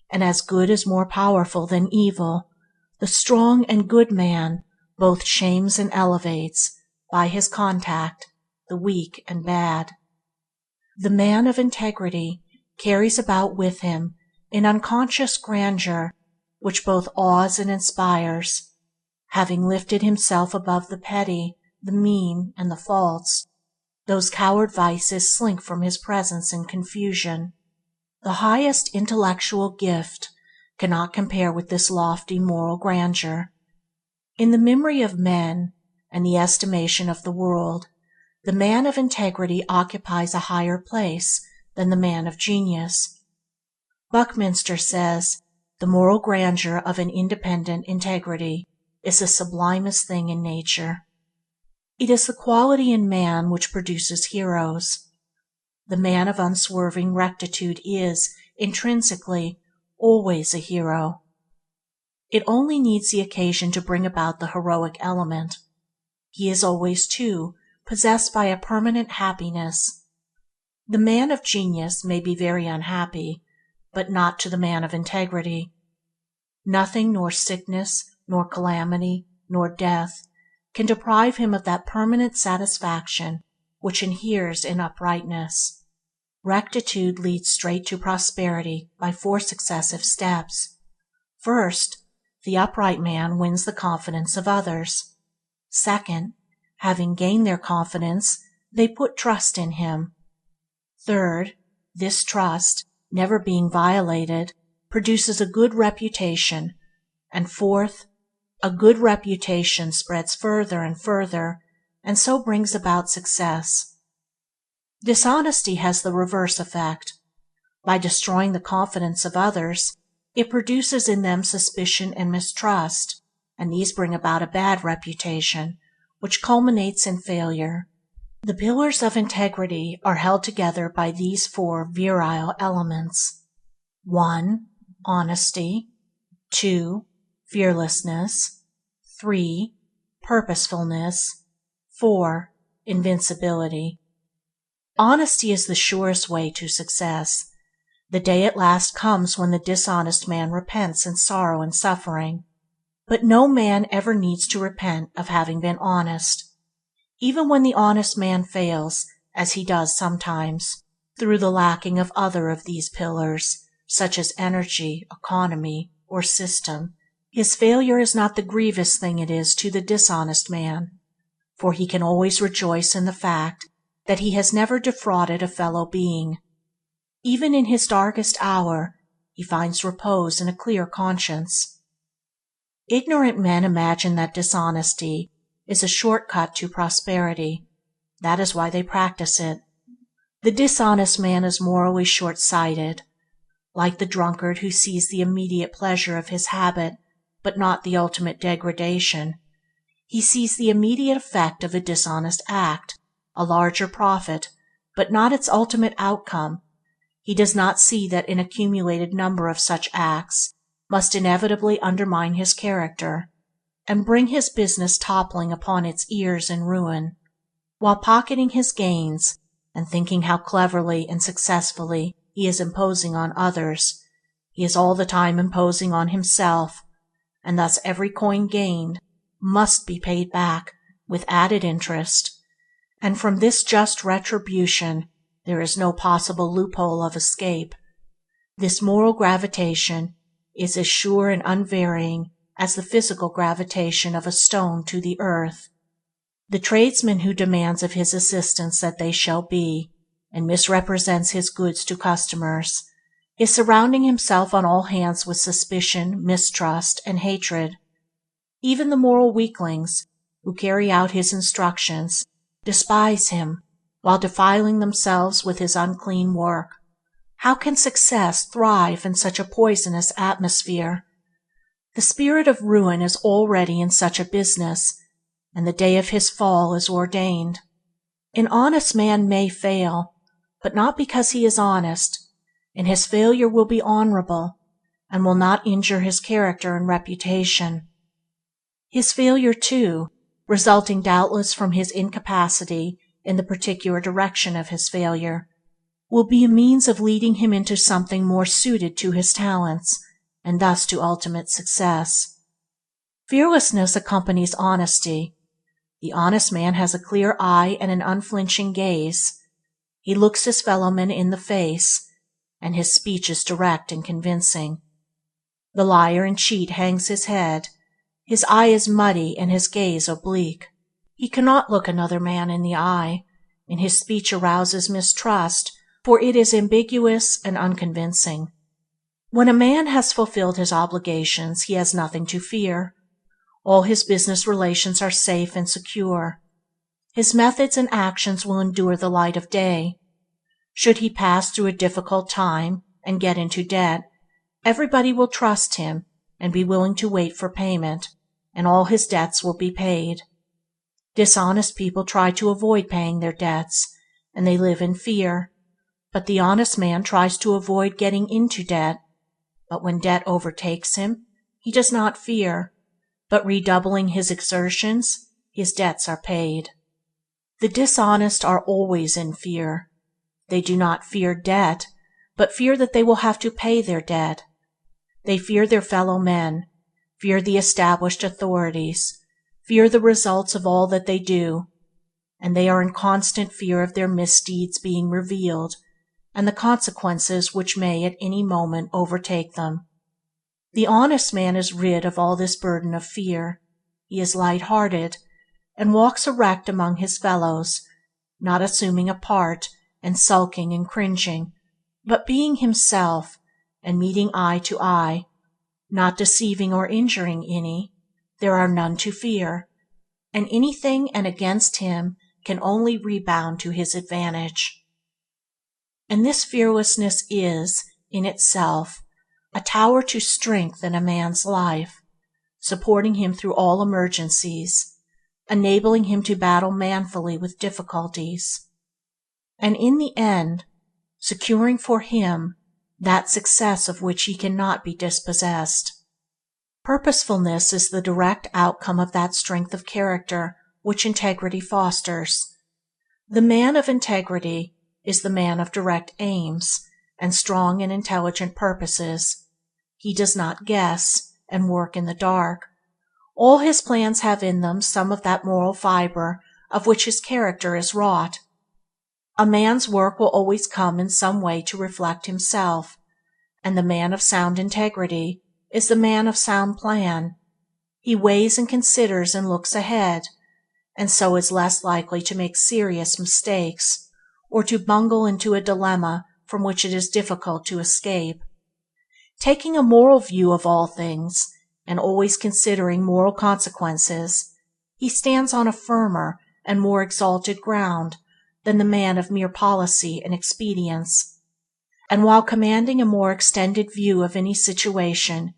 and as good is more powerful than evil, the strong and good man both shames and elevates, by his contact, the weak and bad. The man of integrity carries about with him an unconscious grandeur which both awes and inspires. Having lifted himself above the petty, the mean, and the false, those coward vices slink from his presence in confusion. The highest intellectual gift cannot compare with this lofty moral grandeur. In the memory of men and the estimation of the world, the man of integrity occupies a higher place than the man of genius. Buckminster says, "The moral grandeur of an independent integrity is the sublimest thing in nature." It is the quality in man which produces heroes. The man of unswerving rectitude is, intrinsically, always a hero. It only needs the occasion to bring about the heroic element. He is always, too, possessed by a permanent happiness. The man of genius may be very unhappy, but not to the man of integrity. Nothing, nor sickness, nor calamity, nor death, can deprive him of that permanent satisfaction which inheres in uprightness. Rectitude leads straight to prosperity by 4 successive steps. First, the upright man wins the confidence of others. Second, having gained their confidence, they put trust in him. Third, this trust, never being violated, produces a good reputation, and fourth, a good reputation spreads further and further, and so brings about success. Dishonesty has the reverse effect. By destroying the confidence of others, it produces in them suspicion and mistrust, and these bring about a bad reputation, which culminates in failure. The pillars of integrity are held together by these 4 virile elements: 1. Honesty. 2. Fearlessness. 3. Purposefulness. 4. Invincibility. Honesty is the surest way to success. The day at last comes when the dishonest man repents in sorrow and suffering. But no man ever needs to repent of having been honest. Even when the honest man fails, as he does sometimes, through the lacking of other of these pillars, such as energy, economy, or system, his failure is not the grievous thing it is to the dishonest man, for he can always rejoice in the fact that he has never defrauded a fellow being. Even in his darkest hour, he finds repose in a clear conscience. Ignorant men imagine that dishonesty is a short cut to prosperity. That is why they practice it. The dishonest man is morally short-sighted, like the drunkard who sees the immediate pleasure of his habit, but not the ultimate degradation. He sees the immediate effect of a dishonest act, a larger profit, but not its ultimate outcome. He does not see that an accumulated number of such acts must inevitably undermine his character, and bring his business toppling upon its ears in ruin. While pocketing his gains, and thinking how cleverly and successfully he is imposing on others, he is all the time imposing on himself, and thus every coin gained must be paid back with added interest, and from this just retribution there is no possible loophole of escape. This moral gravitation is as sure and unvarying as the physical gravitation of a stone to the earth. The tradesman who demands of his assistants that they shall be, and misrepresents his goods to customers, is surrounding himself on all hands with suspicion, mistrust, and hatred. Even the moral weaklings, who carry out his instructions, despise him, while defiling themselves with his unclean work. How can success thrive in such a poisonous atmosphere? The spirit of ruin is already in such a business, and the day of his fall is ordained. An honest man may fail, but not because he is honest, and his failure will be honorable, and will not injure his character and reputation. His failure, too, resulting doubtless from his incapacity in the particular direction of his failure, will be a means of leading him into something more suited to his talents, and thus to ultimate success. Fearlessness accompanies honesty. The honest man has a clear eye and an unflinching gaze. He looks his fellowmen in the face, and his speech is direct and convincing. The liar and cheat hangs his head. His eye is muddy and his gaze oblique. He cannot look another man in the eye, and his speech arouses mistrust, for it is ambiguous and unconvincing. When a man has fulfilled his obligations, he has nothing to fear. All his business relations are safe and secure. His methods and actions will endure the light of day. Should he pass through a difficult time and get into debt, everybody will trust him and be willing to wait for payment, and all his debts will be paid. Dishonest people try to avoid paying their debts, and they live in fear, but the honest man tries to avoid getting into debt. But when debt overtakes him, he does not fear, but redoubling his exertions, his debts are paid. The dishonest are always in fear. They do not fear debt, but fear that they will have to pay their debt. They fear their fellow men, fear the established authorities, fear the results of all that they do, and they are in constant fear of their misdeeds being revealed, and the consequences which may at any moment overtake them. The honest man is rid of all this burden of fear. He is light-hearted, and walks erect among his fellows, not assuming a part and sulking and cringing, but being himself, and meeting eye to eye, not deceiving or injuring any. There are none to fear, and anything and against him can only rebound to his advantage. And this fearlessness is, in itself, a tower to strength in a man's life, supporting him through all emergencies, enabling him to battle manfully with difficulties, and in the end, securing for him that success of which he cannot be dispossessed. Purposefulness is the direct outcome of that strength of character which integrity fosters. The man of integrity is the man of direct aims and strong and intelligent purposes. He does not guess and work in the dark. All his plans have in them some of that moral fiber of which his character is wrought. A man's work will always come in some way to reflect himself, and the man of sound integrity is the man of sound plan. He weighs and considers and looks ahead, and so is less likely to make serious mistakes, or to bungle into a dilemma from which it is difficult to escape. Taking a moral view of all things, and always considering moral consequences, he stands on a firmer and more exalted ground than the man of mere policy and expedience, and while commanding a more extended view of any situation,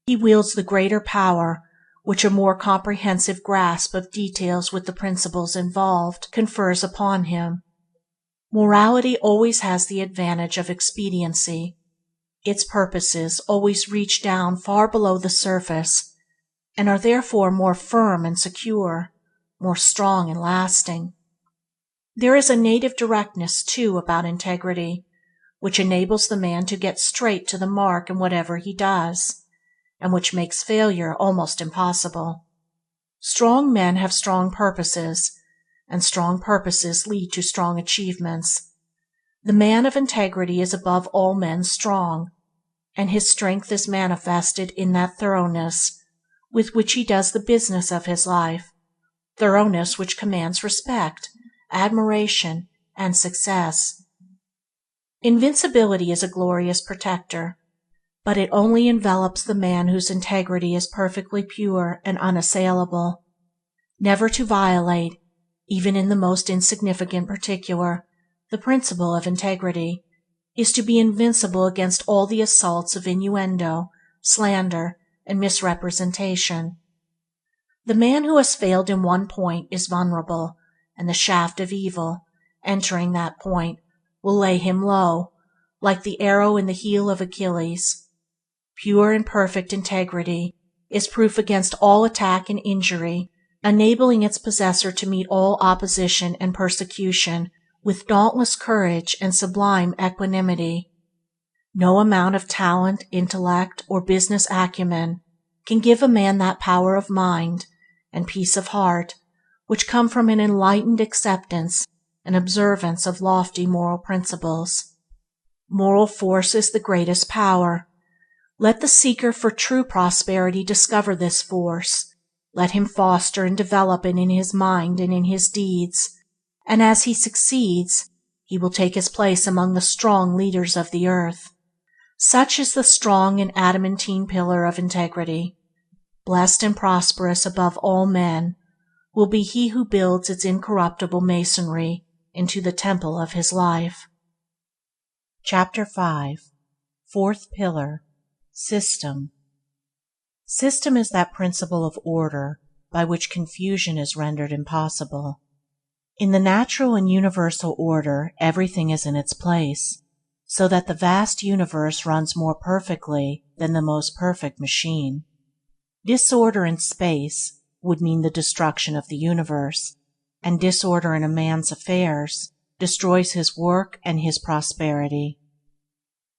he wields the greater power which a more comprehensive grasp of details with the principles involved confers upon him. Morality always has the advantage of expediency. Its purposes always reach down far below the surface, and are therefore more firm and secure, more strong and lasting. There is a native directness, too, about integrity, which enables the man to get straight to the mark in whatever he does, and which makes failure almost impossible. Strong men have strong purposes, and strong purposes lead to strong achievements. The man of integrity is above all men strong, and his strength is manifested in that thoroughness with which he does the business of his life, thoroughness which commands respect, admiration, and success. Invincibility is a glorious protector, but it only envelops the man whose integrity is perfectly pure and unassailable. Never to violate, even in the most insignificant particular, the principle of integrity, is to be invincible against all the assaults of innuendo, slander, and misrepresentation. The man who has failed in one point is vulnerable, and the shaft of evil, entering that point, will lay him low, like the arrow in the heel of Achilles. Pure and perfect integrity is proof against all attack and injury, enabling its possessor to meet all opposition and persecution with dauntless courage and sublime equanimity. No amount of talent, intellect, or business acumen can give a man that power of mind and peace of heart which come from an enlightened acceptance and observance of lofty moral principles. Moral force is the greatest power. Let the seeker for true prosperity discover this force. Let him foster and develop it in his mind and in his deeds, and as he succeeds, he will take his place among the strong leaders of the earth. Such is the strong and adamantine pillar of integrity. Blessed and prosperous above all men will be he who builds its incorruptible masonry into the temple of his life. Chapter 5. Fourth Pillar. System. System is that principle of order by which confusion is rendered impossible. In the natural and universal order everything is in its place, so that the vast universe runs more perfectly than the most perfect machine. Disorder in space would mean the destruction of the universe, and disorder in a man's affairs destroys his work and his prosperity.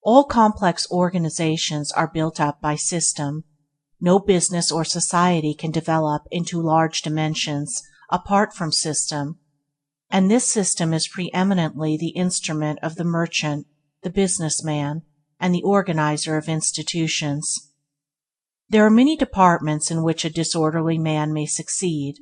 All complex organizations are built up by system. No business or society can develop into large dimensions apart from system, and this system is preeminently the instrument of the merchant, the businessman, and the organizer of institutions. There are many departments in which a disorderly man may succeed.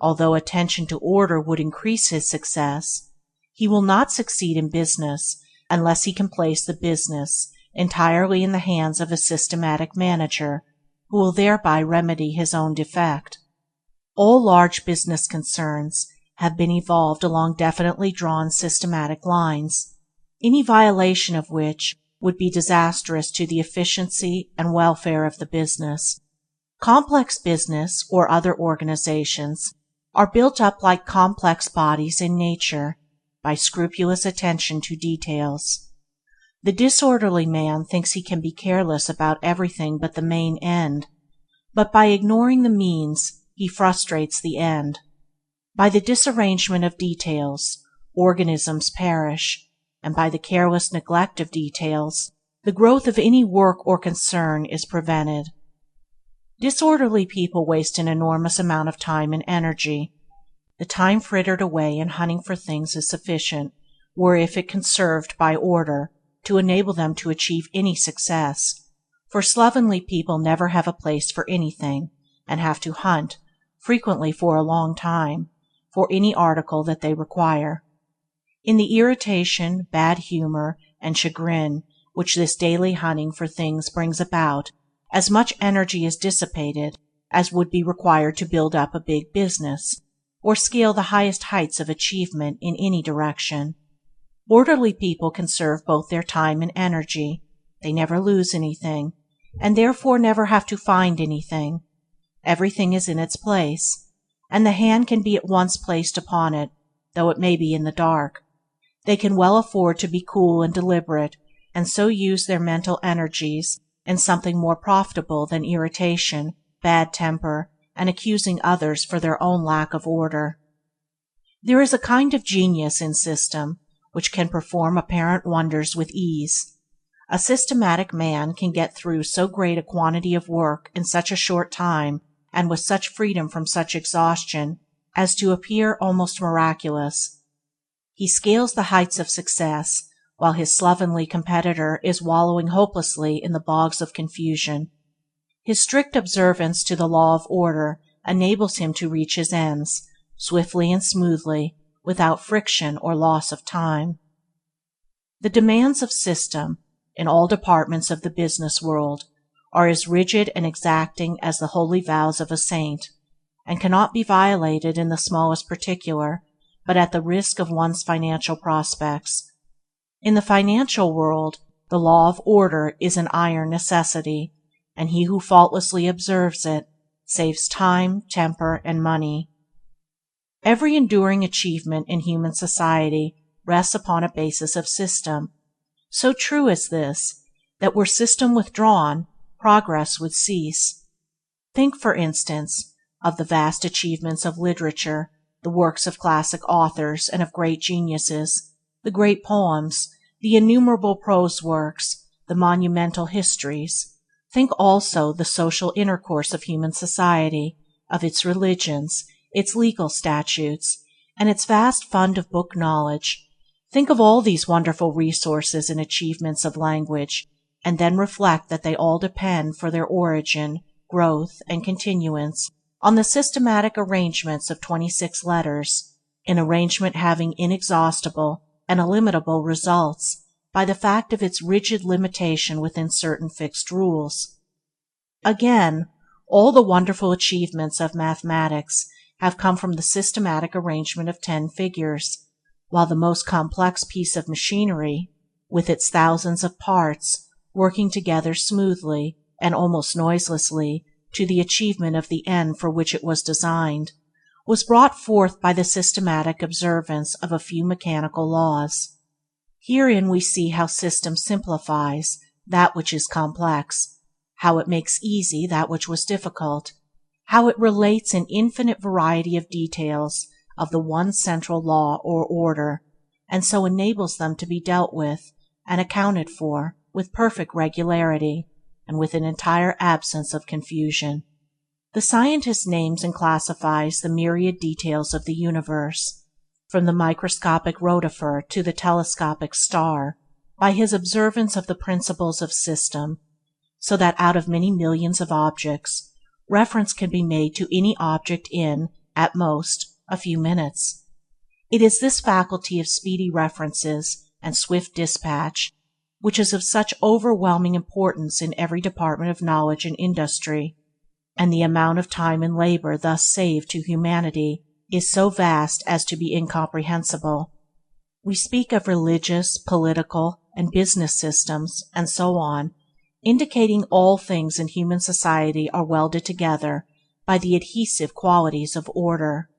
Although attention to order would increase his success, he will not succeed in business unless he can place the business entirely in the hands of a systematic manager who will thereby remedy his own defect. All large business concerns have been evolved along definitely drawn systematic lines, any violation of which would be disastrous to the efficiency and welfare of the business. Complex business or other organizations are built up like complex bodies in nature by scrupulous attention to details. The disorderly man thinks he can be careless about everything but the main end, but by ignoring the means he frustrates the end. By the disarrangement of details, organisms perish, and by the careless neglect of details, the growth of any work or concern is prevented. Disorderly people waste an enormous amount of time and energy. The time frittered away in hunting for things is sufficient, were if it conserved by order, to enable them to achieve any success, for slovenly people never have a place for anything, and have to hunt, frequently for a long time, for any article that they require. In the irritation, bad humor, and chagrin which this daily hunting for things brings about, as much energy is dissipated as would be required to build up a big business, or scale the highest heights of achievement in any direction. Orderly people conserve both their time and energy. They never lose anything, and therefore never have to find anything. Everything is in its place, and the hand can be at once placed upon it, though it may be in the dark. They can well afford to be cool and deliberate, and so use their mental energies in something more profitable than irritation, bad temper, and accusing others for their own lack of order. There is a kind of genius in system which can perform apparent wonders with ease. A systematic man can get through so great a quantity of work in such a short time and with such freedom from such exhaustion as to appear almost miraculous. He scales the heights of success while his slovenly competitor is wallowing hopelessly in the bogs of confusion. His strict observance to the law of order enables him to reach his ends, swiftly and smoothly, without friction or loss of time. The demands of system, in all departments of the business world, are as rigid and exacting as the holy vows of a saint, and cannot be violated in the smallest particular but at the risk of one's financial prospects. In the financial world, the law of order is an iron necessity, and he who faultlessly observes it saves time, temper, and money. Every enduring achievement in human society rests upon a basis of system. So true is this, that were system withdrawn, progress would cease. Think, for instance, of the vast achievements of literature, the works of classic authors and of great geniuses, the great poems, the innumerable prose works, the monumental histories. Think also the social intercourse of human society, of its religions, its legal statutes, and its vast fund of book knowledge. Think of all these wonderful resources and achievements of language, and then reflect that they all depend for their origin, growth, and continuance on the systematic arrangements of 26 letters, an arrangement having inexhaustible and illimitable results by the fact of its rigid limitation within certain fixed rules. Again, all the wonderful achievements of mathematics have come from the systematic arrangement of 10 figures, while the most complex piece of machinery, with its thousands of parts, working together smoothly and almost noiselessly to the achievement of the end for which it was designed, was brought forth by the systematic observance of a few mechanical laws. Herein we see how system simplifies that which is complex, how it makes easy that which was difficult, how it relates an infinite variety of details of the one central law or order, and so enables them to be dealt with and accounted for with perfect regularity and with an entire absence of confusion. The scientist names and classifies the myriad details of the universe, from the microscopic rotifer to the telescopic star, by his observance of the principles of system, so that out of many millions of objects, reference can be made to any object in, at most, a few minutes. It is this faculty of speedy references and swift dispatch which is of such overwhelming importance in every department of knowledge and industry, and the amount of time and labor thus saved to humanity is so vast as to be incomprehensible. We speak of religious, political, and business systems, and so on, indicating all things in human society are welded together by the adhesive qualities of order.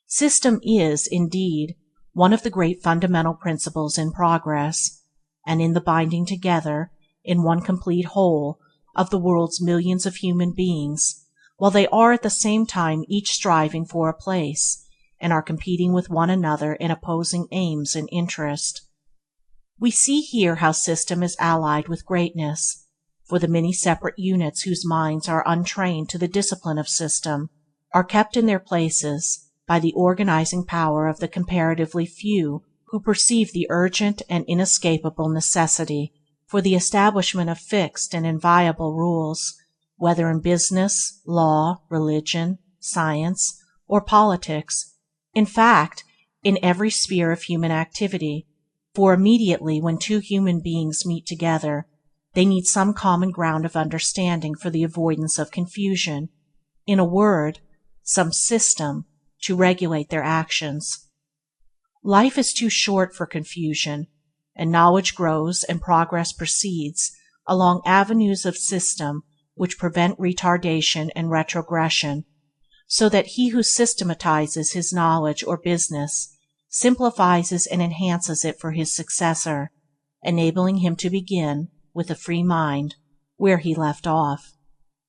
System is, indeed, one of the great fundamental principles in progress, and in the binding together, in one complete whole, of the world's millions of human beings, while they are at the same time each striving for a place, and are competing with one another in opposing aims and interest. We see here how system is allied with greatness, for the many separate units whose minds are untrained to the discipline of system are kept in their places by the organizing power of the comparatively few who perceive the urgent and inescapable necessity for the establishment of fixed and inviolable rules, whether in business, law, religion, science, or politics, in fact, in every sphere of human activity, for immediately when two human beings meet together, they need some common ground of understanding for the avoidance of confusion, in a word, some system to regulate their actions. Life is too short for confusion, and knowledge grows and progress proceeds along avenues of system which prevent retardation and retrogression, so that he who systematizes his knowledge or business simplifies and enhances it for his successor, enabling him to begin, with a free mind, where he left off.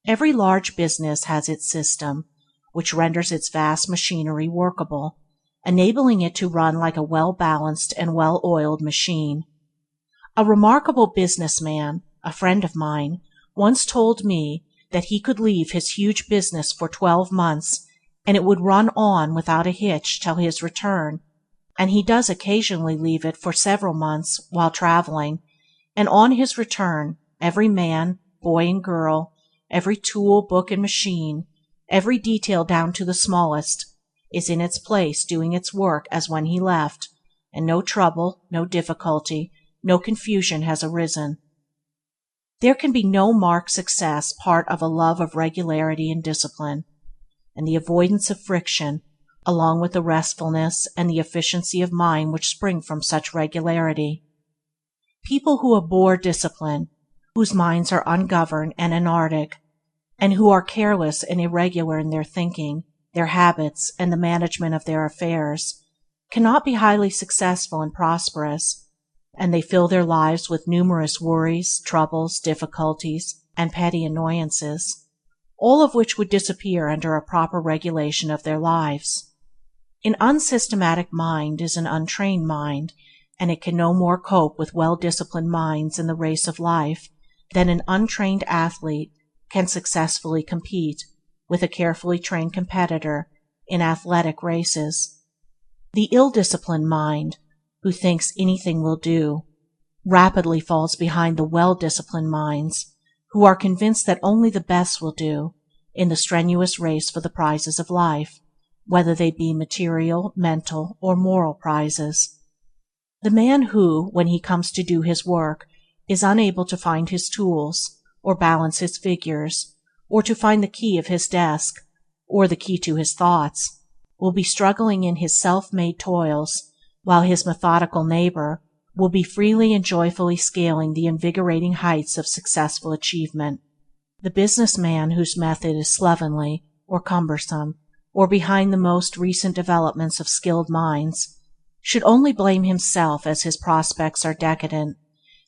Every large business has its system, which renders its vast machinery workable, enabling it to run like a well-balanced and well-oiled machine. A remarkable businessman, a friend of mine, once told me that he could leave his huge business for 12 months and it would run on without a hitch till his return, and he does occasionally leave it for several months while traveling, and on his return every man, boy and girl, every tool, book, and machine, every detail down to the smallest, is in its place doing its work as when he left, and no trouble, no difficulty, no confusion has arisen. There can be no marked success part of a love of regularity and discipline, and the avoidance of friction, along with the restfulness and the efficiency of mind which spring from such regularity. People who abhor discipline, whose minds are ungoverned and anarchic, and who are careless and irregular in their thinking, their habits, and the management of their affairs, cannot be highly successful and prosperous, and they fill their lives with numerous worries, troubles, difficulties, and petty annoyances, all of which would disappear under a proper regulation of their lives. An unsystematic mind is an untrained mind, and it can no more cope with well-disciplined minds in the race of life than an untrained athlete can successfully compete with a carefully trained competitor in athletic races. The ill-disciplined mind, who thinks anything will do, rapidly falls behind the well-disciplined minds, who are convinced that only the best will do in the strenuous race for the prizes of life, whether they be material, mental, or moral prizes. The man who, when he comes to do his work, is unable to find his tools, or balance his figures, or to find the key of his desk, or the key to his thoughts, will be struggling in his self-made toils, while his methodical neighbor will be freely and joyfully scaling the invigorating heights of successful achievement. The business man whose method is slovenly, or cumbersome, or behind the most recent developments of skilled minds, should only blame himself as his prospects are decadent,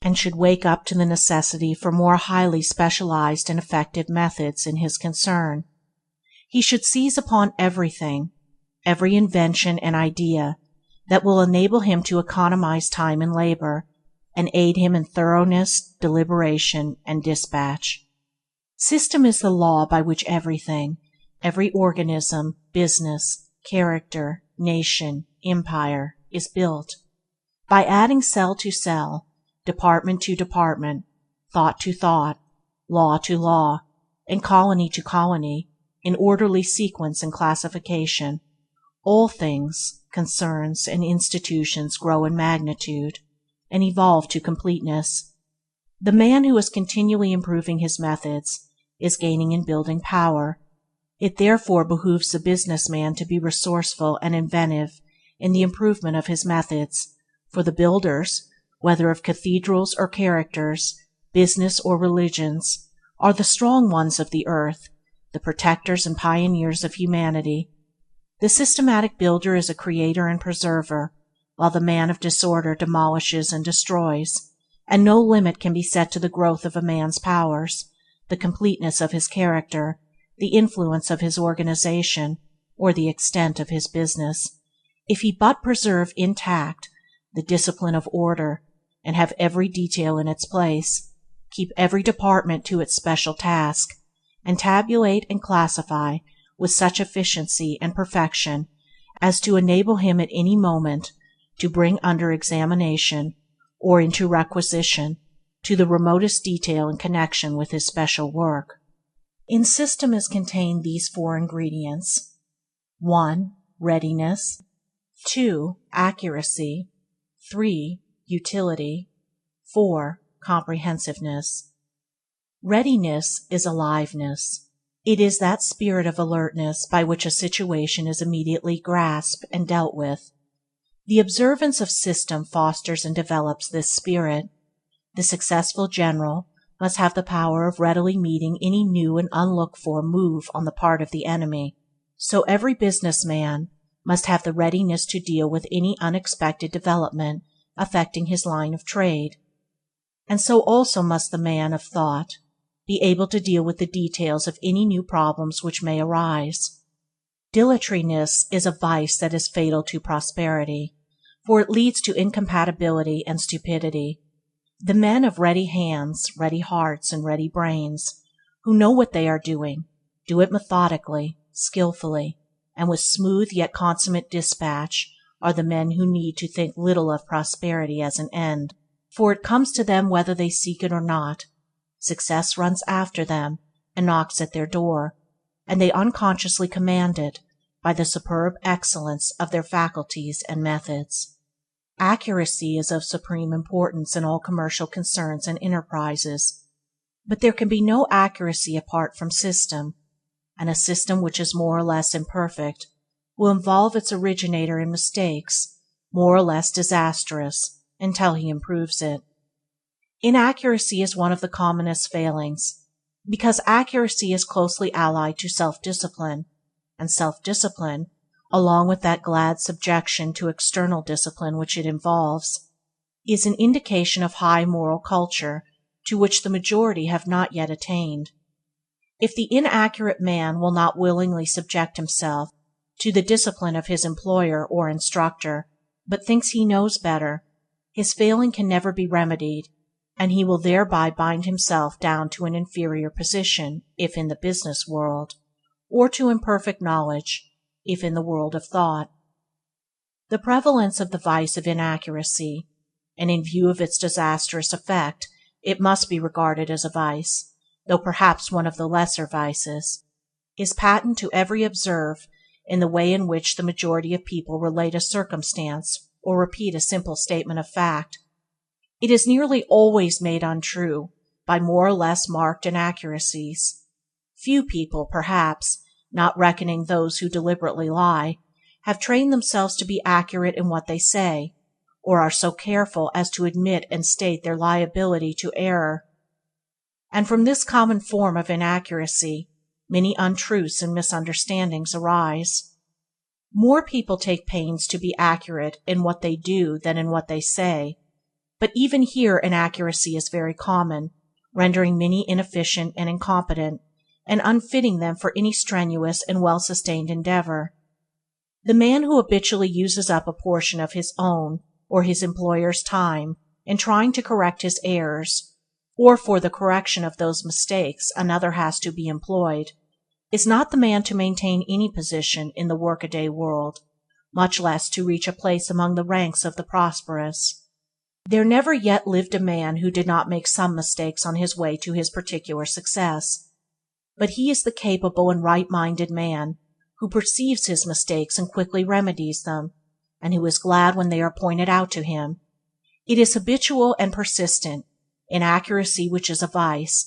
and should wake up to the necessity for more highly specialized and effective methods in his concern. He should seize upon everything, every invention and idea that will enable him to economize time and labor, and aid him in thoroughness, deliberation, and dispatch. System is the law by which everything, every organism, business, character, nation, empire, is built. By adding cell to cell, department to department, thought to thought, law to law, and colony to colony, in orderly sequence and classification, all things, concerns, and institutions grow in magnitude, and evolve to completeness. The man who is continually improving his methods is gaining in building power. It therefore behooves the business man to be resourceful and inventive in the improvement of his methods, for the builders, whether of cathedrals or characters, business or religions, are the strong ones of the earth, the protectors and pioneers of humanity. The systematic builder is a creator and preserver, while the man of disorder demolishes and destroys, and no limit can be set to the growth of a man's powers, the completeness of his character, the influence of his organization, or the extent of his business, if he but preserve intact the discipline of order, and have every detail in its place, keep every department to its special task, and tabulate and classify with such efficiency and perfection as to enable him at any moment to bring under examination or into requisition to the remotest detail in connection with his special work. In system is contained these 4 ingredients: 1. Readiness. 2. Accuracy. 3. Utility. 4. Comprehensiveness. Readiness is aliveness. It is that spirit of alertness by which a situation is immediately grasped and dealt with. The observance of system fosters and develops this spirit. The successful general must have the power of readily meeting any new and unlooked for move on the part of the enemy. So every business man must have the readiness to deal with any unexpected development affecting his line of trade. And so also must the man of thought be able to deal with the details of any new problems which may arise. Dilatoriness is a vice that is fatal to prosperity, for it leads to incompatibility and stupidity. The men of ready hands, ready hearts, and ready brains, who know what they are doing, do it methodically, skillfully, and with smooth yet consummate dispatch, are the men who need to think little of prosperity as an end, for it comes to them whether they seek it or not. Success runs after them, and knocks at their door, and they unconsciously command it by the superb excellence of their faculties and methods. Accuracy is of supreme importance in all commercial concerns and enterprises, but there can be no accuracy apart from system, and a system which is more or less imperfect will involve its originator in mistakes more or less disastrous until he improves it. Inaccuracy is one of the commonest failings, because accuracy is closely allied to self-discipline, and self-discipline, along with that glad subjection to external discipline which it involves, is an indication of high moral culture to which the majority have not yet attained. If the inaccurate man will not willingly subject himself to the discipline of his employer or instructor, but thinks he knows better, his failing can never be remedied, and he will thereby bind himself down to an inferior position if in the business world, or to imperfect knowledge if in the world of thought. The prevalence of the vice of inaccuracy, and in view of its disastrous effect it must be regarded as a vice, though perhaps one of the lesser vices, is patent to every observer in the way in which the majority of people relate a circumstance or repeat a simple statement of fact. It is nearly always made untrue by more or less marked inaccuracies. Few people, perhaps, not reckoning those who deliberately lie, have trained themselves to be accurate in what they say, or are so careful as to admit and state their liability to error. And from this common form of inaccuracy many untruths and misunderstandings arise. More people take pains to be accurate in what they do than in what they say, but even here inaccuracy is very common, rendering many inefficient and incompetent, and unfitting them for any strenuous and well-sustained endeavor. The man who habitually uses up a portion of his own or his employer's time in trying to correct his errors, or for the correction of those mistakes another has to be employed, is not the man to maintain any position in the workaday world, much less to reach a place among the ranks of the prosperous. There never yet lived a man who did not make some mistakes on his way to his particular success, but he is the capable and right-minded man who perceives his mistakes and quickly remedies them, and who is glad when they are pointed out to him. It is habitual and persistent, inaccuracy which is a vice,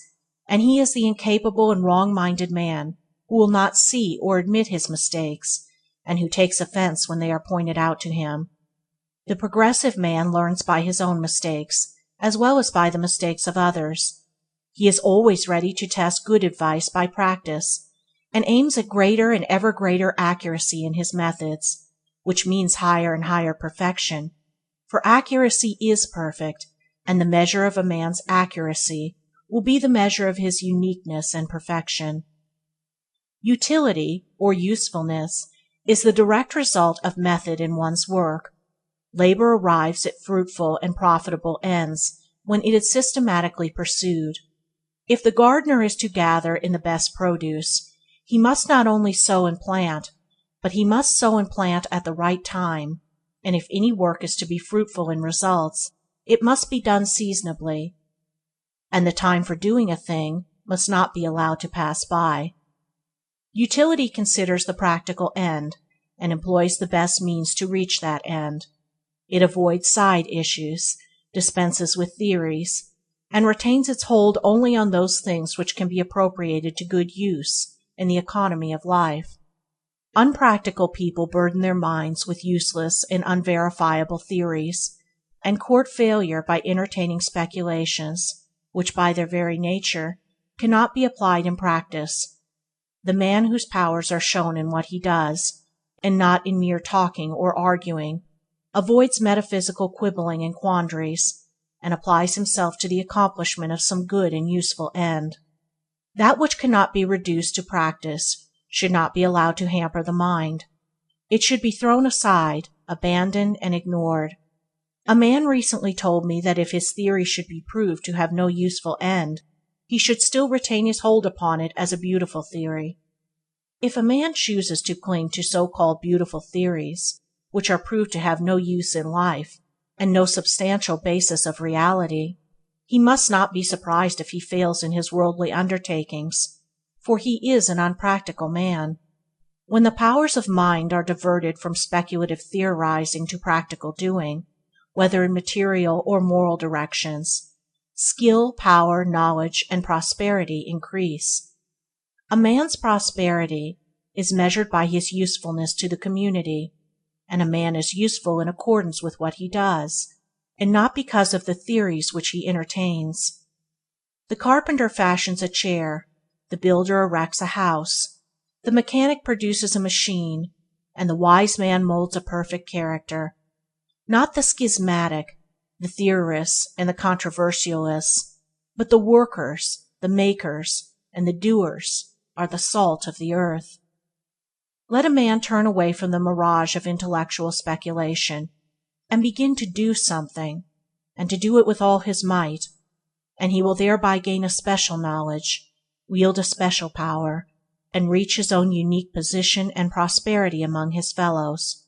and he is the incapable and wrong-minded man who will not see or admit his mistakes, and who takes offense when they are pointed out to him. The progressive man learns by his own mistakes, as well as by the mistakes of others. He is always ready to test good advice by practice, and aims at greater and ever greater accuracy in his methods, which means higher and higher perfection, for accuracy is perfect, and the measure of a man's accuracy will be the measure of his uniqueness and perfection. Utility, or usefulness, is the direct result of method in one's work. Labor arrives at fruitful and profitable ends when it is systematically pursued. If the gardener is to gather in the best produce, he must not only sow and plant, but he must sow and plant at the right time, and if any work is to be fruitful in results, it must be done seasonably, and the time for doing a thing must not be allowed to pass by. Utility considers the practical end, and employs the best means to reach that end. It avoids side issues, dispenses with theories, and retains its hold only on those things which can be appropriated to good use in the economy of life. Unpractical people burden their minds with useless and unverifiable theories, and court failure by entertaining speculations which by their very nature cannot be applied in practice. The man whose powers are shown in what he does, and not in mere talking or arguing, avoids metaphysical quibbling and quandaries, and applies himself to the accomplishment of some good and useful end. That which cannot be reduced to practice should not be allowed to hamper the mind. It should be thrown aside, abandoned, and ignored. A man recently told me that if his theory should be proved to have no useful end, he should still retain his hold upon it as a beautiful theory. If a man chooses to cling to so-called beautiful theories, which are proved to have no use in life, and no substantial basis of reality, he must not be surprised if he fails in his worldly undertakings, for he is an unpractical man. When the powers of mind are diverted from speculative theorizing to practical doing, whether in material or moral directions, skill, power, knowledge, and prosperity increase. A man's prosperity is measured by his usefulness to the community, and a man is useful in accordance with what he does, and not because of the theories which he entertains. The carpenter fashions a chair, the builder erects a house, the mechanic produces a machine, and the wise man molds a perfect character. Not the schismatic, the theorists, and the controversialists, but the workers, the makers, and the doers are the salt of the earth. Let a man turn away from the mirage of intellectual speculation, and begin to do something, and to do it with all his might, and he will thereby gain a special knowledge, wield a special power, and reach his own unique position and prosperity among his fellows.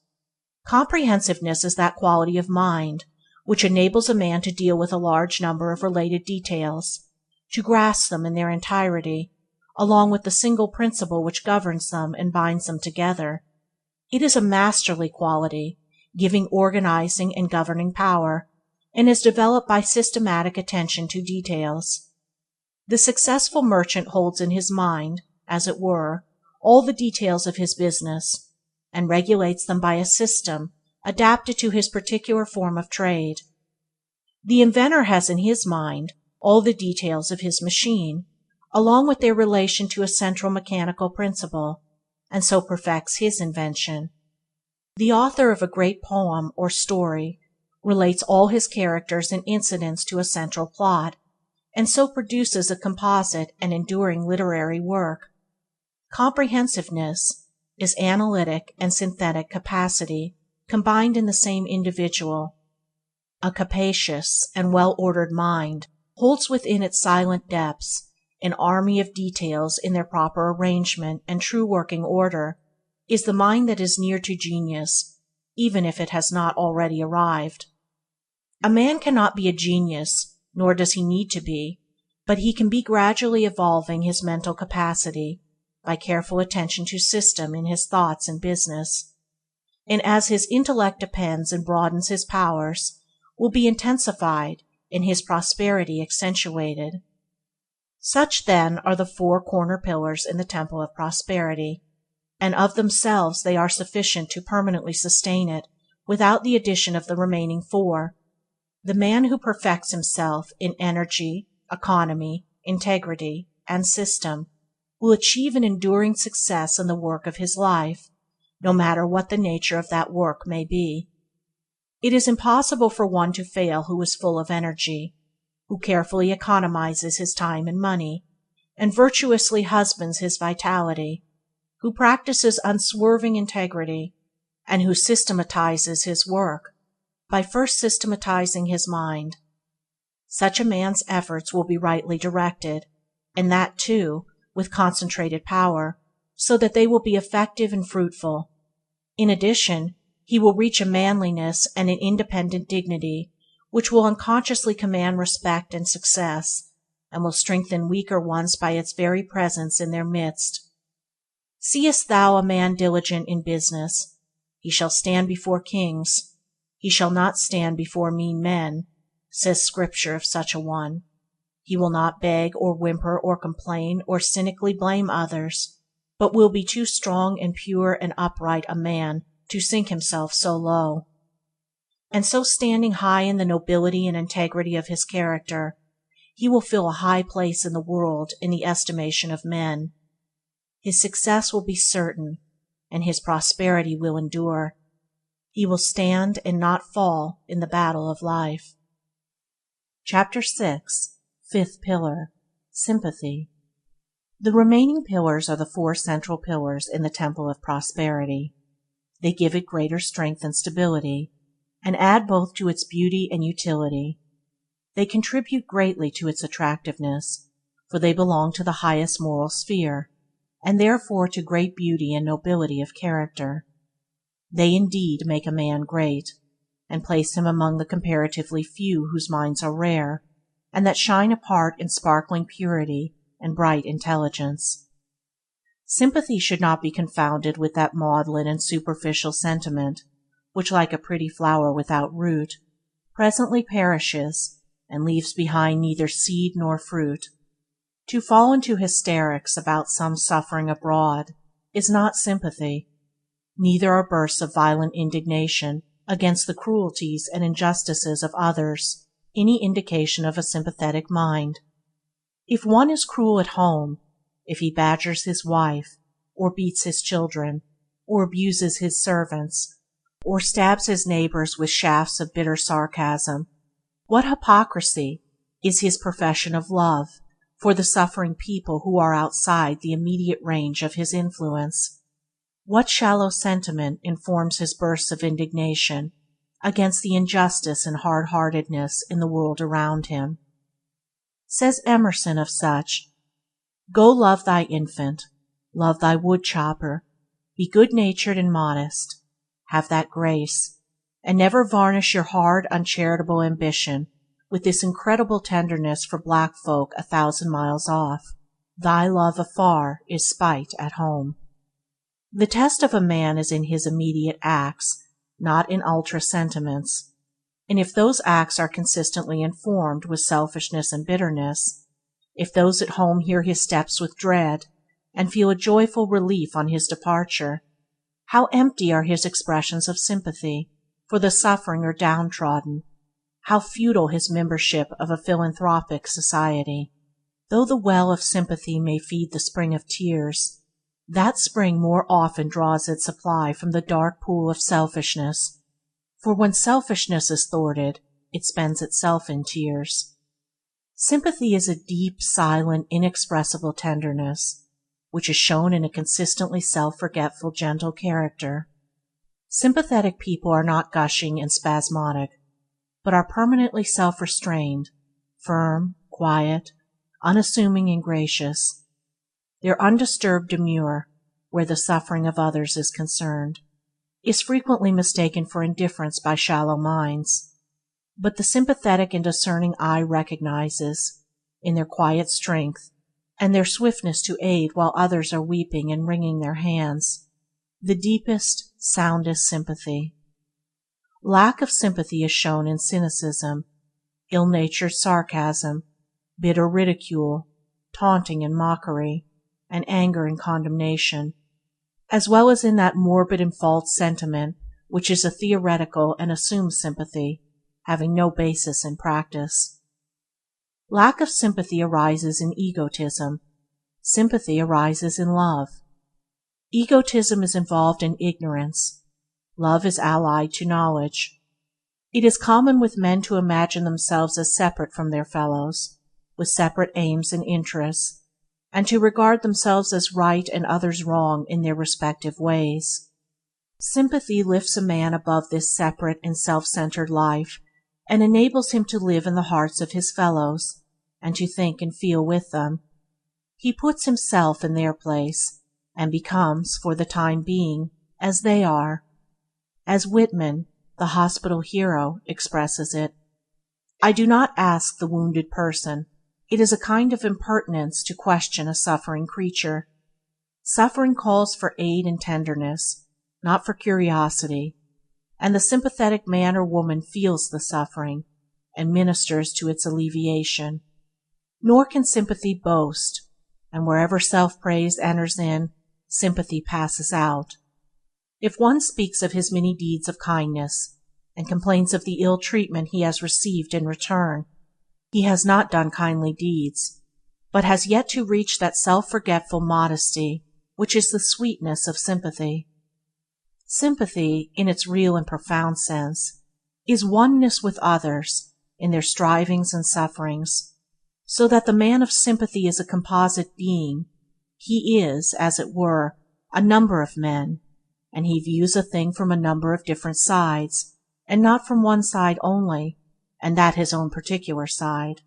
Comprehensiveness is that quality of mind which enables a man to deal with a large number of related details, to grasp them in their entirety, along with the single principle which governs them and binds them together. It is a masterly quality, giving organizing and governing power, and is developed by systematic attention to details. The successful merchant holds in his mind, as it were, all the details of his business, and regulates them by a system adapted to his particular form of trade. The inventor has in his mind all the details of his machine, along with their relation to a central mechanical principle, and so perfects his invention. The author of a great poem or story relates all his characters and incidents to a central plot, and so produces a composite and enduring literary work. Comprehensiveness is analytic and synthetic capacity combined in the same individual. A capacious and well-ordered mind holds within its silent depths an army of details in their proper arrangement and true working order, is the mind that is near to genius, even if it has not already arrived. A man cannot be a genius, nor does he need to be, but he can be gradually evolving his mental capacity by careful attention to system in his thoughts and business, and as his intellect depends and broadens his powers, will be intensified and his prosperity accentuated. Such, then, are the four corner pillars in the Temple of Prosperity, and of themselves they are sufficient to permanently sustain it without the addition of the remaining four. The man who perfects himself in energy, economy, integrity, and system will achieve an enduring success in the work of his life, no matter what the nature of that work may be. It is impossible for one to fail who is full of energy, who carefully economizes his time and money, and virtuously husbands his vitality, who practices unswerving integrity, and who systematizes his work by first systematizing his mind. Such a man's efforts will be rightly directed, and that, too, with concentrated power, so that they will be effective and fruitful. In addition, he will reach a manliness and an independent dignity which will unconsciously command respect and success, and will strengthen weaker ones by its very presence in their midst. Seest thou a man diligent in business? He shall stand before kings. He shall not stand before mean men, says Scripture of such a one. He will not beg or whimper or complain or cynically blame others, but will be too strong and pure and upright a man to sink himself so low. And so, standing high in the nobility and integrity of his character, he will fill a high place in the world in the estimation of men. His success will be certain, and his prosperity will endure. He will stand and not fall in the battle of life. Chapter 6. Fifth Pillar. Sympathy. The remaining pillars are the four central pillars in the Temple of Prosperity. They give it greater strength and stability, and add both to its beauty and utility. They contribute greatly to its attractiveness, for they belong to the highest moral sphere, and therefore to great beauty and nobility of character. They indeed make a man great, and place him among the comparatively few whose minds are rare, and that shine apart in sparkling purity and bright intelligence. Sympathy should not be confounded with that maudlin and superficial sentiment which, like a pretty flower without root, presently perishes and leaves behind neither seed nor fruit. To fall into hysterics about some suffering abroad is not sympathy, neither are bursts of violent indignation against the cruelties and injustices of others any indication of a sympathetic mind. If one is cruel at home, if he badgers his wife, or beats his children, or abuses his servants, or stabs his neighbors with shafts of bitter sarcasm, what hypocrisy is his profession of love for the suffering people who are outside the immediate range of his influence? What shallow sentiment informs his bursts of indignation against the injustice and hard-heartedness in the world around him? Says Emerson of such, "Go love thy infant, love thy wood-chopper, be good-natured and modest, have that grace, and never varnish your hard, uncharitable ambition with this incredible tenderness for black folk 1,000 miles off. Thy love afar is spite at home." The test of a man is in his immediate acts, not in ultra sentiments, and if those acts are consistently informed with selfishness and bitterness, if those at home hear his steps with dread and feel a joyful relief on his departure, how empty are his expressions of sympathy for the suffering or downtrodden, how futile his membership of a philanthropic society. Though the well of sympathy may feed the spring of tears, that spring more often draws its supply from the dark pool of selfishness, for when selfishness is thwarted, it spends itself in tears. Sympathy is a deep, silent, inexpressible tenderness, which is shown in a consistently self-forgetful, gentle character. Sympathetic people are not gushing and spasmodic, but are permanently self-restrained, firm, quiet, unassuming and gracious. Their undisturbed demur, where the suffering of others is concerned, is frequently mistaken for indifference by shallow minds, but the sympathetic and discerning eye recognizes, in their quiet strength and their swiftness to aid while others are weeping and wringing their hands, the deepest, soundest sympathy. Lack of sympathy is shown in cynicism, ill-natured sarcasm, bitter ridicule, taunting and mockery, and anger and condemnation, as well as in that morbid and false sentiment which is a theoretical and assumed sympathy, having no basis in practice. Lack of sympathy arises in egotism. Sympathy arises in love. Egotism is involved in ignorance. Love is allied to knowledge. It is common with men to imagine themselves as separate from their fellows, with separate aims and interests, and to regard themselves as right and others wrong in their respective ways. Sympathy lifts a man above this separate and self-centered life and enables him to live in the hearts of his fellows and to think and feel with them. He puts himself in their place and becomes, for the time being, as they are. As Whitman, the hospital hero, expresses it, "I do not ask the wounded person. It is a kind of impertinence to question a suffering creature. Suffering calls for aid and tenderness, not for curiosity, and the sympathetic man or woman feels the suffering and ministers to its alleviation. Nor can sympathy boast, and wherever self-praise enters in, sympathy passes out. If one speaks of his many deeds of kindness and complains of the ill treatment he has received in return, he has not done kindly deeds, but has yet to reach that self-forgetful modesty which is the sweetness of sympathy. Sympathy, in its real and profound sense, is oneness with others in their strivings and sufferings, so that the man of sympathy is a composite being. He is, as it were, a number of men, and he views a thing from a number of different sides, and not from one side only, and that his own particular side.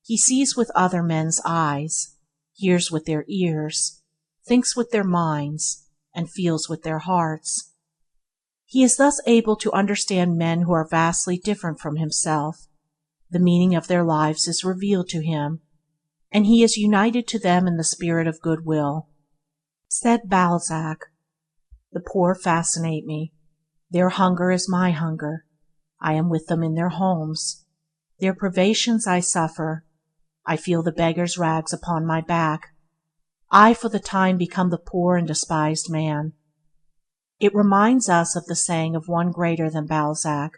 He sees with other men's eyes, hears with their ears, thinks with their minds, and feels with their hearts. He is thus able to understand men who are vastly different from himself. The meaning of their lives is revealed to him, and he is united to them in the spirit of goodwill. Said Balzac, "The poor fascinate me. Their hunger is my hunger. I am with them in their homes. Their privations I suffer. I feel the beggar's rags upon my back. I for the time become the poor and despised man." It reminds us of the saying of one greater than Balzac,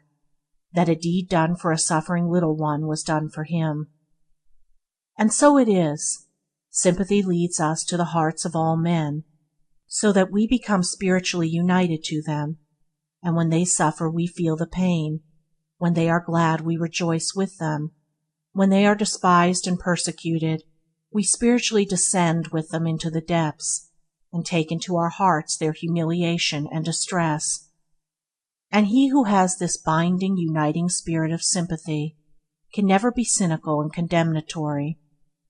that a deed done for a suffering little one was done for him. And so it is. Sympathy leads us to the hearts of all men, so that we become spiritually united to them, and when they suffer we feel the pain, when they are glad we rejoice with them, when they are despised and persecuted we spiritually descend with them into the depths, and take into our hearts their humiliation and distress. And he who has this binding, uniting spirit of sympathy can never be cynical and condemnatory,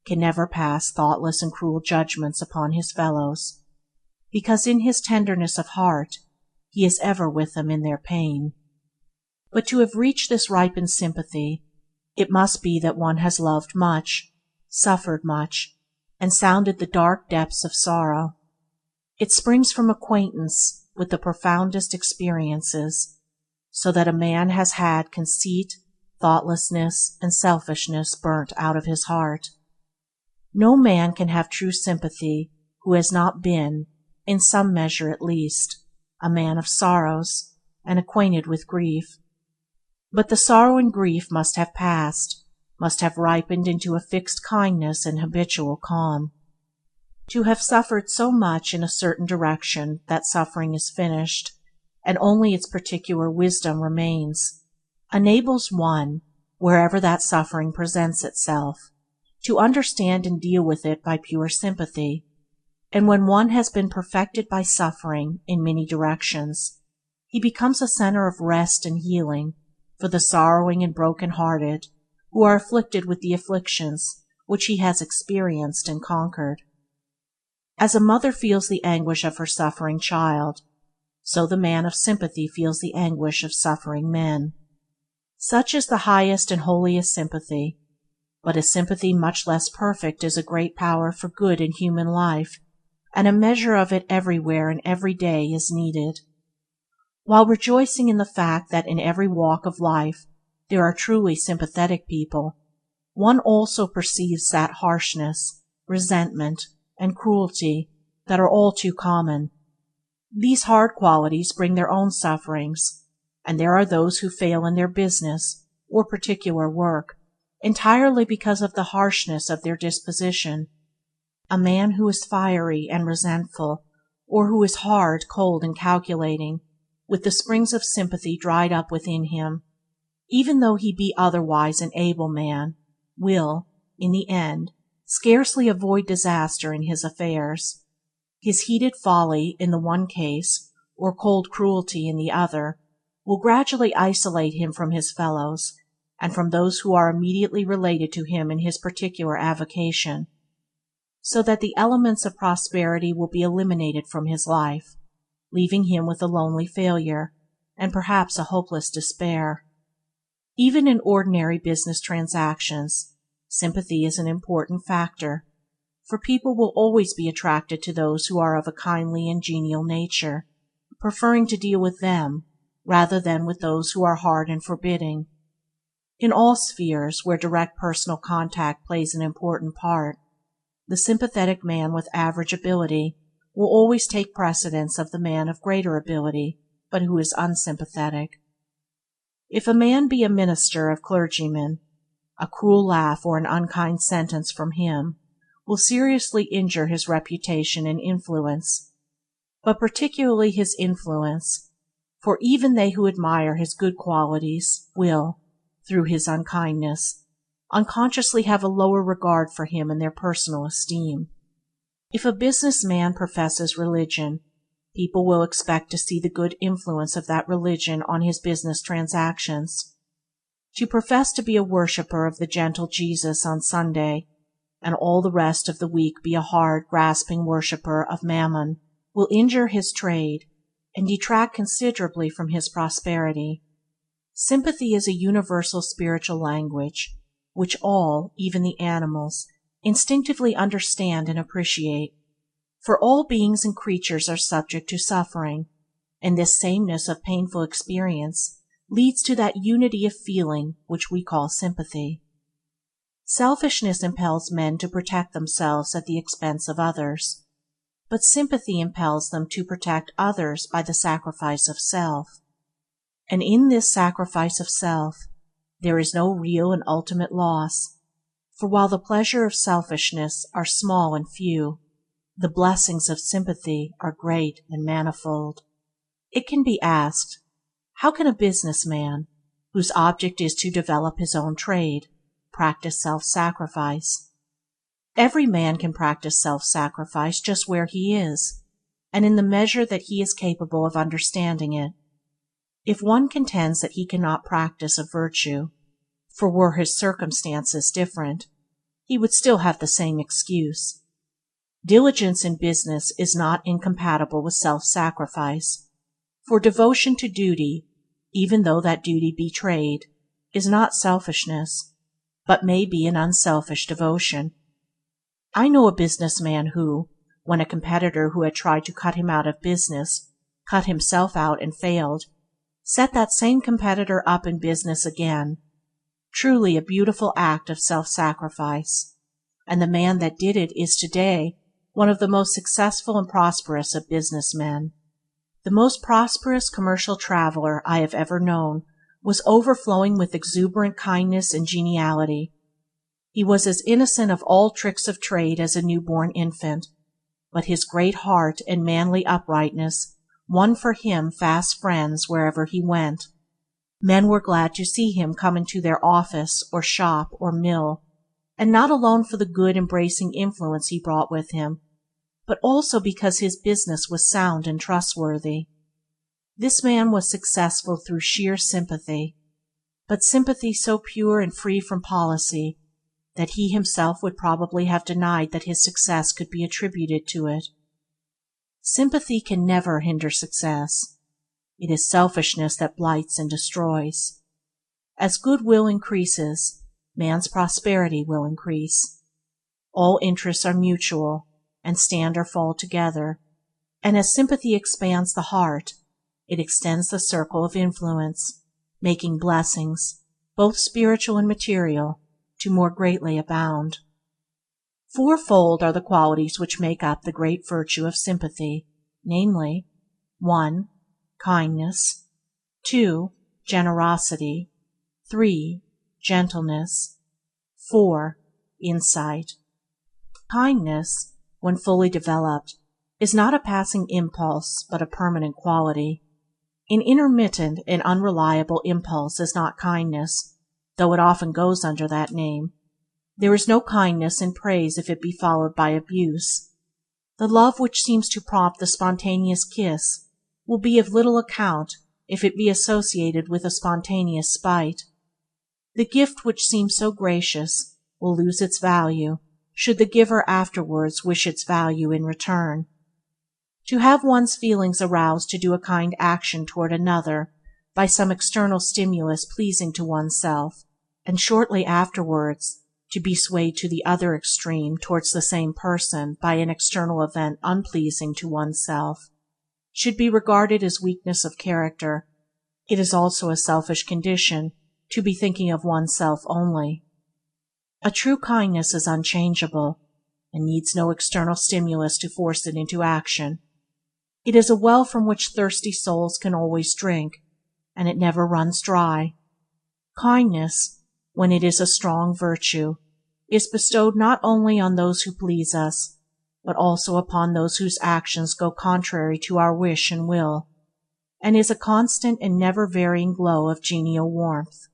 can never pass thoughtless and cruel judgments upon his fellows, because in his tenderness of heart he is ever with them in their pain. But to have reached this ripened sympathy, it must be that one has loved much, suffered much, and sounded the dark depths of sorrow. It springs from acquaintance with the profoundest experiences, so that a man has had conceit, thoughtlessness, and selfishness burnt out of his heart. No man can have true sympathy who has not been, in some measure at least, a man of sorrows, and acquainted with grief. But the sorrow and grief must have passed, must have ripened into a fixed kindness and habitual calm. To have suffered so much in a certain direction that suffering is finished, and only its particular wisdom remains, enables one, wherever that suffering presents itself, to understand and deal with it by pure sympathy. And when one has been perfected by suffering in many directions, he becomes a center of rest and healing for the sorrowing and broken-hearted who are afflicted with the afflictions which he has experienced and conquered. As a mother feels the anguish of her suffering child, so the man of sympathy feels the anguish of suffering men. Such is the highest and holiest sympathy, but a sympathy much less perfect is a great power for good in human life, and a measure of it everywhere and every day is needed. While rejoicing in the fact that in every walk of life there are truly sympathetic people, one also perceives that harshness, resentment, and cruelty that are all too common. These hard qualities bring their own sufferings, and there are those who fail in their business or particular work entirely because of the harshness of their disposition. A man who is fiery and resentful, or who is hard, cold, and calculating, with the springs of sympathy dried up within him, even though he be otherwise an able man, will, in the end, scarcely avoid disaster in his affairs. His heated folly in the one case, or cold cruelty in the other, will gradually isolate him from his fellows, and from those who are immediately related to him in his particular avocation, so that the elements of prosperity will be eliminated from his life, leaving him with a lonely failure, and perhaps a hopeless despair. Even in ordinary business transactions, sympathy is an important factor, for people will always be attracted to those who are of a kindly and genial nature, preferring to deal with them rather than with those who are hard and forbidding. In all spheres where direct personal contact plays an important part, the sympathetic man with average ability will always take precedence of the man of greater ability, but who is unsympathetic. If a man be a minister of clergymen, a cruel laugh or an unkind sentence from him will seriously injure his reputation and influence, but particularly his influence, for even they who admire his good qualities will, through his unkindness, unconsciously have a lower regard for him in their personal esteem. If a business man professes religion, people will expect to see the good influence of that religion on his business transactions. To profess to be a worshipper of the gentle Jesus on Sunday, and all the rest of the week be a hard, grasping worshipper of Mammon, will injure his trade, and detract considerably from his prosperity. Sympathy is a universal spiritual language, which all, even the animals, instinctively understand and appreciate. For all beings and creatures are subject to suffering, and this sameness of painful experience leads to that unity of feeling which we call sympathy. Selfishness impels men to protect themselves at the expense of others, but sympathy impels them to protect others by the sacrifice of self. And in this sacrifice of self there is no real and ultimate loss, for while the pleasures of selfishness are small and few, the blessings of sympathy are great and manifold. It can be asked, how can a businessman, whose object is to develop his own trade, practice self-sacrifice? Every man can practice self-sacrifice just where he is, and in the measure that he is capable of understanding it. If one contends that he cannot practice a virtue, for were his circumstances different, he would still have the same excuse. Diligence in business is not incompatible with self-sacrifice, for devotion to duty, even though that duty be trade, is not selfishness, but may be an unselfish devotion. I know a businessman who, when a competitor who had tried to cut him out of business cut himself out and failed, set that same competitor up in business again. Truly a beautiful act of self-sacrifice, and the man that did it is today one of the most successful and prosperous of businessmen. The most prosperous commercial traveler I have ever known was overflowing with exuberant kindness and geniality. He was as innocent of all tricks of trade as a newborn infant, but his great heart and manly uprightness won for him fast friends wherever he went. Men were glad to see him come into their office or shop or mill, and not alone for the good embracing influence he brought with him, but also because his business was sound and trustworthy. This man was successful through sheer sympathy, but sympathy so pure and free from policy that he himself would probably have denied that his success could be attributed to it. Sympathy can never hinder success. It is selfishness that blights and destroys. As goodwill increases, man's prosperity will increase. All interests are mutual, and stand or fall together, and as sympathy expands the heart, it extends the circle of influence, making blessings, both spiritual and material, to more greatly abound. Fourfold are the qualities which make up the great virtue of sympathy, namely, 1. Kindness, 2. Generosity, 3. Gentleness, 4. Insight. Kindness, when fully developed, is not a passing impulse but a permanent quality. An intermittent and unreliable impulse is not kindness, though it often goes under that name. There is no kindness in praise if it be followed by abuse. The love which seems to prompt the spontaneous kiss will be of little account if it be associated with a spontaneous spite. The gift which seems so gracious will lose its value should the giver afterwards wish its value in return. To have one's feelings aroused to do a kind action toward another by some external stimulus pleasing to oneself, and shortly afterwards to be swayed to the other extreme towards the same person by an external event unpleasing to oneself, should be regarded as weakness of character. It is also a selfish condition to be thinking of oneself only. A true kindness is unchangeable, and needs no external stimulus to force it into action. It is a well from which thirsty souls can always drink, and it never runs dry. Kindness, when it is a strong virtue, is bestowed not only on those who please us, but also upon those whose actions go contrary to our wish and will, and is a constant and never-varying glow of genial warmth.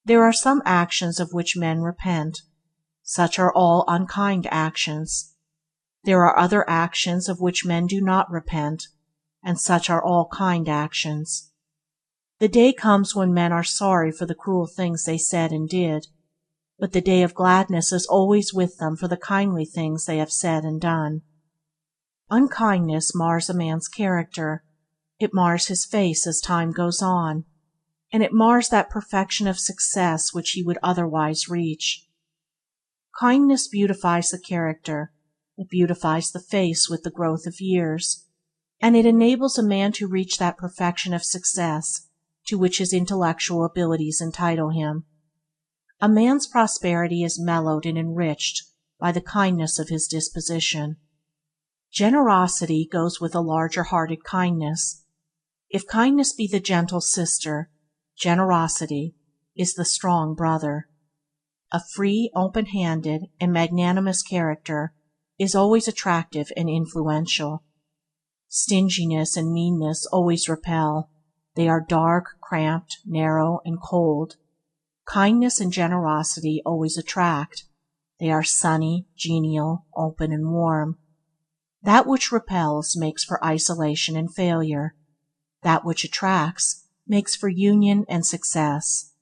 There are some actions of which men repent. Such are all unkind actions. There are other actions of which men do not repent, and such are all kind actions. The day comes when men are sorry for the cruel things they said and did, but the day of gladness is always with them for the kindly things they have said and done. Unkindness mars a man's character. It mars his face as time goes on, and it mars that perfection of success which he would otherwise reach. Kindness beautifies the character, it beautifies the face with the growth of years, and it enables a man to reach that perfection of success to which his intellectual abilities entitle him. A man's prosperity is mellowed and enriched by the kindness of his disposition. Generosity goes with a larger-hearted kindness. If kindness be the gentle sister, generosity is the strong brother. A free, open-handed, and magnanimous character is always attractive and influential. Stinginess and meanness always repel. They are dark, cramped, narrow, and cold. Kindness and generosity always attract. They are sunny, genial, open, and warm. That which repels makes for isolation and failure. That which attracts makes for union and success.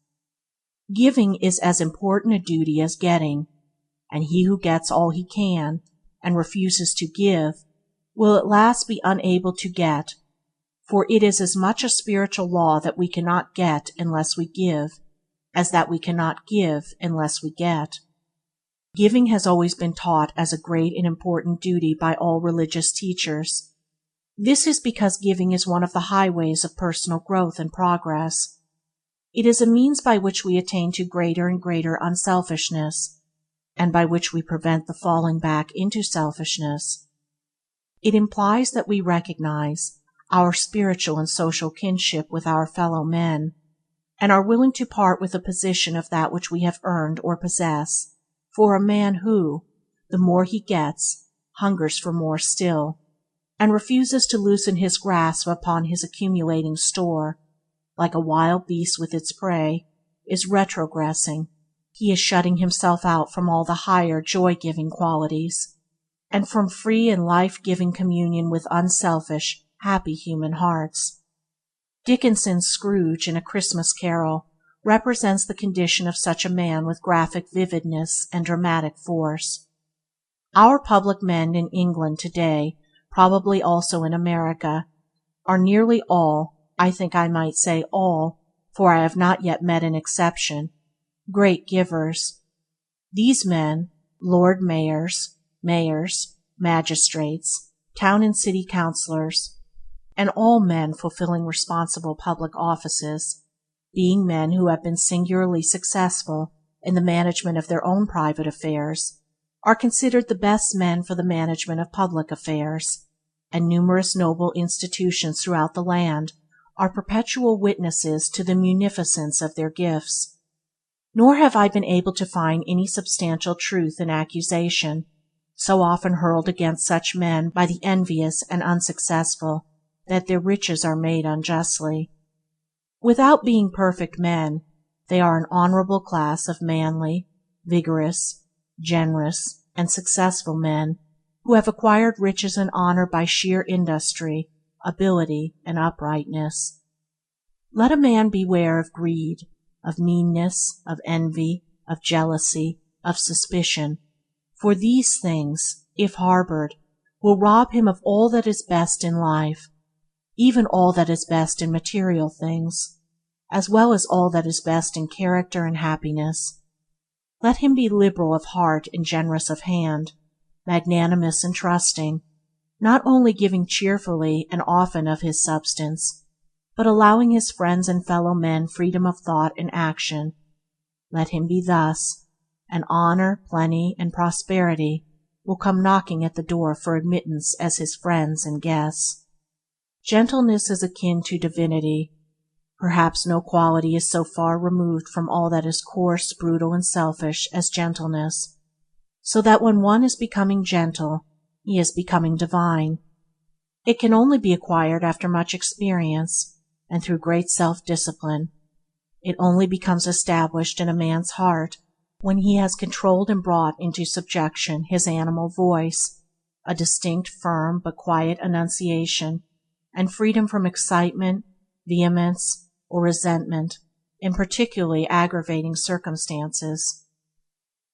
Giving is as important a duty as getting, and he who gets all he can and refuses to give will at last be unable to get, for it is as much a spiritual law that we cannot get unless we give, as that we cannot give unless we get. Giving has always been taught as a great and important duty by all religious teachers. This is because giving is one of the highways of personal growth and progress. It is a means by which we attain to greater and greater unselfishness, and by which we prevent the falling back into selfishness. It implies that we recognize our spiritual and social kinship with our fellow men, and are willing to part with a position of that which we have earned or possess, for a man who, the more he gets, hungers for more still, and refuses to loosen his grasp upon his accumulating store, like a wild beast with its prey, is retrogressing. He is shutting himself out from all the higher joy-giving qualities, and from free and life-giving communion with unselfish, happy human hearts. Dickinson's Scrooge in A Christmas Carol represents the condition of such a man with graphic vividness and dramatic force. Our public men in England today, probably also in America, are nearly all, I think I might say all, for I have not yet met an exception, great givers. These men, Lord Mayors, magistrates, town and city councillors, and all men fulfilling responsible public offices, being men who have been singularly successful in the management of their own private affairs, are considered the best men for the management of public affairs, and numerous noble institutions throughout the land are perpetual witnesses to the munificence of their gifts. Nor have I been able to find any substantial truth in accusation, so often hurled against such men by the envious and unsuccessful, that their riches are made unjustly. Without being perfect men, they are an honorable class of manly, vigorous, generous, and successful men who have acquired riches and honor by sheer industry, ability, and uprightness. Let a man beware of greed, of meanness, of envy, of jealousy, of suspicion, for these things, if harbored, will rob him of all that is best in life, even all that is best in material things, as well as all that is best in character and happiness. Let him be liberal of heart and generous of hand, magnanimous and trusting, not only giving cheerfully and often of his substance, but allowing his friends and fellow men freedom of thought and action. Let him be thus, and honor, plenty, and prosperity will come knocking at the door for admittance as his friends and guests. Gentleness is akin to divinity. Perhaps no quality is so far removed from all that is coarse, brutal, and selfish as gentleness, so that when one is becoming gentle, he is becoming divine. It can only be acquired after much experience and through great self-discipline. It only becomes established in a man's heart when he has controlled and brought into subjection his animal voice, a distinct, firm, but quiet enunciation, and freedom from excitement, vehemence, or resentment in particularly aggravating circumstances.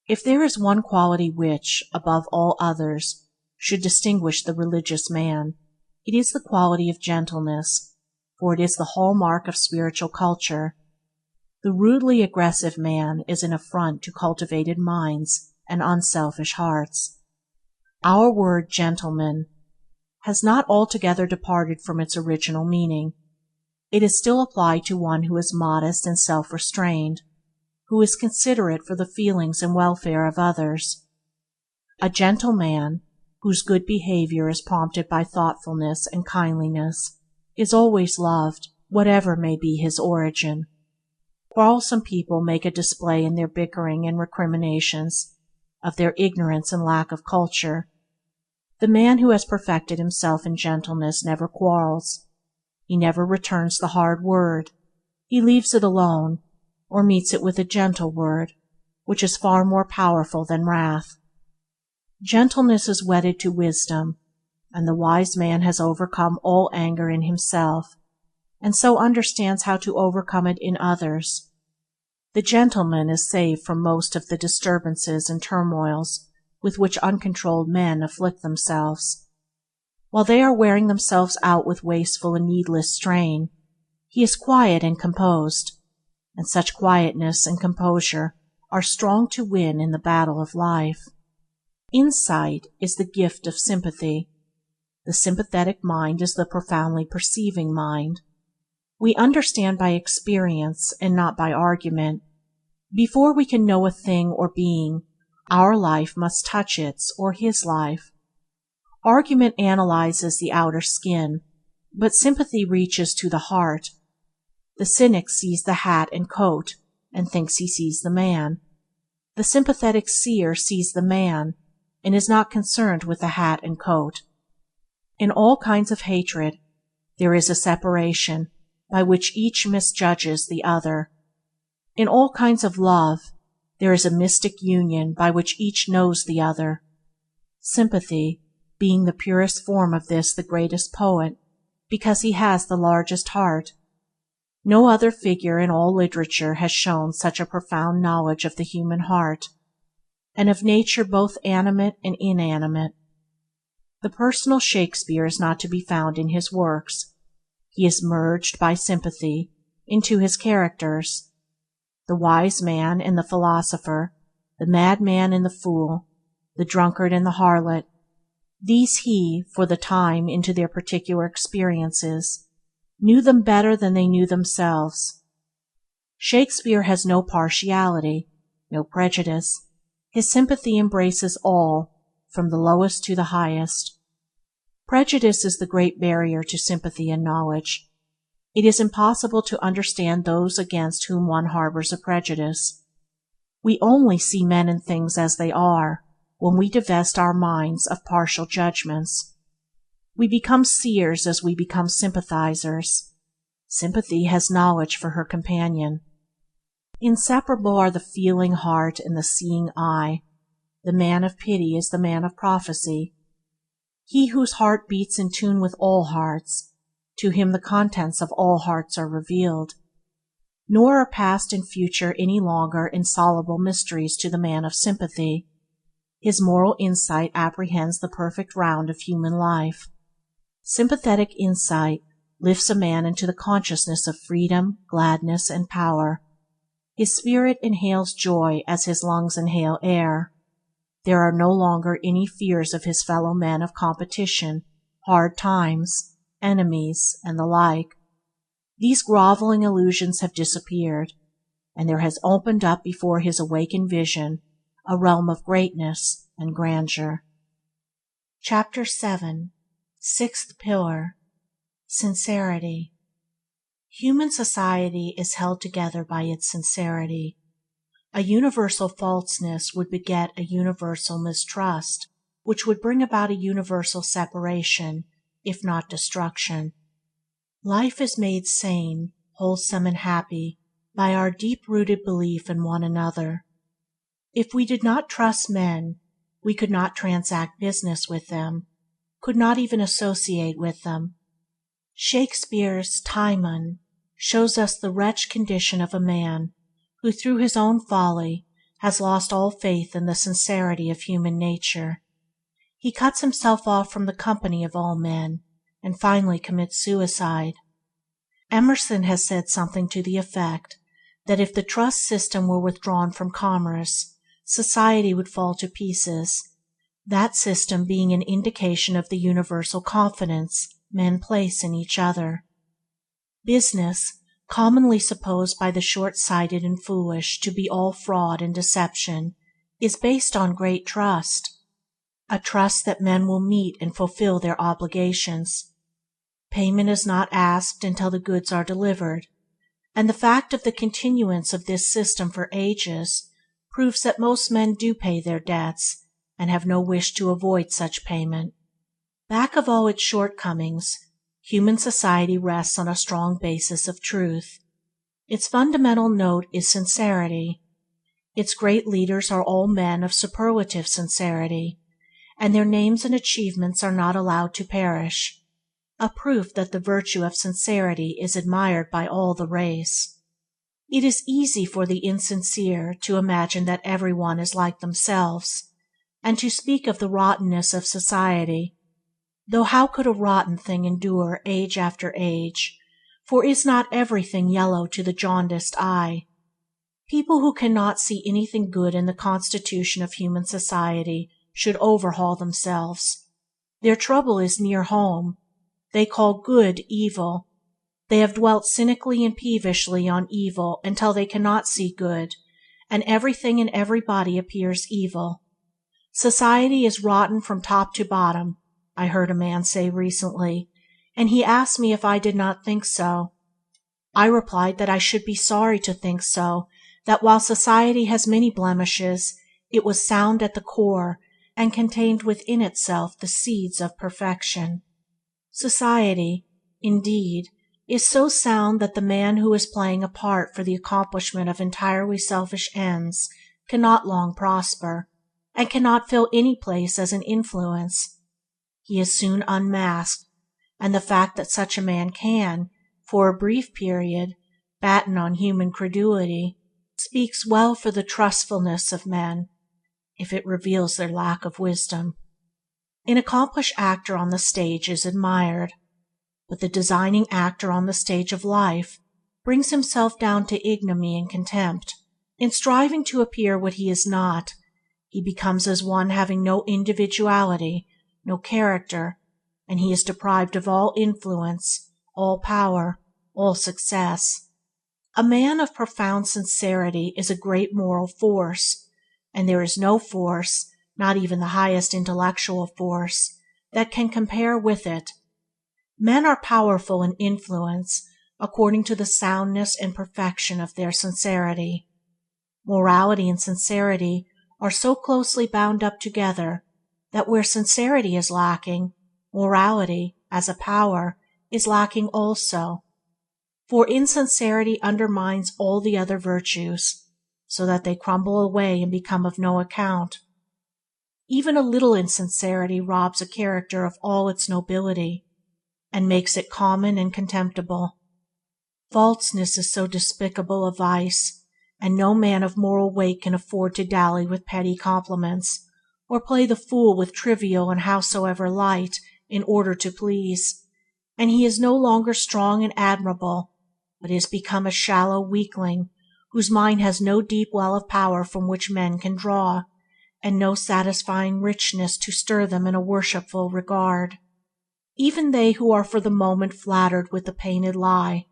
If there is one quality which, above all others, should distinguish the religious man, it is the quality of gentleness, for it is the hallmark of spiritual culture. The rudely aggressive man is an affront to cultivated minds and unselfish hearts. Our word gentleman has not altogether departed from its original meaning. It is still applied to one who is modest and self-restrained, who is considerate for the feelings and welfare of others. A gentleman, whose good behavior is prompted by thoughtfulness and kindliness, is always loved, whatever may be his origin. Quarrelsome people make a display in their bickering and recriminations of their ignorance and lack of culture. The man who has perfected himself in gentleness never quarrels. He never returns the hard word. He leaves it alone, or meets it with a gentle word, which is far more powerful than wrath. Gentleness is wedded to wisdom, and the wise man has overcome all anger in himself, and so understands how to overcome it in others. The gentleman is saved from most of the disturbances and turmoils with which uncontrolled men afflict themselves. While they are wearing themselves out with wasteful and needless strain, he is quiet and composed, and such quietness and composure are strong to win in the battle of life. Insight is the gift of sympathy. The sympathetic mind is the profoundly perceiving mind. We understand by experience and not by argument. Before we can know a thing or being, our life must touch its or his life. Argument analyzes the outer skin, but sympathy reaches to the heart. The cynic sees the hat and coat and thinks he sees the man. The sympathetic seer sees the man and is not concerned with the hat and coat. In all kinds of hatred there is a separation by which each misjudges the other. In all kinds of love there is a mystic union by which each knows the other. Sympathy, being the purest form of this, the greatest poet, because he has the largest heart. No other figure in all literature has shown such a profound knowledge of the human heart, and of nature both animate and inanimate. The personal Shakespeare is not to be found in his works. He is merged by sympathy into his characters. The wise man and the philosopher, the madman and the fool, the drunkard and the harlot, these he, for the time into their particular experiences, knew them better than they knew themselves. Shakespeare has no partiality, no prejudice. His sympathy embraces all, from the lowest to the highest. Prejudice is the great barrier to sympathy and knowledge. It is impossible to understand those against whom one harbors a prejudice. We only see men and things as they are when we divest our minds of partial judgments. We become seers as we become sympathizers. Sympathy has knowledge for her companion. Inseparable are the feeling heart and the seeing eye. The man of pity is the man of prophecy. He whose heart beats in tune with all hearts, to him the contents of all hearts are revealed. Nor are past and future any longer insoluble mysteries to the man of sympathy. His moral insight apprehends the perfect round of human life. Sympathetic insight lifts a man into the consciousness of freedom, gladness, and power. His spirit inhales joy as his lungs inhale air. There are no longer any fears of his fellow men of competition, hard times, enemies, and the like. These groveling illusions have disappeared, and there has opened up before his awakened vision a realm of greatness and grandeur. Chapter 7. Sixth Pillar. Sincerity. Human society is held together by its sincerity. A universal falseness would beget a universal mistrust, which would bring about a universal separation, if not destruction. Life is made sane, wholesome, and happy by our deep-rooted belief in one another. If we did not trust men, we could not transact business with them, could not even associate with them. Shakespeare's Timon shows us the wretched condition of a man who through his own folly has lost all faith in the sincerity of human nature. He cuts himself off from the company of all men, and finally commits suicide. Emerson has said something to the effect that if the trust system were withdrawn from commerce, society would fall to pieces. that system being an indication of the universal confidence men place in each other. Business, commonly supposed by the short-sighted and foolish to be all fraud and deception, is based on great trust, a trust that men will meet and fulfill their obligations. Payment is not asked until the goods are delivered, and the fact of the continuance of this system for ages proves that most men do pay their debts and have no wish to avoid such payment. Back of all its shortcomings, human society rests on a strong basis of truth. Its fundamental note is sincerity. Its great leaders are all men of superlative sincerity, and their names and achievements are not allowed to perish, a proof that the virtue of sincerity is admired by all the race. It is easy for the insincere to imagine that everyone is like themselves, and to speak of the rottenness of society, though how could a rotten thing endure age after age, for is not everything yellow to the jaundiced eye? People who cannot see anything good in the constitution of human society should overhaul themselves. Their trouble is near home. They call good evil. They have dwelt cynically and peevishly on evil until they cannot see good, and everything and everybody appears evil. Society is rotten from top to bottom, I heard a man say recently, and he asked me if I did not think so. I replied that I should be sorry to think so, that while society has many blemishes, it was sound at the core and contained within itself the seeds of perfection. Society, indeed, is so sound that the man who is playing a part for the accomplishment of entirely selfish ends cannot long prosper, and cannot fill any place as an influence. He is soon unmasked, and the fact that such a man can, for a brief period, batten on human credulity, speaks well for the trustfulness of men, if it reveals their lack of wisdom. An accomplished actor on the stage is admired, but the designing actor on the stage of life brings himself down to ignominy and contempt. In striving to appear what he is not, he becomes as one having no individuality, no character, and he is deprived of all influence, all power, all success. A man of profound sincerity is a great moral force, and there is no force, not even the highest intellectual force, that can compare with it. Men are powerful in influence according to the soundness and perfection of their sincerity. Morality and sincerity are so closely bound up together that where sincerity is lacking, morality, as a power, is lacking also. For insincerity undermines all the other virtues, so that they crumble away and become of no account. Even a little insincerity robs a character of all its nobility, and makes it common and contemptible. Falseness is so despicable a vice, and no man of moral weight can afford to dally with petty compliments, or play the fool with trivial and howsoever light, in order to please, and he is no longer strong and admirable, but is become a shallow weakling, whose mind has no deep well of power from which men can draw, and no satisfying richness to stir them in a worshipful regard. Even they who are for the moment flattered with the painted lie,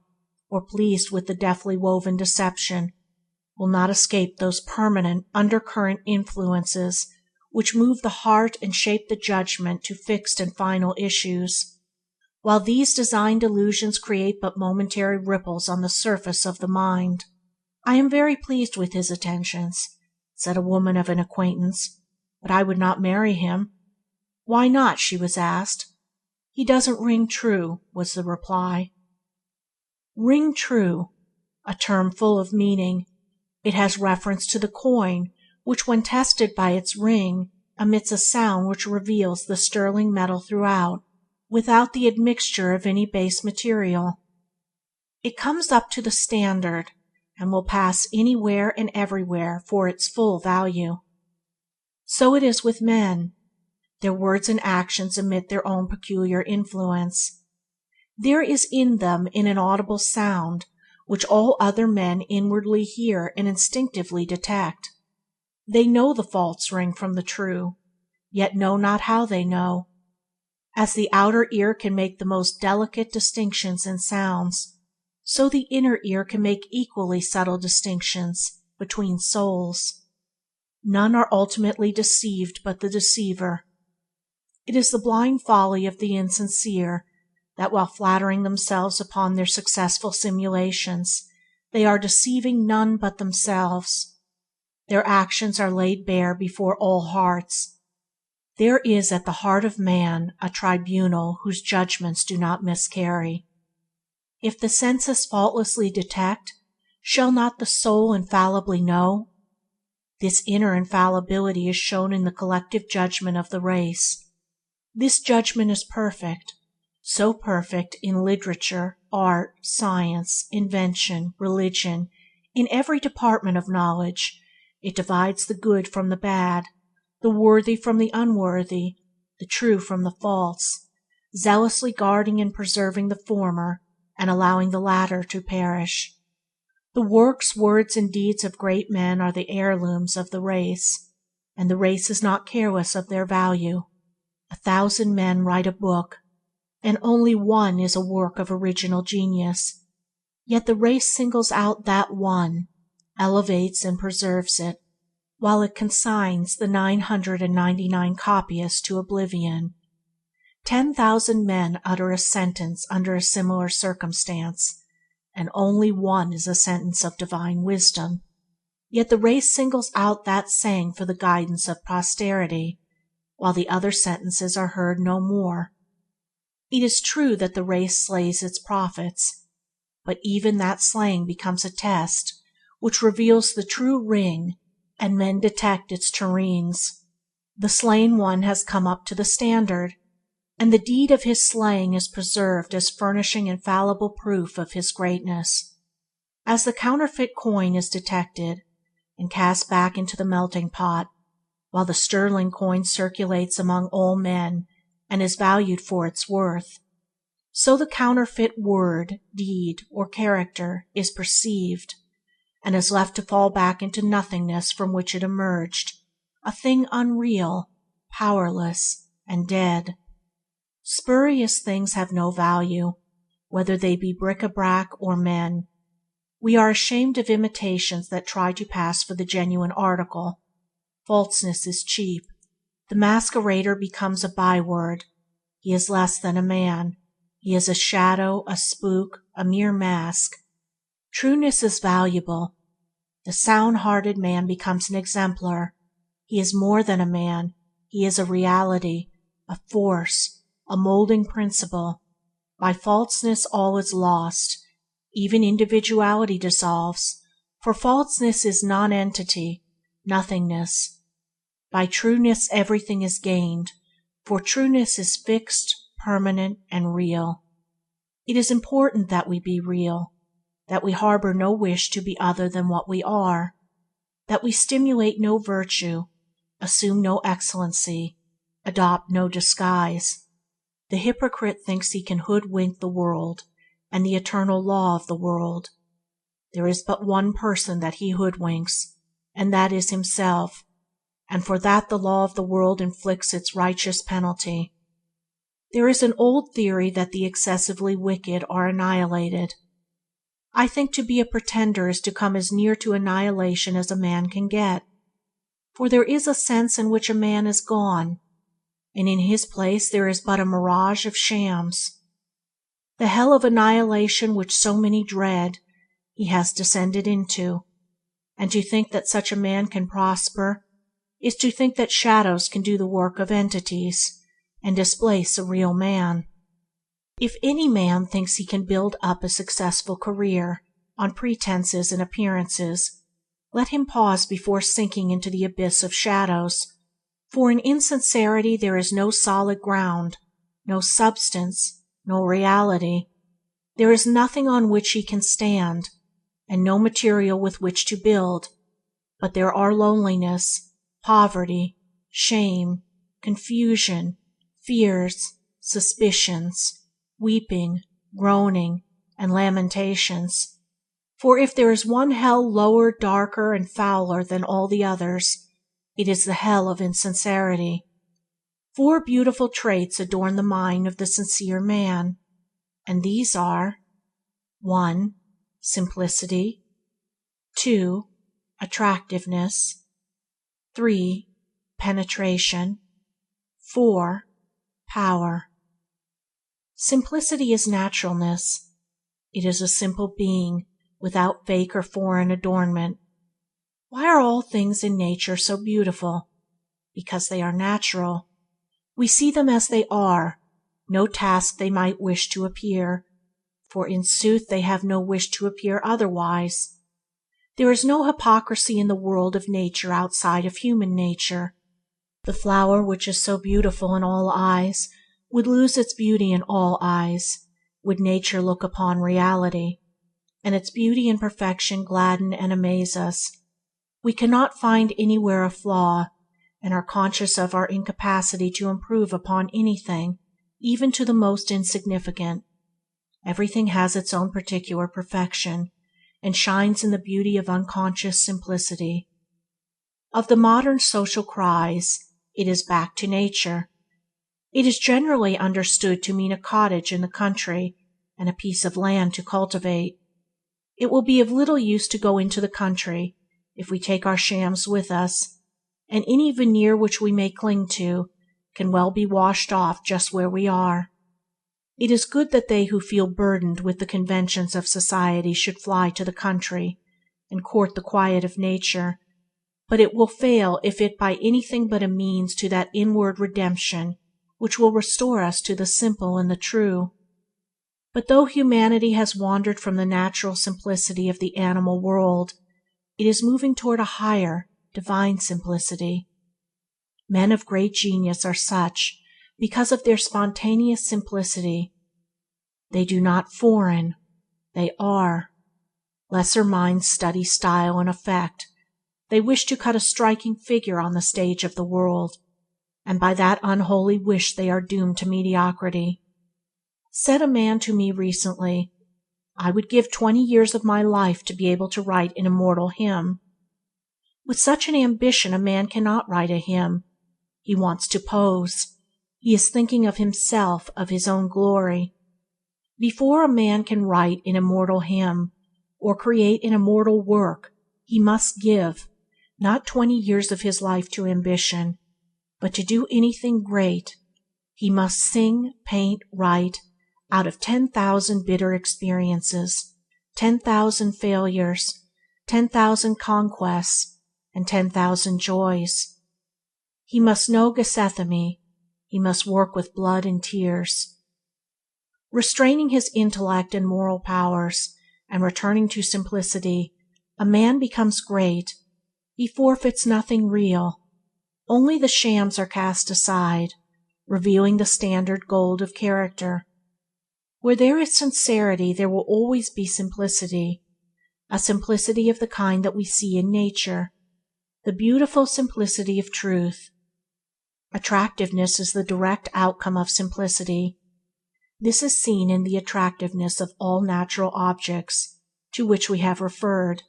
or pleased with the deftly woven deception, will not escape those permanent undercurrent influences which move the heart and shape the judgment to fixed and final issues, while these designed illusions create but momentary ripples on the surface of the mind. "I am very pleased with his attentions," said a woman of an acquaintance, "but I would not marry him." "Why not?" she was asked. "He doesn't ring true," was the reply. Ring true, a term full of meaning. It has reference to the coin, which when tested by its ring emits a sound which reveals the sterling metal throughout, without the admixture of any base material. It comes up to the standard, and will pass anywhere and everywhere for its full value. So it is with men. Their words and actions emit their own peculiar influence. There is in them an inaudible sound which all other men inwardly hear and instinctively detect. They know the false ring from the true, yet know not how they know. As the outer ear can make the most delicate distinctions in sounds, so the inner ear can make equally subtle distinctions between souls. None are ultimately deceived but the deceiver. It is the blind folly of the insincere that, while flattering themselves upon their successful simulations, they are deceiving none but themselves. Their actions are laid bare before all hearts. There is at the heart of man a tribunal whose judgments do not miscarry. If the senses faultlessly detect, shall not the soul infallibly know? This inner infallibility is shown in the collective judgment of the race. This judgment is perfect, so perfect in literature, art, science, invention, religion, in every department of knowledge. It divides the good from the bad, the worthy from the unworthy, the true from the false, zealously guarding and preserving the former, and allowing the latter to perish. The works, words, and deeds of great men are the heirlooms of the race, and the race is not careless of their value. 1,000 men write a book, and only one is a work of original genius, yet the race singles out that one, elevates and preserves it, while it consigns the 999 copyists to oblivion. 10,000 men utter a sentence under a similar circumstance, and only one is a sentence of divine wisdom, yet the race singles out that saying for the guidance of posterity, while the other sentences are heard no more. It is true that the race slays its prophets, but even that slaying becomes a test which reveals the true ring, and men detect its tureens. The slain one has come up to the standard, and the deed of his slaying is preserved as furnishing infallible proof of his greatness. As the counterfeit coin is detected and cast back into the melting pot, while the sterling coin circulates among all men and is valued for its worth, so the counterfeit word, deed, or character is perceived, and is left to fall back into nothingness from which it emerged, a thing unreal, powerless, and dead. Spurious things have no value, whether they be bric-a-brac or men. We are ashamed of imitations that try to pass for the genuine article. Falseness is cheap. The masquerader becomes a byword. He is less than a man. He is a shadow, a spook, a mere mask. Trueness is valuable. The sound-hearted man becomes an exemplar. He is more than a man. He is a reality, a force, a moulding principle. By falseness all is lost. Even individuality dissolves, for falseness is nonentity, nothingness. By trueness everything is gained, for trueness is fixed, permanent, and real. It is important that we be real, that we harbor no wish to be other than what we are, that we stimulate no virtue, assume no excellency, adopt no disguise. The hypocrite thinks he can hoodwink the world and the eternal law of the world. There is but one person that he hoodwinks, and that is himself, and for that the law of the world inflicts its righteous penalty. There is an old theory that the excessively wicked are annihilated. I think to be a pretender is to come as near to annihilation as a man can get, for there is a sense in which a man is gone, and in his place there is but a mirage of shams. The hell of annihilation which so many dread, he has descended into, and to think that such a man can prosper is to think that shadows can do the work of entities and displace a real man. If any man thinks he can build up a successful career on pretenses and appearances, let him pause before sinking into the abyss of shadows, for in insincerity there is no solid ground, no substance, no reality. There is nothing on which he can stand, and no material with which to build, but there are loneliness, poverty, shame, confusion, fears, suspicions, weeping, groaning, and lamentations. For if there is one hell lower, darker, and fouler than all the others, it is the hell of insincerity. 4 beautiful traits adorn the mind of the sincere man, and these are: 1. Simplicity. 2. Attractiveness. 3. Penetration. 4. Power. Simplicity is naturalness. It is a simple being, without fake or foreign adornment. Why are all things in nature so beautiful? Because they are natural. We see them as they are, no task they might wish to appear, for in sooth they have no wish to appear otherwise. There is no hypocrisy in the world of nature outside of human nature. The flower which is so beautiful in all eyes would lose its beauty in all eyes, would nature look upon reality, and its beauty and perfection gladden and amaze us. We cannot find anywhere a flaw, and are conscious of our incapacity to improve upon anything, even to the most insignificant. Everything has its own particular perfection, and shines in the beauty of unconscious simplicity. Of the modern social cries, it is back to nature. It is generally understood to mean a cottage in the country and a piece of land to cultivate. It will be of little use to go into the country if we take our shams with us, and any veneer which we may cling to can well be washed off just where we are. It is good that they who feel burdened with the conventions of society should fly to the country and court the quiet of nature, but it will fail if it by anything but a means to that inward redemption which will restore us to the simple and the true. But though humanity has wandered from the natural simplicity of the animal world, it is moving toward a higher, divine simplicity. Men of great genius are such because of their spontaneous simplicity. They do not foreign, they are. Lesser minds study style and effect. They wish to cut a striking figure on the stage of the world, and by that unholy wish they are doomed to mediocrity. Said a man to me recently, "I would give 20 years of my life to be able to write an immortal hymn." With such an ambition a man cannot write a hymn. He wants to pose. He is thinking of himself, of his own glory. Before a man can write an immortal hymn, or create an immortal work, he must give, not 20 years of his life to ambition, but to do anything great, he must sing, paint, write, out of 10,000 bitter experiences, 10,000 failures, 10,000 conquests, and 10,000 joys. He must know Gethsemane. He must work with blood and tears. Restraining his intellect and moral powers, and returning to simplicity, a man becomes great. He forfeits nothing real. Only the shams are cast aside, revealing the standard gold of character. Where there is sincerity there will always be simplicity, a simplicity of the kind that we see in nature, the beautiful simplicity of truth. Attractiveness is the direct outcome of simplicity. This is seen in the attractiveness of all natural objects, to which we have referred,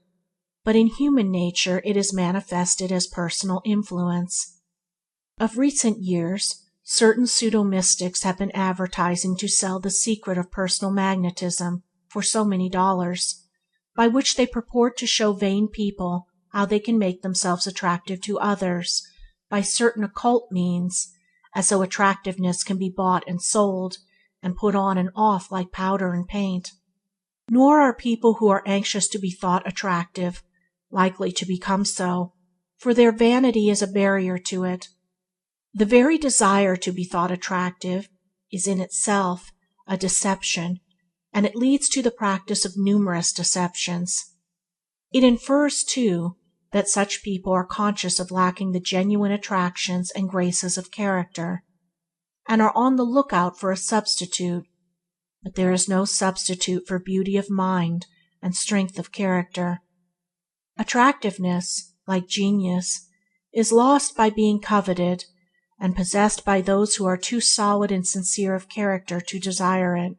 but in human nature it is manifested as personal influence. Of recent years, certain pseudo-mystics have been advertising to sell the secret of personal magnetism for so many dollars, by which they purport to show vain people how they can make themselves attractive to others by certain occult means, as though attractiveness can be bought and sold and put on and off like powder and paint. Nor are people who are anxious to be thought attractive likely to become so, for their vanity is a barrier to it. The very desire to be thought attractive is in itself a deception, and it leads to the practice of numerous deceptions. It infers, too, that such people are conscious of lacking the genuine attractions and graces of character, and are on the lookout for a substitute, but there is no substitute for beauty of mind and strength of character. Attractiveness, like genius, is lost by being coveted, and possessed by those who are too solid and sincere of character to desire it.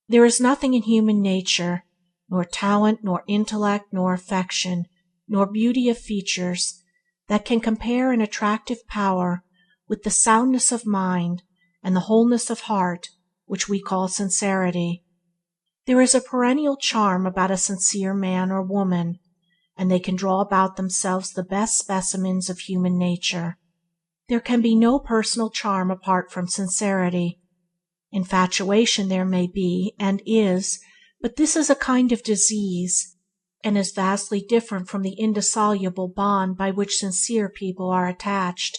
There is nothing in human nature, nor talent, nor intellect, nor affection, nor beauty of features, that can compare in attractive power with the soundness of mind and the wholeness of heart which we call sincerity. There is a perennial charm about a sincere man or woman, and they can draw about themselves the best specimens of human nature. There can be no personal charm apart from sincerity. Infatuation there may be, and is, but this is a kind of disease, and is vastly different from the indissoluble bond by which sincere people are attached.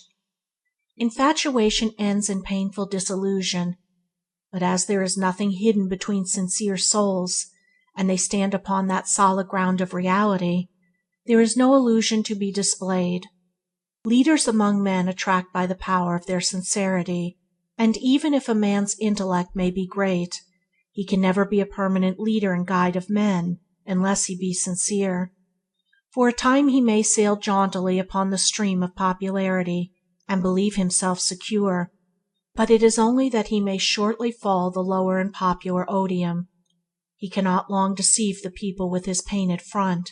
Infatuation ends in painful disillusion, but as there is nothing hidden between sincere souls, and they stand upon that solid ground of reality, there is no illusion to be displayed. Leaders among men attract by the power of their sincerity, and even if a man's intellect may be great, he can never be a permanent leader and guide of men unless he be sincere. For a time he may sail jauntily upon the stream of popularity and believe himself secure, but it is only that he may shortly fall the lower in popular odium. He cannot long deceive the people with his painted front.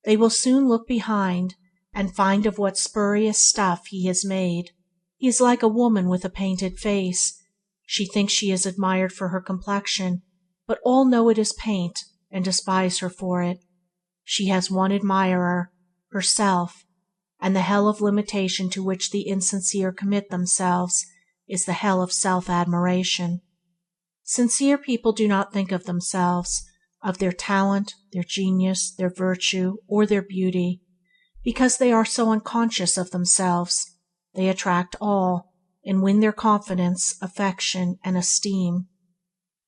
They will soon look behind and find of what spurious stuff he is made. He is like a woman with a painted face. She thinks she is admired for her complexion, but all know it is paint and despise her for it. She has one admirer, herself, and the hell of limitation to which the insincere commit themselves is the hell of self-admiration. Sincere people do not think of themselves, of their talent, their genius, their virtue, or their beauty. Because they are so unconscious of themselves, they attract all, and win their confidence, affection, and esteem.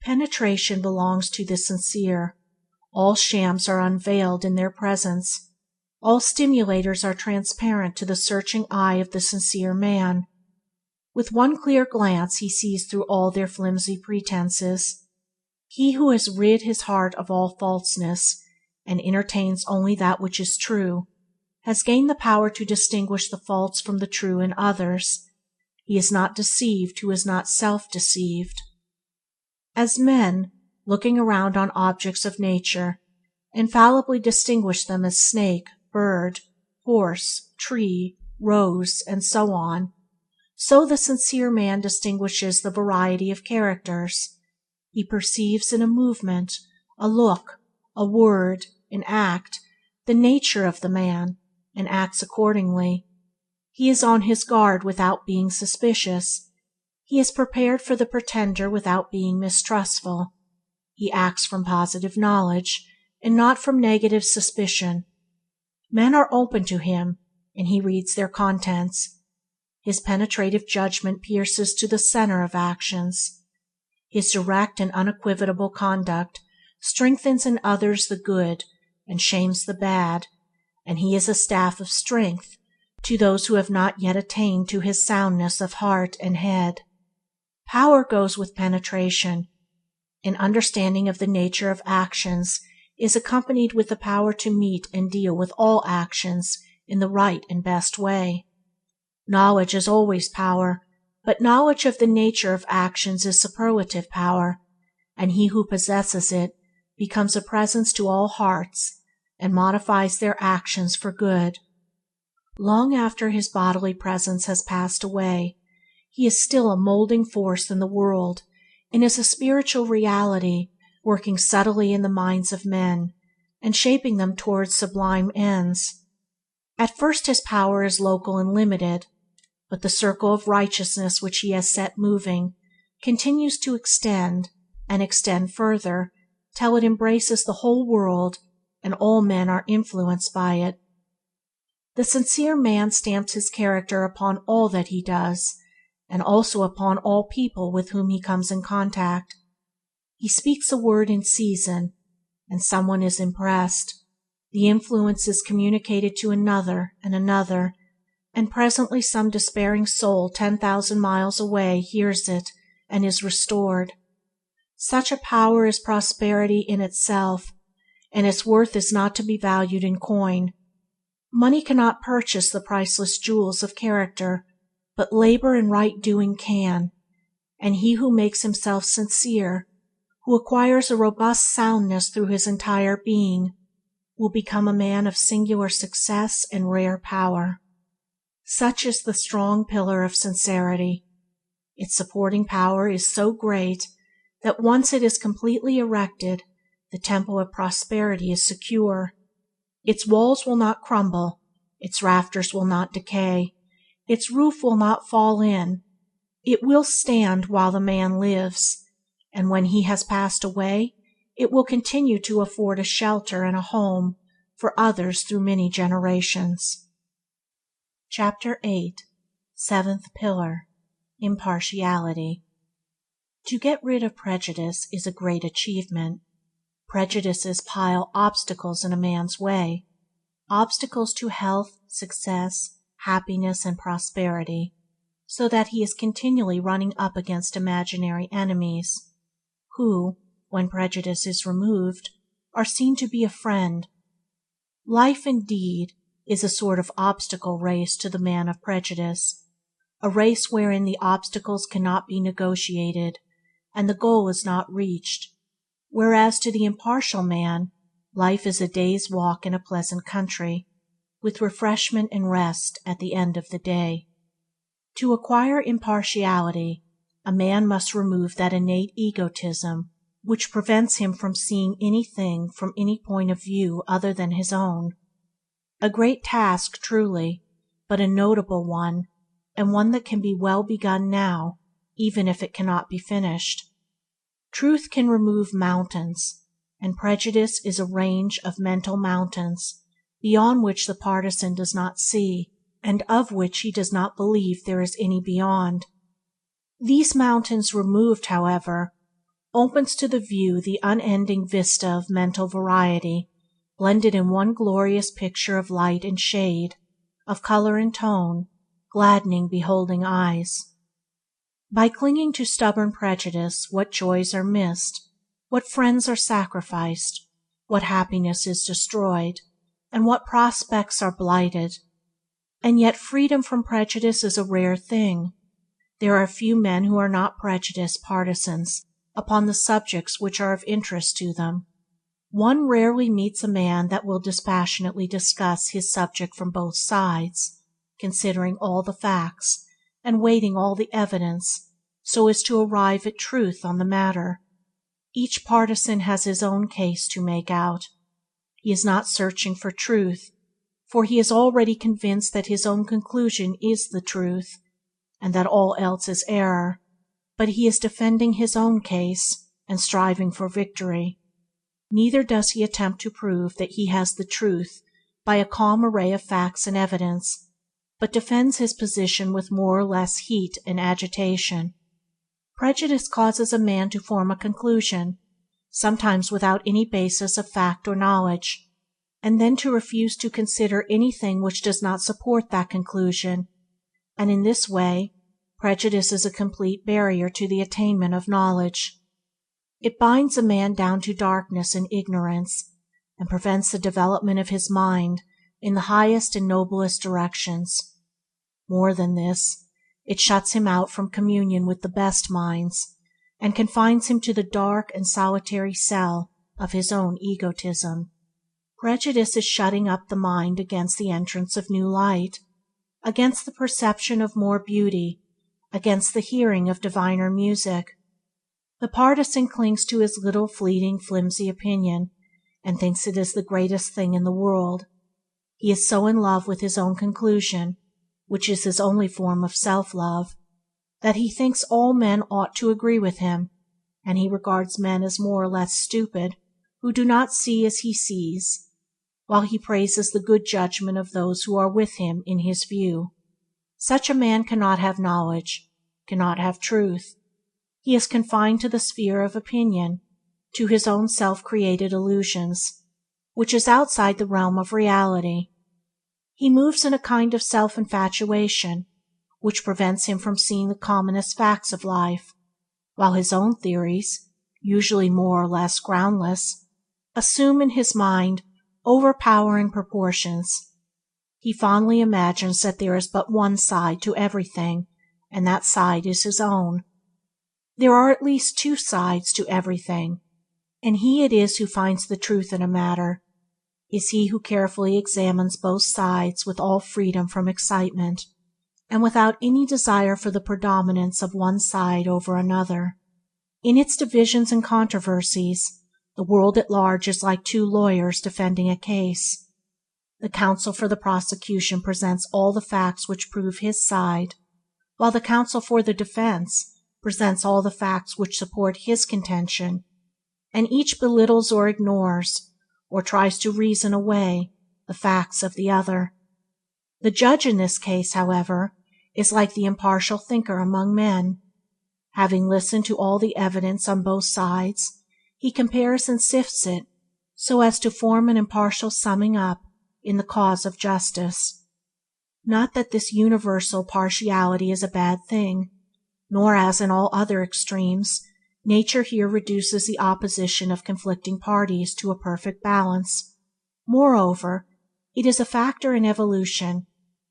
Penetration belongs to the sincere. All shams are unveiled in their presence. All stimulators are transparent to the searching eye of the sincere man. With one clear glance he sees through all their flimsy pretenses. He who has rid his heart of all falseness, and entertains only that which is true, has gained the power to distinguish the false from the true in others. He is not deceived who is not self-deceived. As men, looking around on objects of nature, infallibly distinguish them as snake, bird, horse, tree, rose, and so on, so the sincere man distinguishes the variety of characters. He perceives in a movement, a look, a word, an act, the nature of the man, and acts accordingly. He is on his guard without being suspicious. He is prepared for the pretender without being mistrustful. He acts from positive knowledge, and not from negative suspicion. Men are open to him, and he reads their contents. His penetrative judgment pierces to the center of actions. His direct and unequivocal conduct strengthens in others the good and shames the bad, and he is a staff of strength to those who have not yet attained to his soundness of heart and head. Power goes with penetration. An understanding of the nature of actions is accompanied with the power to meet and deal with all actions in the right and best way. Knowledge is always power, but knowledge of the nature of actions is superlative power, and he who possesses it becomes a presence to all hearts and modifies their actions for good. Long after his bodily presence has passed away, he is still a moulding force in the world, and is a spiritual reality working subtly in the minds of men and shaping them towards sublime ends. At first his power is local and limited, but the circle of righteousness which he has set moving continues to extend and extend further till it embraces the whole world, and all men are influenced by it. The sincere man stamps his character upon all that he does, and also upon all people with whom he comes in contact. He speaks a word in season, and someone is impressed. The influence is communicated to another and another, and presently some despairing soul 10,000 miles away hears it and is restored. Such a power is prosperity in itself, and its worth is not to be valued in coin. Money cannot purchase the priceless jewels of character, but labor and right doing can, and he who makes himself sincere, who acquires a robust soundness through his entire being, will become a man of singular success and rare power. Such is the strong pillar of sincerity. Its supporting power is so great that once it is completely erected, the temple of prosperity is secure. Its walls will not crumble, its rafters will not decay, its roof will not fall in. It will stand while the man lives, and when he has passed away, it will continue to afford a shelter and a home for others through many generations. Chapter 8. Seventh Pillar. Impartiality. To get rid of prejudice is a great achievement. Prejudices pile obstacles in a man's way, obstacles to health, success, happiness, and prosperity, so that he is continually running up against imaginary enemies, who, when prejudice is removed, are seen to be a friend. Life, indeed, is a sort of obstacle race to the man of prejudice, a race wherein the obstacles cannot be negotiated and the goal is not reached, whereas to the impartial man life is a day's walk in a pleasant country, with refreshment and rest at the end of the day. To acquire impartiality, a man must remove that innate egotism which prevents him from seeing anything from any point of view other than his own. A great task, truly, but a notable one, and one that can be well begun now, even if it cannot be finished. Truth can remove mountains, and prejudice is a range of mental mountains beyond which the partisan does not see, and of which he does not believe there is any beyond. These mountains removed, however, opens to the view the unending vista of mental variety, blended in one glorious picture of light and shade, of color and tone, gladdening beholding eyes. By clinging to stubborn prejudice, what joys are missed, what friends are sacrificed, what happiness is destroyed, and what prospects are blighted. And yet freedom from prejudice is a rare thing. There are few men who are not prejudiced partisans upon the subjects which are of interest to them. One rarely meets a man that will dispassionately discuss his subject from both sides, considering all the facts, and weighting all the evidence, so as to arrive at truth on the matter. Each partisan has his own case to make out. He is not searching for truth, for he is already convinced that his own conclusion is the truth, and that all else is error, but he is defending his own case, and striving for victory. Neither does he attempt to prove that he has the truth by a calm array of facts and evidence, but defends his position with more or less heat and agitation. Prejudice causes a man to form a conclusion, sometimes without any basis of fact or knowledge, and then to refuse to consider anything which does not support that conclusion, and in this way prejudice is a complete barrier to the attainment of knowledge. It binds a man down to darkness and ignorance, and prevents the development of his mind in the highest and noblest directions. More than this, it shuts him out from communion with the best minds, and confines him to the dark and solitary cell of his own egotism. Prejudice is shutting up the mind against the entrance of new light, against the perception of more beauty, against the hearing of diviner music. The partisan clings to his little fleeting flimsy opinion, and thinks it is the greatest thing in the world. He is so in love with his own conclusion, which is his only form of self-love, that he thinks all men ought to agree with him, and he regards men as more or less stupid who do not see as he sees, while he praises the good judgment of those who are with him in his view. Such a man cannot have knowledge, cannot have truth. He is confined to the sphere of opinion, to his own self-created illusions, which is outside the realm of reality. He moves in a kind of self-infatuation, which prevents him from seeing the commonest facts of life, while his own theories, usually more or less groundless, assume in his mind overpowering proportions. He fondly imagines that there is but one side to everything, and that side is his own. There are at least two sides to everything, and he it is who finds the truth in a matter, is he who carefully examines both sides with all freedom from excitement, and without any desire for the predominance of one side over another. In its divisions and controversies, the world at large is like two lawyers defending a case. The counsel for the prosecution presents all the facts which prove his side, while the counsel for the defense presents all the facts which support his contention, and each belittles or ignores, or tries to reason away, the facts of the other. The judge in this case, however, is like the impartial thinker among men. Having listened to all the evidence on both sides, he compares and sifts it so as to form an impartial summing up in the cause of justice. Not that this universal partiality is a bad thing, nor, as in all other extremes, nature here reduces the opposition of conflicting parties to a perfect balance. Moreover, it is a factor in evolution.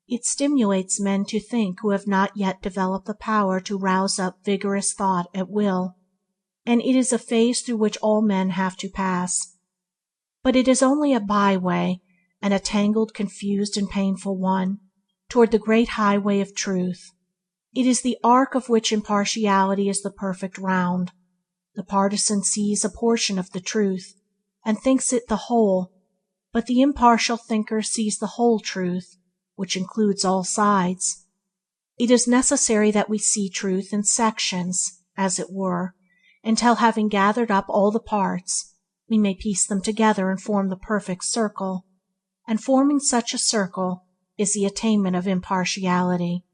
It stimulates men to think who have not yet developed the power to rouse up vigorous thought at will, and it is a phase through which all men have to pass. But it is only a byway, and a tangled, confused, and painful one, toward the great highway of truth. It is the arc of which impartiality is the perfect round. The partisan sees a portion of the truth, and thinks it the whole, but the impartial thinker sees the whole truth, which includes all sides. It is necessary that we see truth in sections, as it were, until, having gathered up all the parts, we may piece them together and form the perfect circle, and forming such a circle is the attainment of impartiality.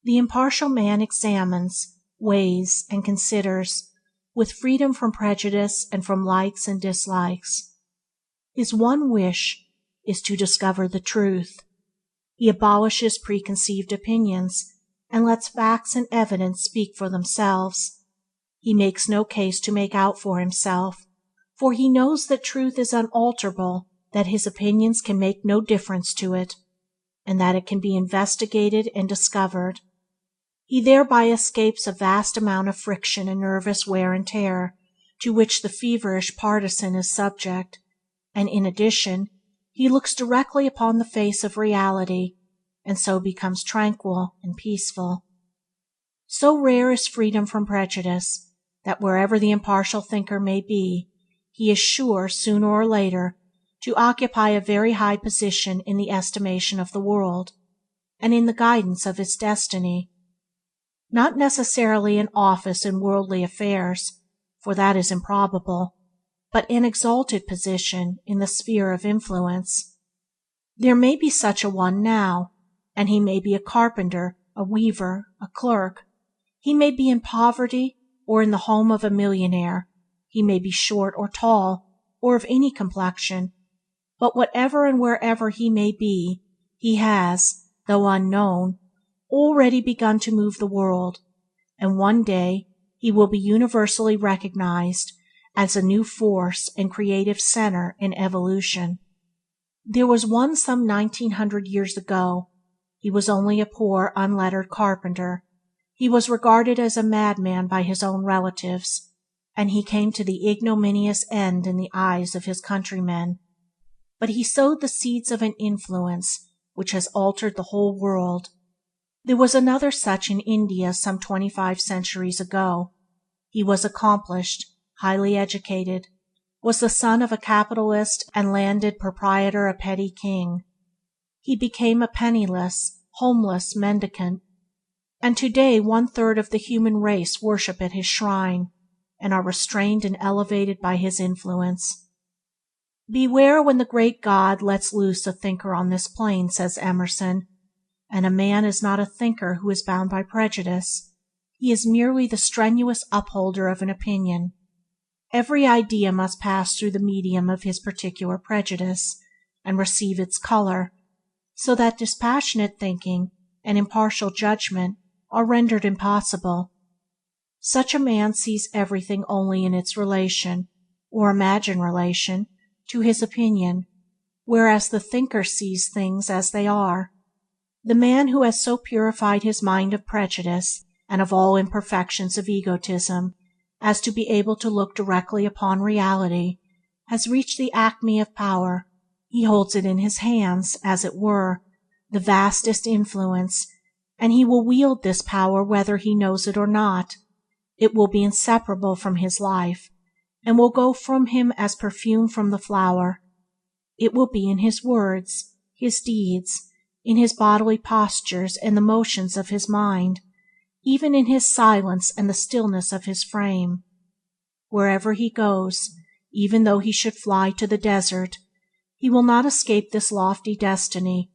The impartial man examines, weighs, and considers, with freedom from prejudice and from likes and dislikes. His one wish is to discover the truth. He abolishes preconceived opinions, and lets facts and evidence speak for themselves. He makes no case to make out for himself, for he knows that truth is unalterable, that his opinions can make no difference to it, and that it can be investigated and discovered. He thereby escapes a vast amount of friction and nervous wear and tear to which the feverish partisan is subject, and in addition he looks directly upon the face of reality, and so becomes tranquil and peaceful. So rare is freedom from prejudice that wherever the impartial thinker may be, he is sure, sooner or later, to occupy a very high position in the estimation of the world, and in the guidance of its destiny. Not necessarily an office in worldly affairs, for that is improbable, but an exalted position in the sphere of influence. There may be such a one now, and he may be a carpenter, a weaver, a clerk. He may be in poverty or in the home of a millionaire. He may be short or tall, or of any complexion. But whatever and wherever he may be, he has, though unknown, already begun to move the world, and one day he will be universally recognized as a new force and creative center in evolution. There was one some 1900 years ago. He was only a poor, unlettered carpenter. He was regarded as a madman by his own relatives, and he came to the ignominious end in the eyes of his countrymen. But he sowed the seeds of an influence which has altered the whole world. There was another such in India some 25 centuries ago. He was accomplished, highly educated, was the son of a capitalist and landed proprietor, a petty king. He became a penniless, homeless mendicant, and today 1/3 of the human race worship at his shrine, and are restrained and elevated by his influence. Beware when the great God lets loose a thinker on this plane, says Emerson, and a man is not a thinker who is bound by prejudice. He is merely the strenuous upholder of an opinion. Every idea must pass through the medium of his particular prejudice, and receive its color, so that dispassionate thinking and impartial judgment are rendered impossible. Such a man sees everything only in its relation, or imagined relation, to his opinion, whereas the thinker sees things as they are. The man who has so purified his mind of prejudice and of all imperfections of egotism as to be able to look directly upon reality has reached the acme of power. He holds it in his hands, as it were, the vastest influence, and he will wield this power whether he knows it or not. It will be inseparable from his life, and will go from him as perfume from the flower. It will be in his words, his deeds, in his bodily postures and the motions of his mind, even in his silence and the stillness of his frame. Wherever he goes, even though he should fly to the desert, he will not escape this lofty destiny,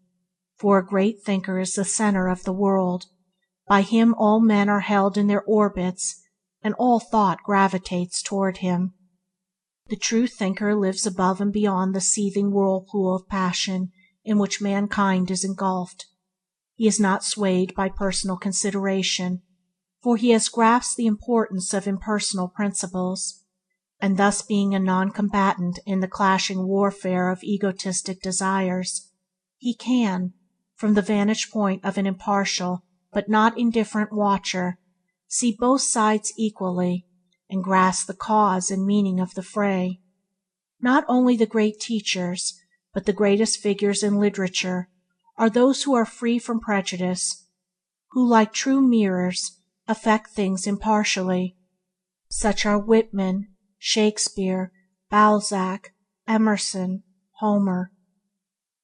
for a great thinker is the center of the world. By him all men are held in their orbits, and all thought gravitates toward him. The true thinker lives above and beyond the seething whirlpool of passion in which mankind is engulfed. He is not swayed by personal consideration, for he has grasped the importance of impersonal principles, and thus being a non-combatant in the clashing warfare of egotistic desires, he can, from the vantage point of an impartial but not indifferent watcher, see both sides equally, and grasp the cause and meaning of the fray. Not only the great teachers, but the greatest figures in literature are those who are free from prejudice, who, like true mirrors, affect things impartially. Such are Whitman, Shakespeare, Balzac, Emerson, Homer.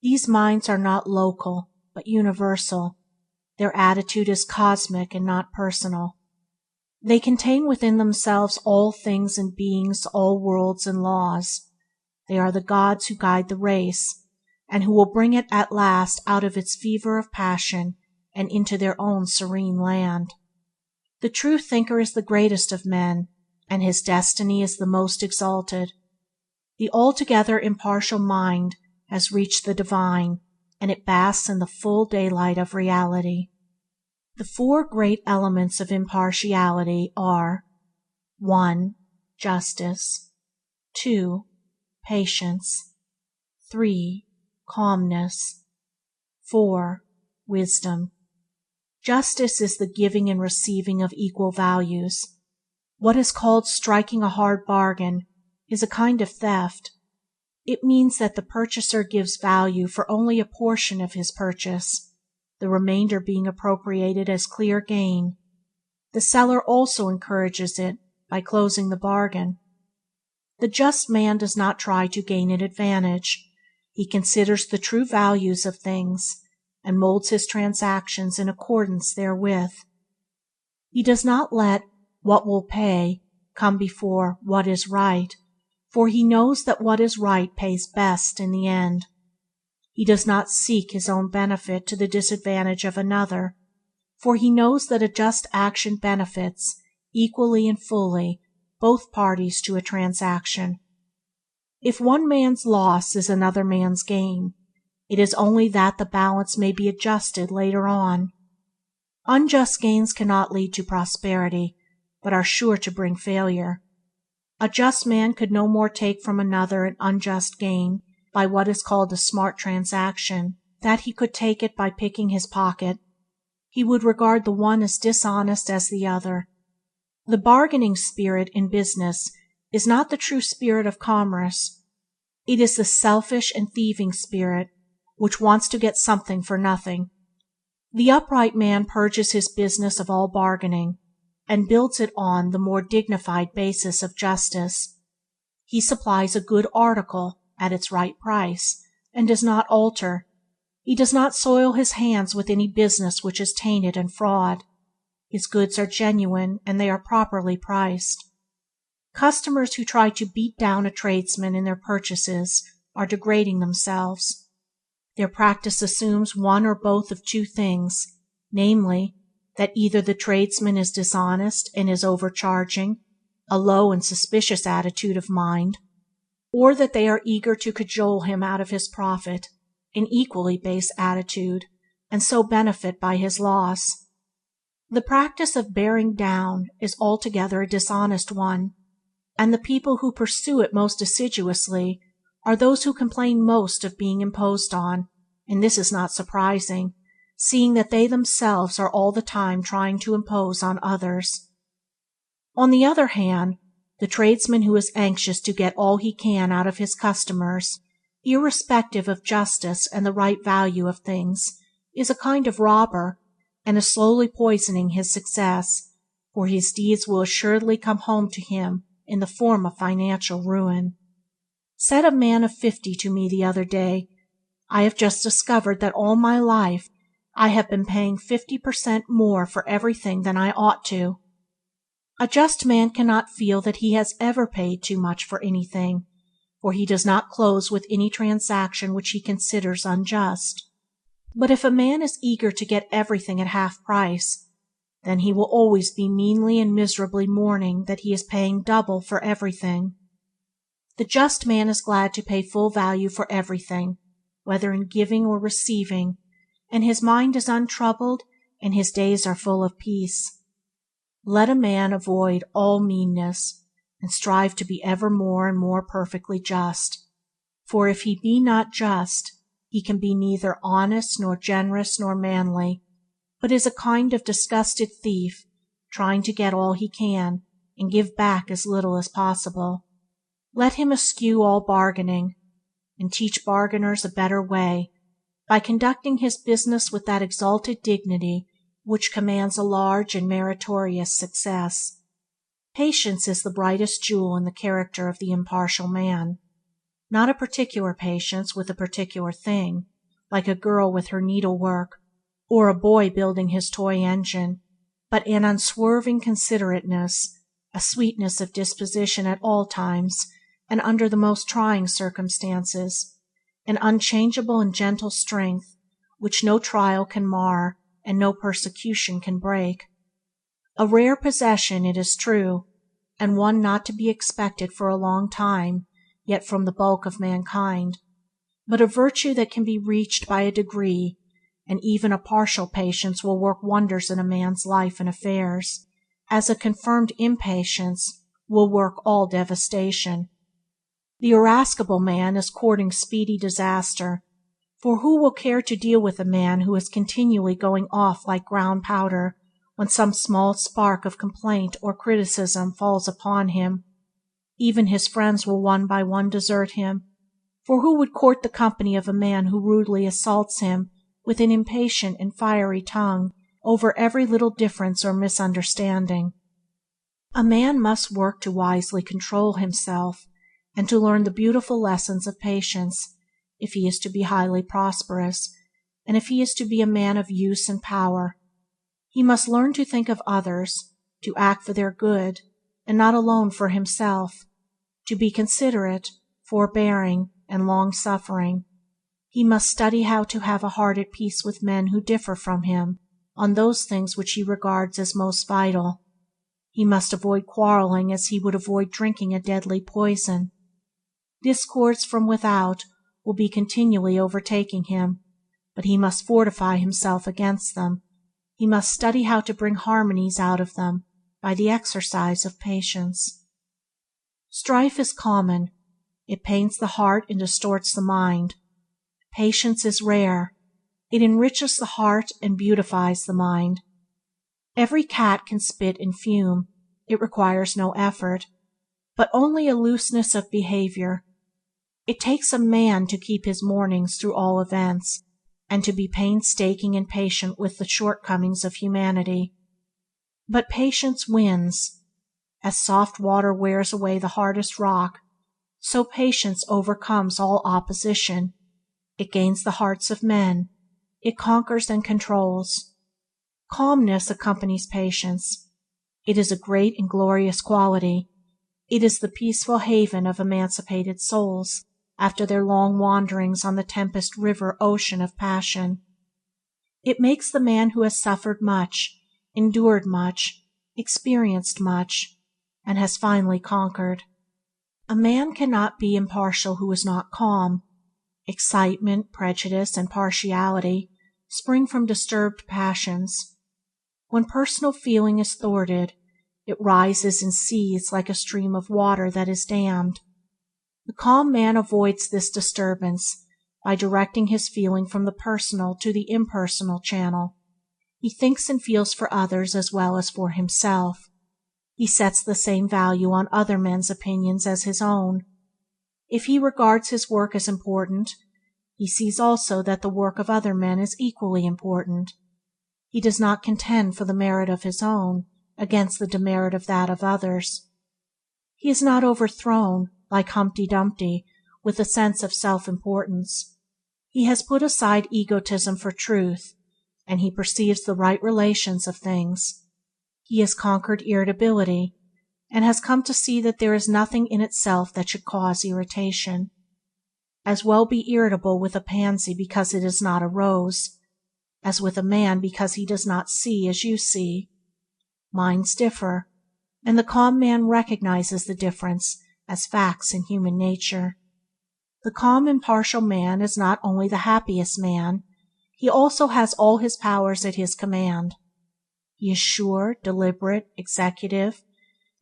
These minds are not local, but universal. Their attitude is cosmic and not personal. They contain within themselves all things and beings, all worlds and laws. They are the gods who guide the race, and who will bring it at last out of its fever of passion and into their own serene land. The true thinker is the greatest of men, and his destiny is the most exalted. The altogether impartial mind has reached the divine, and it basks in the full daylight of reality. The four great elements of impartiality are: 1. Justice. 2. Patience. 3. Calmness. 4. Wisdom. Justice is the giving and receiving of equal values. What is called striking a hard bargain is a kind of theft. It means that the purchaser gives value for only a portion of his purchase, the remainder being appropriated as clear gain. The seller also encourages it by closing the bargain. The just man does not try to gain an advantage. He considers the true values of things, and molds his transactions in accordance therewith. He does not let what will pay come before what is right, for he knows that what is right pays best in the end. He does not seek his own benefit to the disadvantage of another, for he knows that a just action benefits, equally and fully, both parties to a transaction. If one man's loss is another man's gain, it is only that the balance may be adjusted later on. Unjust gains cannot lead to prosperity, but are sure to bring failure. A just man could no more take from another an unjust gain by what is called a smart transaction that he could take it by picking his pocket. He would regard the one as dishonest as the other. The bargaining spirit in business is not the true spirit of commerce. It is the selfish and thieving spirit, which wants to get something for nothing. The upright man purges his business of all bargaining, and builds it on the more dignified basis of justice. He supplies a good article at its right price, and does not alter. He does not soil his hands with any business which is tainted and fraud. His goods are genuine, and they are properly priced. Customers who try to beat down a tradesman in their purchases are degrading themselves. Their practice assumes one or both of two things, namely, that either the tradesman is dishonest and is overcharging, a low and suspicious attitude of mind, or that they are eager to cajole him out of his profit, an equally base attitude, and so benefit by his loss. The practice of bearing down is altogether a dishonest one, and the people who pursue it most assiduously are those who complain most of being imposed on, and this is not surprising, seeing that they themselves are all the time trying to impose on others. On the other hand, the tradesman who is anxious to get all he can out of his customers, irrespective of justice and the right value of things, is a kind of robber, and is slowly poisoning his success, for his deeds will assuredly come home to him in the form of financial ruin. Said a man of 50 to me the other day, "I have just discovered that all my life I have been paying 50% more for everything than I ought to." A just man cannot feel that he has ever paid too much for anything, for he does not close with any transaction which he considers unjust. But if a man is eager to get everything at half price, then he will always be meanly and miserably mourning that he is paying double for everything. The just man is glad to pay full value for everything, whether in giving or receiving, and his mind is untroubled and his days are full of peace. Let a man avoid all meanness, and strive to be ever more and more perfectly just, for if he be not just, he can be neither honest nor generous nor manly, but is a kind of disgusted thief, trying to get all he can and give back as little as possible. Let him eschew all bargaining, and teach bargainers a better way, by conducting his business with that exalted dignity which commands a large and meritorious success. Patience is the brightest jewel in the character of the impartial man. Not a particular patience with a particular thing, like a girl with her needlework, or a boy building his toy engine, but an unswerving considerateness, a sweetness of disposition at all times and under the most trying circumstances, an unchangeable and gentle strength which no trial can mar and no persecution can break. A rare possession, it is true, and one not to be expected for a long time yet from the bulk of mankind, but a virtue that can be reached by a degree, and even a partial patience will work wonders in a man's life and affairs, as a confirmed impatience will work all devastation. The irascible man is courting speedy disaster, for who will care to deal with a man who is continually going off like ground powder when some small spark of complaint or criticism falls upon him? Even his friends will one by one desert him, for who would court the company of a man who rudely assaults him with an impatient and fiery tongue over every little difference or misunderstanding? A man must work to wisely control himself, and to learn the beautiful lessons of patience, if he is to be highly prosperous, and if he is to be a man of use and power. He must learn to think of others, to act for their good, and not alone for himself, to be considerate, forbearing, and long-suffering. He must study how to have a heart at peace with men who differ from him on those things which he regards as most vital. He must avoid quarreling as he would avoid drinking a deadly poison. Discords from without will be continually overtaking him, but he must fortify himself against them. He must study how to bring harmonies out of them by the exercise of patience. Strife is common. It pains the heart and distorts the mind. Patience is rare. It enriches the heart and beautifies the mind. Every cat can spit and fume. It requires no effort, but only a looseness of behavior. It takes a man to keep his mornings through all events, and to be painstaking and patient with the shortcomings of humanity. But patience wins. As soft water wears away the hardest rock, so patience overcomes all opposition. It gains the hearts of men. It conquers and controls. Calmness accompanies patience. It is a great and glorious quality. It is the peaceful haven of emancipated souls after their long wanderings on the tempest river ocean of passion. It makes the man who has suffered much, endured much, experienced much, and has finally conquered. A man cannot be impartial who is not calm. Excitement, prejudice, and partiality spring from disturbed passions. When personal feeling is thwarted, it rises and seethes like a stream of water that is dammed. The calm man avoids this disturbance by directing his feeling from the personal to the impersonal channel. He thinks and feels for others as well as for himself. He sets the same value on other men's opinions as his own. If he regards his work as important, he sees also that the work of other men is equally important. He does not contend for the merit of his own against the demerit of that of others. He is not overthrown, like Humpty Dumpty, with a sense of self-importance. He has put aside egotism for truth, and he perceives the right relations of things. He has conquered irritability, and has come to see that there is nothing in itself that should cause irritation. As well be irritable with a pansy because it is not a rose, as with a man because he does not see as you see. Minds differ, and the calm man recognizes the difference as facts in human nature. The calm, impartial man is not only the happiest man, he also has all his powers at his command. He is sure, deliberate, executive,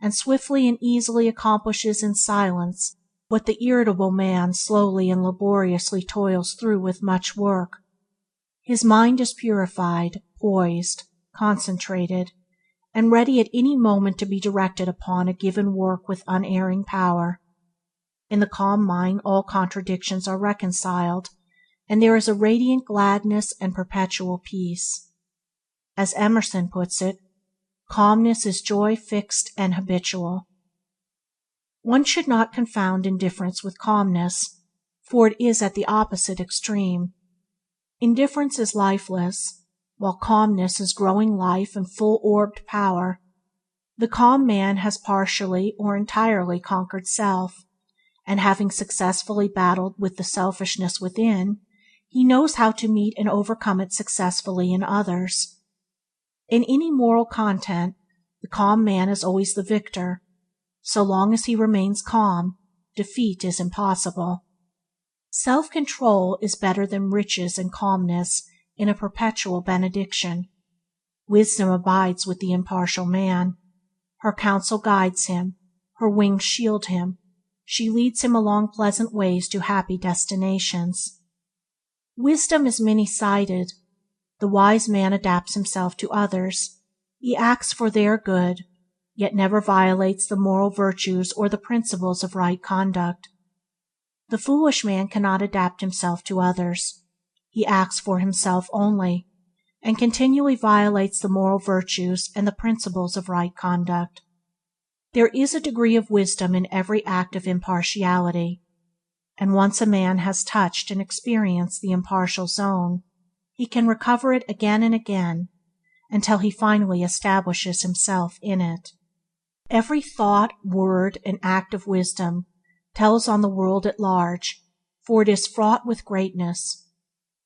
and swiftly and easily accomplishes in silence what the irritable man slowly and laboriously toils through with much work. His mind is purified, poised, concentrated, and ready at any moment to be directed upon a given work with unerring power. In the calm mind all contradictions are reconciled, and there is a radiant gladness and perpetual peace. As Emerson puts it, calmness is joy fixed and habitual. One should not confound indifference with calmness, for it is at the opposite extreme. Indifference is lifeless, while calmness is growing life and full-orbed power. The calm man has partially or entirely conquered self, and having successfully battled with the selfishness within, he knows how to meet and overcome it successfully in others. In any moral content, the calm man is always the victor. So long as he remains calm, defeat is impossible. Self-control is better than riches and calmness in a perpetual benediction. Wisdom abides with the impartial man. Her counsel guides him, her wings shield him, she leads him along pleasant ways to happy destinations. Wisdom is many-sided. The wise man adapts himself to others. He acts for their good, yet never violates the moral virtues or the principles of right conduct. The foolish man cannot adapt himself to others. He acts for himself only, and continually violates the moral virtues and the principles of right conduct. There is a degree of wisdom in every act of impartiality, and once a man has touched and experienced the impartial zone, he can recover it again and again, until he finally establishes himself in it. Every thought, word, and act of wisdom tells on the world at large, for it is fraught with greatness.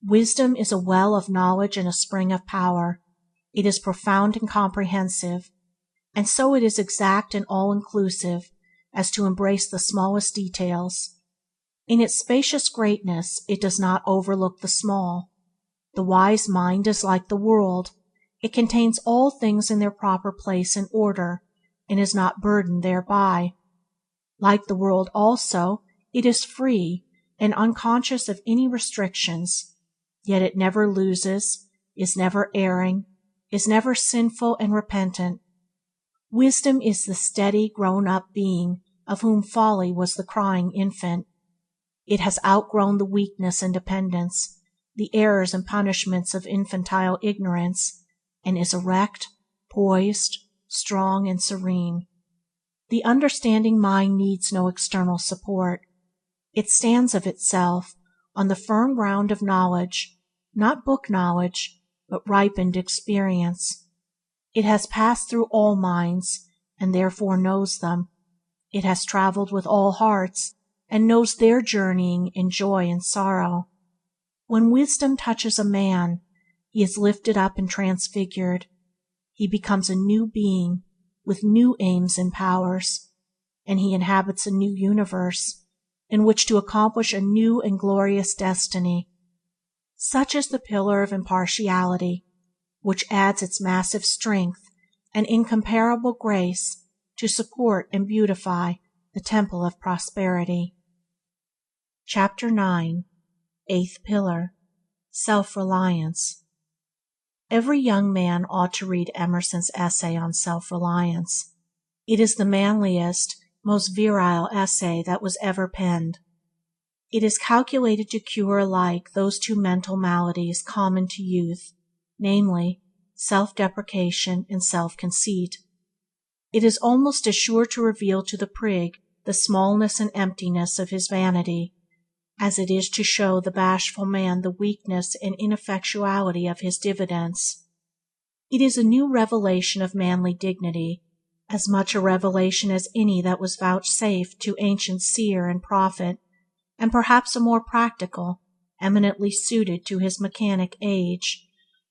Wisdom is a well of knowledge and a spring of power. It is profound and comprehensive, and so it is exact and all-inclusive as to embrace the smallest details. In its spacious greatness it does not overlook the small. The wise mind is like the world. It contains all things in their proper place and order, and is not burdened thereby. Like the world also, it is free and unconscious of any restrictions, yet it never loses, is never erring, is never sinful and repentant. Wisdom is the steady, grown-up being of whom folly was the crying infant. It has outgrown the weakness and dependence, the errors and punishments of infantile ignorance, and is erect, poised, strong, and serene. The understanding mind needs no external support. It stands of itself on the firm ground of knowledge, not book knowledge, but ripened experience. It has passed through all minds, and therefore knows them. It has traveled with all hearts, and knows their journeying in joy and sorrow. When wisdom touches a man, he is lifted up and transfigured. He becomes a new being, with new aims and powers, and he inhabits a new universe, in which to accomplish a new and glorious destiny. Such is the pillar of impartiality, which adds its massive strength and incomparable grace to support and beautify the temple of prosperity. Chapter 9. Eighth Pillar. Self-Reliance. Every young man ought to read Emerson's essay on self-reliance. It is the manliest, most virile essay that was ever penned. It is calculated to cure alike those two mental maladies common to youth, namely, self-deprecation, and self-conceit. It is almost as sure to reveal to the prig the smallness and emptiness of his vanity, as it is to show the bashful man the weakness and ineffectuality of his diffidence. It is a new revelation of manly dignity, as much a revelation as any that was vouchsafed to ancient seer and prophet, and perhaps a more practical, eminently suited to his mechanic age,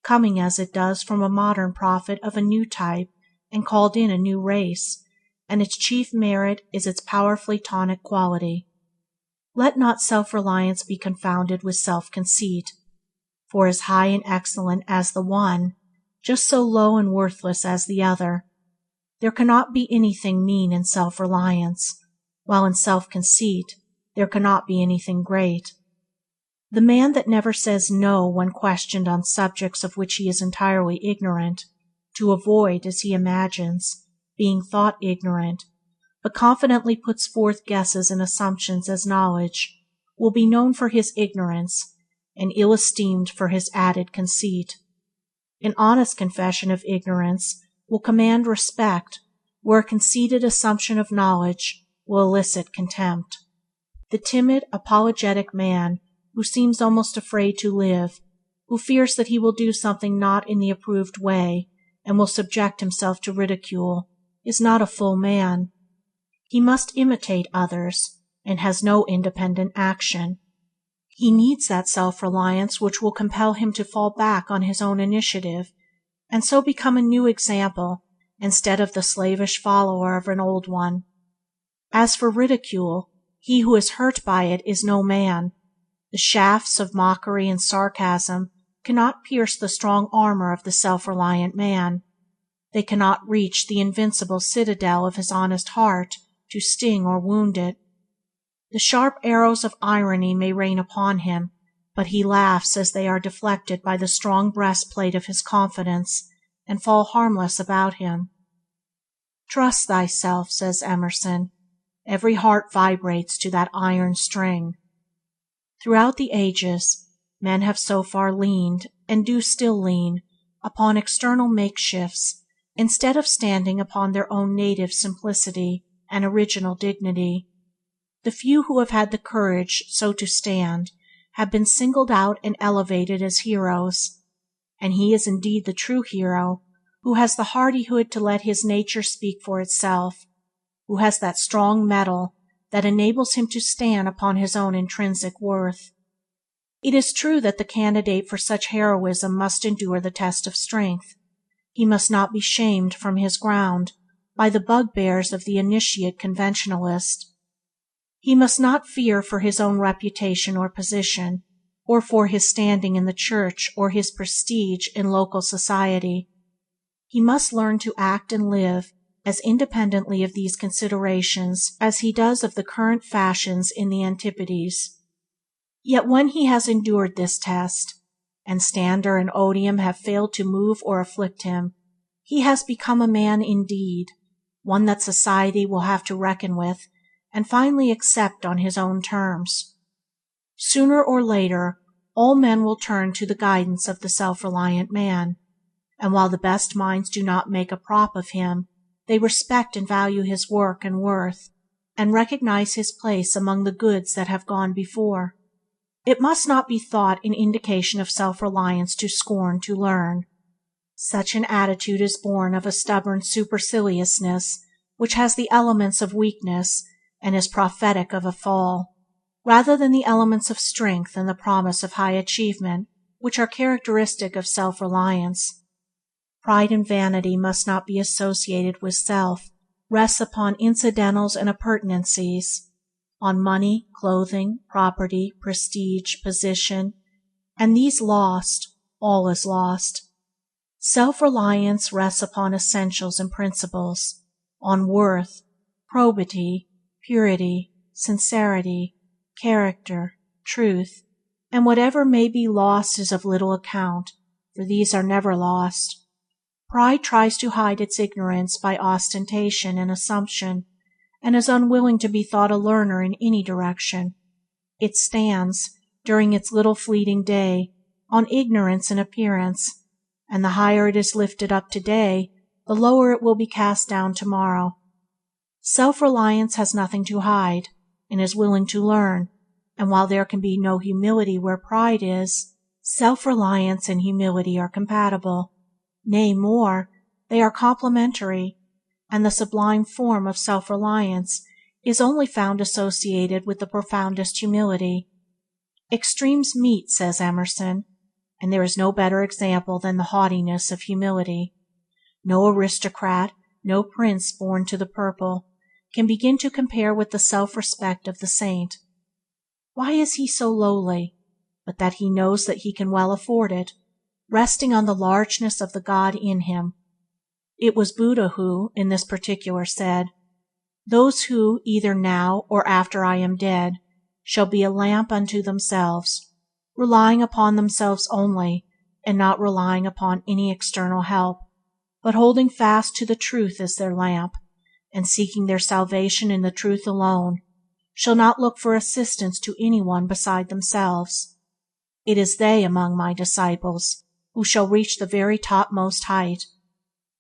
coming as it does from a modern prophet of a new type and called in a new race, and its chief merit is its powerfully tonic quality. Let not self-reliance be confounded with self-conceit, for as high and excellent as the one, just so low and worthless as the other. There cannot be anything mean in self-reliance, while in self-conceit there cannot be anything great. The man that never says no when questioned on subjects of which he is entirely ignorant, to avoid, as he imagines, being thought ignorant, but confidently puts forth guesses and assumptions as knowledge, will be known for his ignorance, and ill esteemed for his added conceit. An honest confession of ignorance will command respect, where a conceited assumption of knowledge will elicit contempt. The timid, apologetic man, who seems almost afraid to live, who fears that he will do something not in the approved way, and will subject himself to ridicule, is not a full man. He must imitate others, and has no independent action. He needs that self-reliance which will compel him to fall back on his own initiative, and so become a new example instead of the slavish follower of an old one. As for ridicule, he who is hurt by it is no man. The shafts of mockery and sarcasm cannot pierce the strong armor of the self-reliant man. They cannot reach the invincible citadel of his honest heart to sting or wound it. The sharp arrows of irony may rain upon him, but he laughs as they are deflected by the strong breastplate of his confidence, and fall harmless about him. Trust thyself, says Emerson. Every heart vibrates to that iron string. Throughout the ages, men have so far leaned, and do still lean, upon external makeshifts, instead of standing upon their own native simplicity and original dignity. The few who have had the courage so to stand have been singled out and elevated as heroes, and he is indeed the true hero who has the hardihood to let his nature speak for itself, who has that strong mettle that enables him to stand upon his own intrinsic worth. It is true that the candidate for such heroism must endure the test of strength. He must not be shamed from his ground by the bugbears of the initiate conventionalist. He must not fear for his own reputation or position, or for his standing in the church or his prestige in local society. He must learn to act and live as independently of these considerations as he does of the current fashions in the antipodes. Yet when he has endured this test, and Stander and odium have failed to move or afflict him, he has become a man indeed, one that society will have to reckon with and finally accept on his own terms. Sooner or later, all men will turn to the guidance of the self-reliant man, and while the best minds do not make a prop of him, they respect and value his work and worth, and recognize his place among the goods that have gone before. It must not be thought an indication of self-reliance to scorn to learn. Such an attitude is born of a stubborn superciliousness which has the elements of weakness and is prophetic of a fall, rather than the elements of strength and the promise of high achievement which are characteristic of self-reliance. Pride and vanity must not be associated with self, rests upon incidentals and appurtenancies, on money, clothing, property, prestige, position, and these lost, all is lost. Self-reliance rests upon essentials and principles, on worth, probity, purity, sincerity, character, truth, and whatever may be lost is of little account, for these are never lost. Pride tries to hide its ignorance by ostentation and assumption, and is unwilling to be thought a learner in any direction. It stands, during its little fleeting day, on ignorance and appearance, and the higher it is lifted up today, the lower it will be cast down tomorrow. Self-reliance has nothing to hide, and is willing to learn, and while there can be no humility where pride is, self-reliance and humility are compatible. Nay, more, they are complementary, and the sublime form of self-reliance is only found associated with the profoundest humility. Extremes meet, says Emerson, and there is no better example than the haughtiness of humility. No aristocrat, no prince born to the purple, can begin to compare with the self-respect of the saint. Why is he so lowly? But that he knows that he can well afford it, resting on the largeness of the God in him. It was Buddha who, in this particular, said, "Those who, either now or after I am dead, shall be a lamp unto themselves, relying upon themselves only, and not relying upon any external help, but holding fast to the truth as their lamp, and seeking their salvation in the truth alone, shall not look for assistance to anyone beside themselves. It is they among my disciples who shall reach the very topmost height,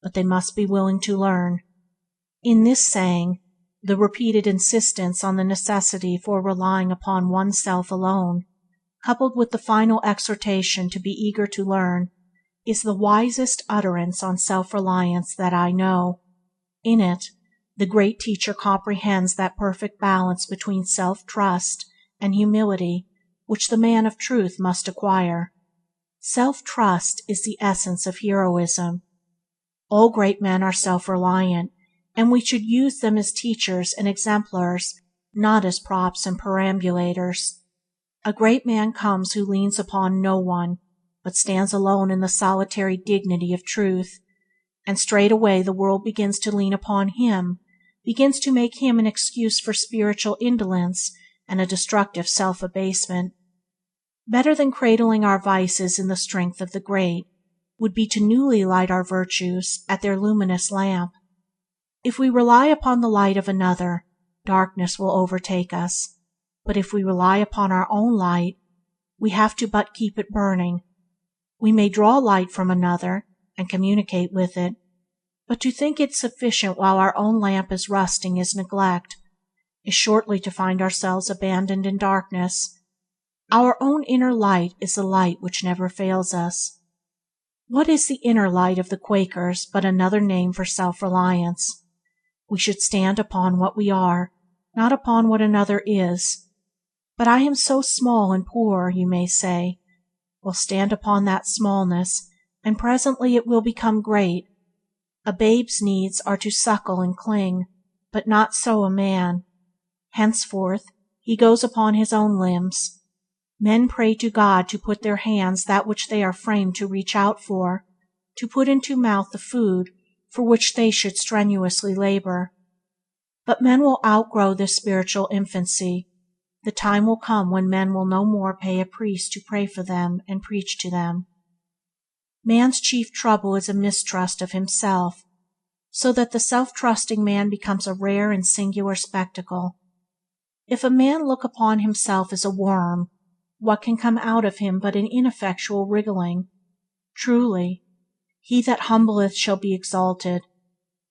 but they must be willing to learn." In this saying, the repeated insistence on the necessity for relying upon oneself alone, coupled with the final exhortation to be eager to learn, is the wisest utterance on self-reliance that I know. In it, the great teacher comprehends that perfect balance between self-trust and humility which the man of truth must acquire. Self-trust is the essence of heroism. All great men are self-reliant, and we should use them as teachers and exemplars, not as props and perambulators. A great man comes who leans upon no one, but stands alone in the solitary dignity of truth, and straightway the world begins to lean upon him, begins to make him an excuse for spiritual indolence and a destructive self-abasement. Better than cradling our vices in the strength of the great would be to newly light our virtues at their luminous lamp. If we rely upon the light of another, darkness will overtake us, but if we rely upon our own light, we have to but keep it burning. We may draw light from another and communicate with it, but to think it sufficient while our own lamp is rusting is neglect, is shortly to find ourselves abandoned in darkness. Our own inner light is the light which never fails us. What is the inner light of the Quakers but another name for self-reliance? We should stand upon what we are, not upon what another is. But I am so small and poor, you may say. Well, stand upon that smallness, and presently it will become great. A babe's needs are to suckle and cling, but not so a man. Henceforth he goes upon his own limbs. Men pray to God to put their hands that which they are framed to reach out for, to put into mouth the food for which they should strenuously labor. But men will outgrow this spiritual infancy. The time will come when men will no more pay a priest to pray for them and preach to them. Man's chief trouble is a mistrust of himself, so that the self-trusting man becomes a rare and singular spectacle. If a man look upon himself as a worm, what can come out of him but an ineffectual wriggling? Truly, he that humbleth shall be exalted,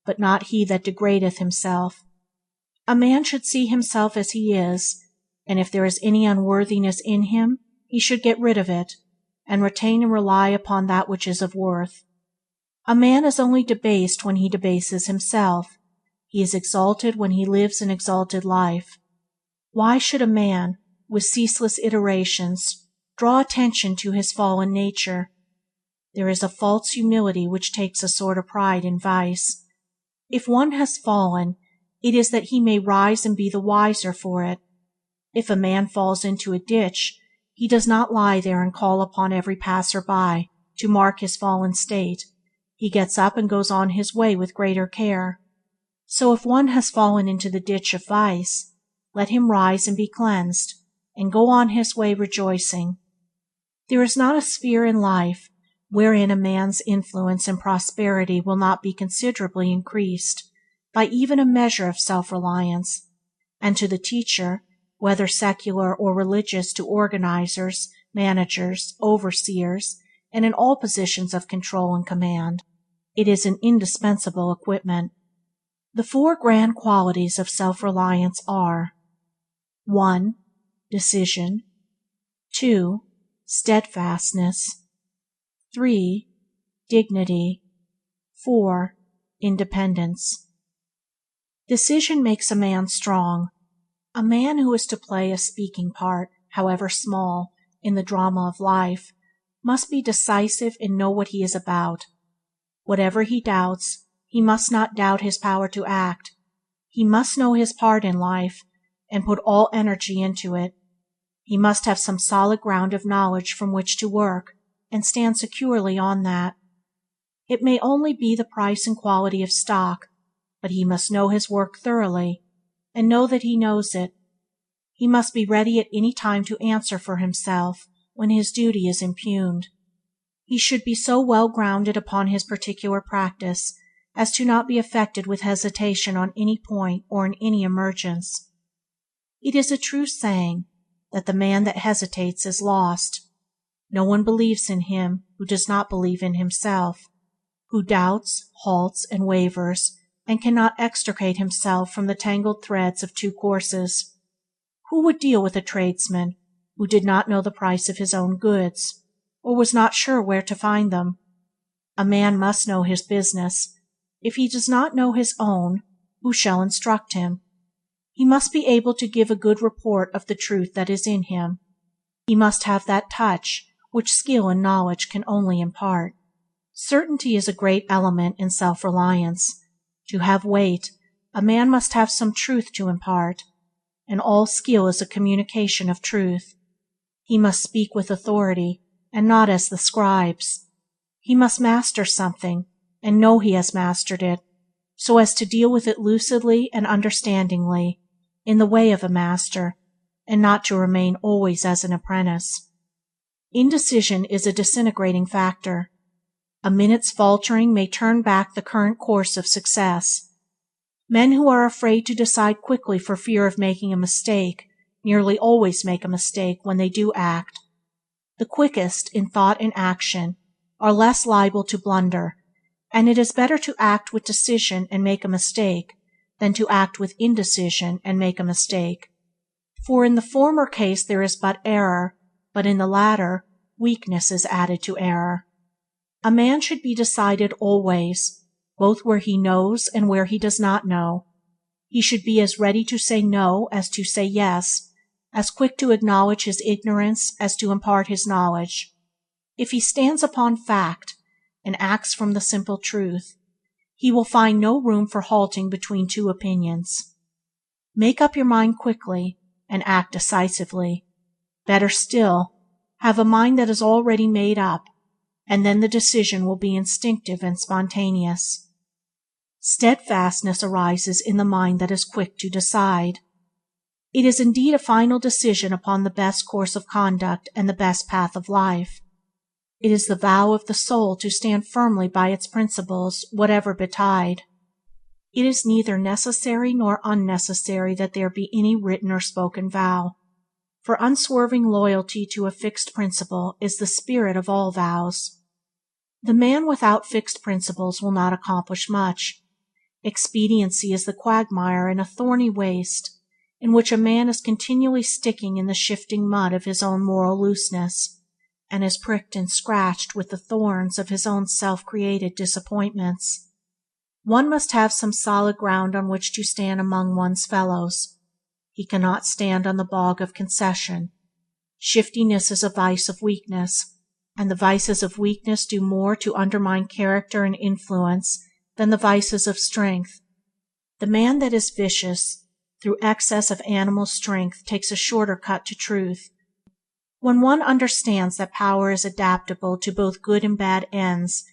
but not he that degradeth himself. A man should see himself as he is, and if there is any unworthiness in him, he should get rid of it, and retain and rely upon that which is of worth. A man is only debased when he debases himself. He is exalted when he lives an exalted life. Why should a man, with ceaseless iterations, draw attention to his fallen nature? There is a false humility which takes a sort of pride in vice. If one has fallen, it is that he may rise and be the wiser for it. If a man falls into a ditch, he does not lie there and call upon every passer-by to mark his fallen state. He gets up and goes on his way with greater care. So if one has fallen into the ditch of vice, let him rise and be cleansed, and go on his way rejoicing. There is not a sphere in life wherein a man's influence and prosperity will not be considerably increased by even a measure of self-reliance, and to the teacher, whether secular or religious, to organizers, managers, overseers, and in all positions of control and command. It is an indispensable equipment. The four grand qualities of self-reliance are: 1. Decision. 2. Steadfastness. 3. Dignity. 4. Independence. Decision makes a man strong. A man who is to play a speaking part, however small, in the drama of life, must be decisive and know what he is about. Whatever he doubts, he must not doubt his power to act. He must know his part in life, and put all energy into it. He must have some solid ground of knowledge from which to work, and stand securely on that. It may only be the price and quality of stock, but he must know his work thoroughly, and know that he knows it. He must be ready at any time to answer for himself when his duty is impugned. He should be so well grounded upon his particular practice as to not be affected with hesitation on any point or in any emergence. It is a true saying that the man that hesitates is lost. No one believes in him who does not believe in himself, who doubts, halts, and wavers, and cannot extricate himself from the tangled threads of two courses. Who would deal with a tradesman who did not know the price of his own goods, or was not sure where to find them? A man must know his business. If he does not know his own, who shall instruct him? He must be able to give a good report of the truth that is in him. He must have that touch which skill and knowledge can only impart. Certainty is a great element in self-reliance. To have weight, a man must have some truth to impart, and all skill is a communication of truth. He must speak with authority, and not as the scribes. He must master something, and know he has mastered it, so as to deal with it lucidly and understandingly, in the way of a master, and not to remain always as an apprentice. Indecision is a disintegrating factor. A minute's faltering may turn back the current course of success. Men who are afraid to decide quickly for fear of making a mistake nearly always make a mistake when they do act. The quickest in thought and action are less liable to blunder, and it is better to act with decision and make a mistake than to act with indecision and make a mistake. For in the former case there is but error, but in the latter weakness is added to error. A man should be decided always, both where he knows and where he does not know. He should be as ready to say no as to say yes, as quick to acknowledge his ignorance as to impart his knowledge. If he stands upon fact, and acts from the simple truth, he will find no room for halting between two opinions. Make up your mind quickly, and act decisively. Better still, have a mind that is already made up, and then the decision will be instinctive and spontaneous. Steadfastness arises in the mind that is quick to decide. It is indeed a final decision upon the best course of conduct and the best path of life. It is the vow of the soul to stand firmly by its principles, whatever betide. It is neither necessary nor unnecessary that there be any written or spoken vow, for unswerving loyalty to a fixed principle is the spirit of all vows. The man without fixed principles will not accomplish much. Expediency is the quagmire in a thorny waste, in which a man is continually sticking in the shifting mud of his own moral looseness, and is pricked and scratched with the thorns of his own self-created disappointments. One must have some solid ground on which to stand among one's fellows. He cannot stand on the bog of concession. Shiftiness is a vice of weakness, and the vices of weakness do more to undermine character and influence than the vices of strength. The man that is vicious, through excess of animal strength, takes a shorter cut to truth. When one understands that power is adaptable to both good and bad ends,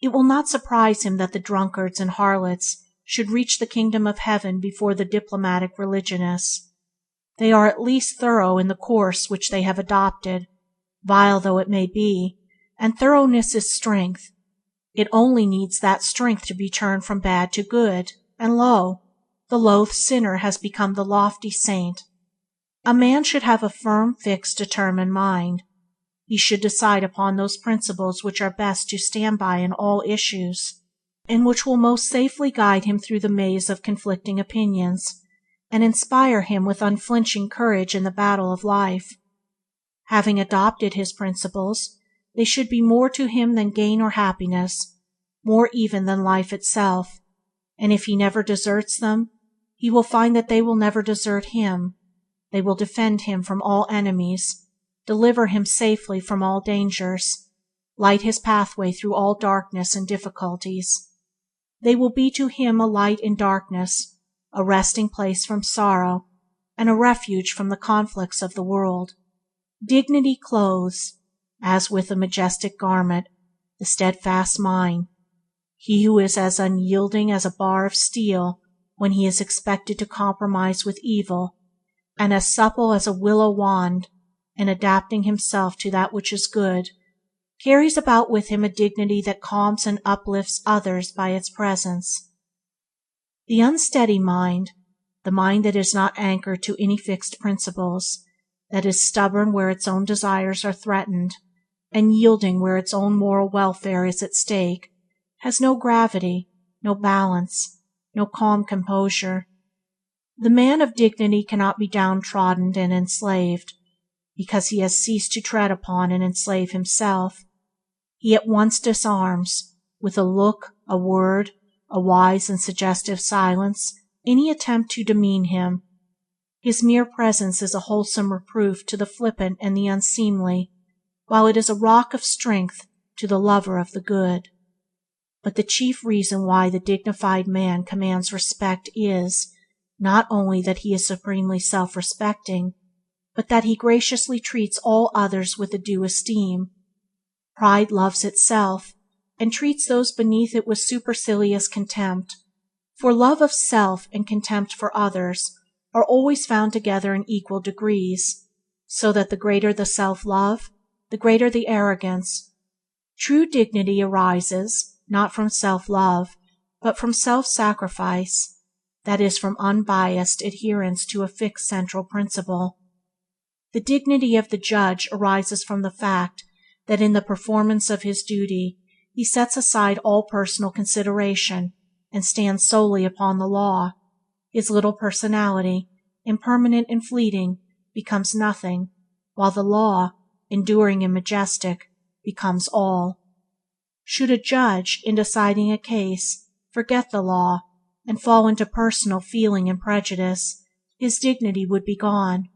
it will not surprise him that the drunkards and harlots should reach the kingdom of heaven before the diplomatic religionists. They are at least thorough in the course which they have adopted, vile though it may be, and thoroughness is strength. It only needs that strength to be turned from bad to good, and lo, the loathed sinner has become the lofty saint. A man should have a firm, fixed, determined mind. he should decide upon those principles which are best to stand by in all issues, and which will most safely guide him through the maze of conflicting opinions, and inspire him with unflinching courage in the battle of life. Having adopted his principles, they should be more to him than gain or happiness, more even than life itself, and if he never deserts them, he will find that they will never desert him. They will defend him from all enemies, deliver him safely from all dangers, light his pathway through all darkness and difficulties. They will be to him a light in darkness, a resting place from sorrow, and a refuge from the conflicts of the world. Dignity clothes, as with a majestic garment, the steadfast mind. He who is as unyielding as a bar of steel when he is expected to compromise with evil, and as supple as a willow wand in adapting himself to that which is good, carries about with him a dignity that calms and uplifts others by its presence. The unsteady mind, the mind that is not anchored to any fixed principles, that is stubborn where its own desires are threatened, and yielding where its own moral welfare is at stake, has no gravity, no balance, no calm composure. The man of dignity cannot be downtrodden and enslaved, because he has ceased to tread upon and enslave himself. He at once disarms, with a look, a word, a wise and suggestive silence, any attempt to demean him. His mere presence is a wholesome reproof to the flippant and the unseemly, while it is a rock of strength to the lover of the good. But the chief reason why the dignified man commands respect is, not only that he is supremely self-respecting, but that he graciously treats all others with a due esteem. Pride loves itself, and treats those beneath it with supercilious contempt, for love of self and contempt for others are always found together in equal degrees, so that the greater the self-love, the greater the arrogance. True dignity arises, not from self-love, but from self-sacrifice, that is, from unbiased adherence to a fixed central principle. The dignity of the judge arises from the fact that in the performance of his duty he sets aside all personal consideration and stands solely upon the law. His little personality, impermanent and fleeting, becomes nothing, while the law, enduring and majestic, becomes all. Should a judge, in deciding a case, forget the law and fall into personal feeling and prejudice, his dignity would be gone.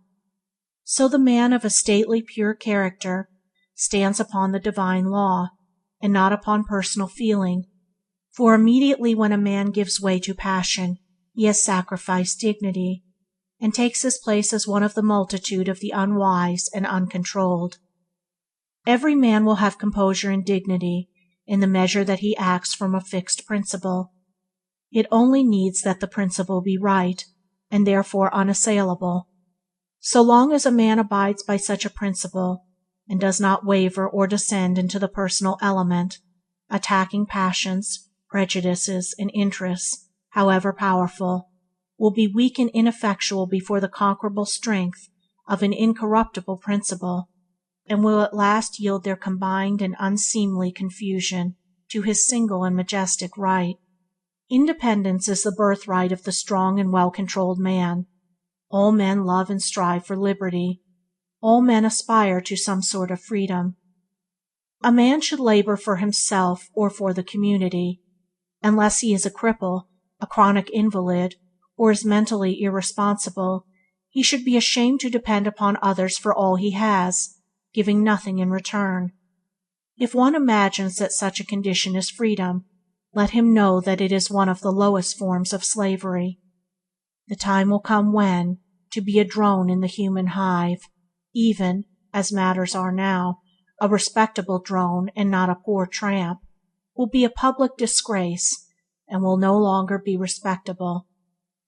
So the man of a stately, pure character stands upon the divine law, and not upon personal feeling, for immediately when a man gives way to passion, he has sacrificed dignity, and takes his place as one of the multitude of the unwise and uncontrolled. Every man will have composure and dignity in the measure that he acts from a fixed principle. It only needs that the principle be right, and therefore unassailable. So long as a man abides by such a principle, and does not waver or descend into the personal element, attacking passions, prejudices, and interests, however powerful, will be weak and ineffectual before the conquerable strength of an incorruptible principle, and will at last yield their combined and unseemly confusion to his single and majestic right. Independence is the birthright of the strong and well-controlled man. All men love and strive for liberty. All men aspire to some sort of freedom. A man should labor for himself or for the community. Unless he is a cripple, a chronic invalid, or is mentally irresponsible, he should be ashamed to depend upon others for all he has, giving nothing in return. If one imagines that such a condition is freedom, let him know that it is one of the lowest forms of slavery. The time will come when, to be a drone in the human hive, even, as matters are now, a respectable drone and not a poor tramp, will be a public disgrace, and will no longer be respectable.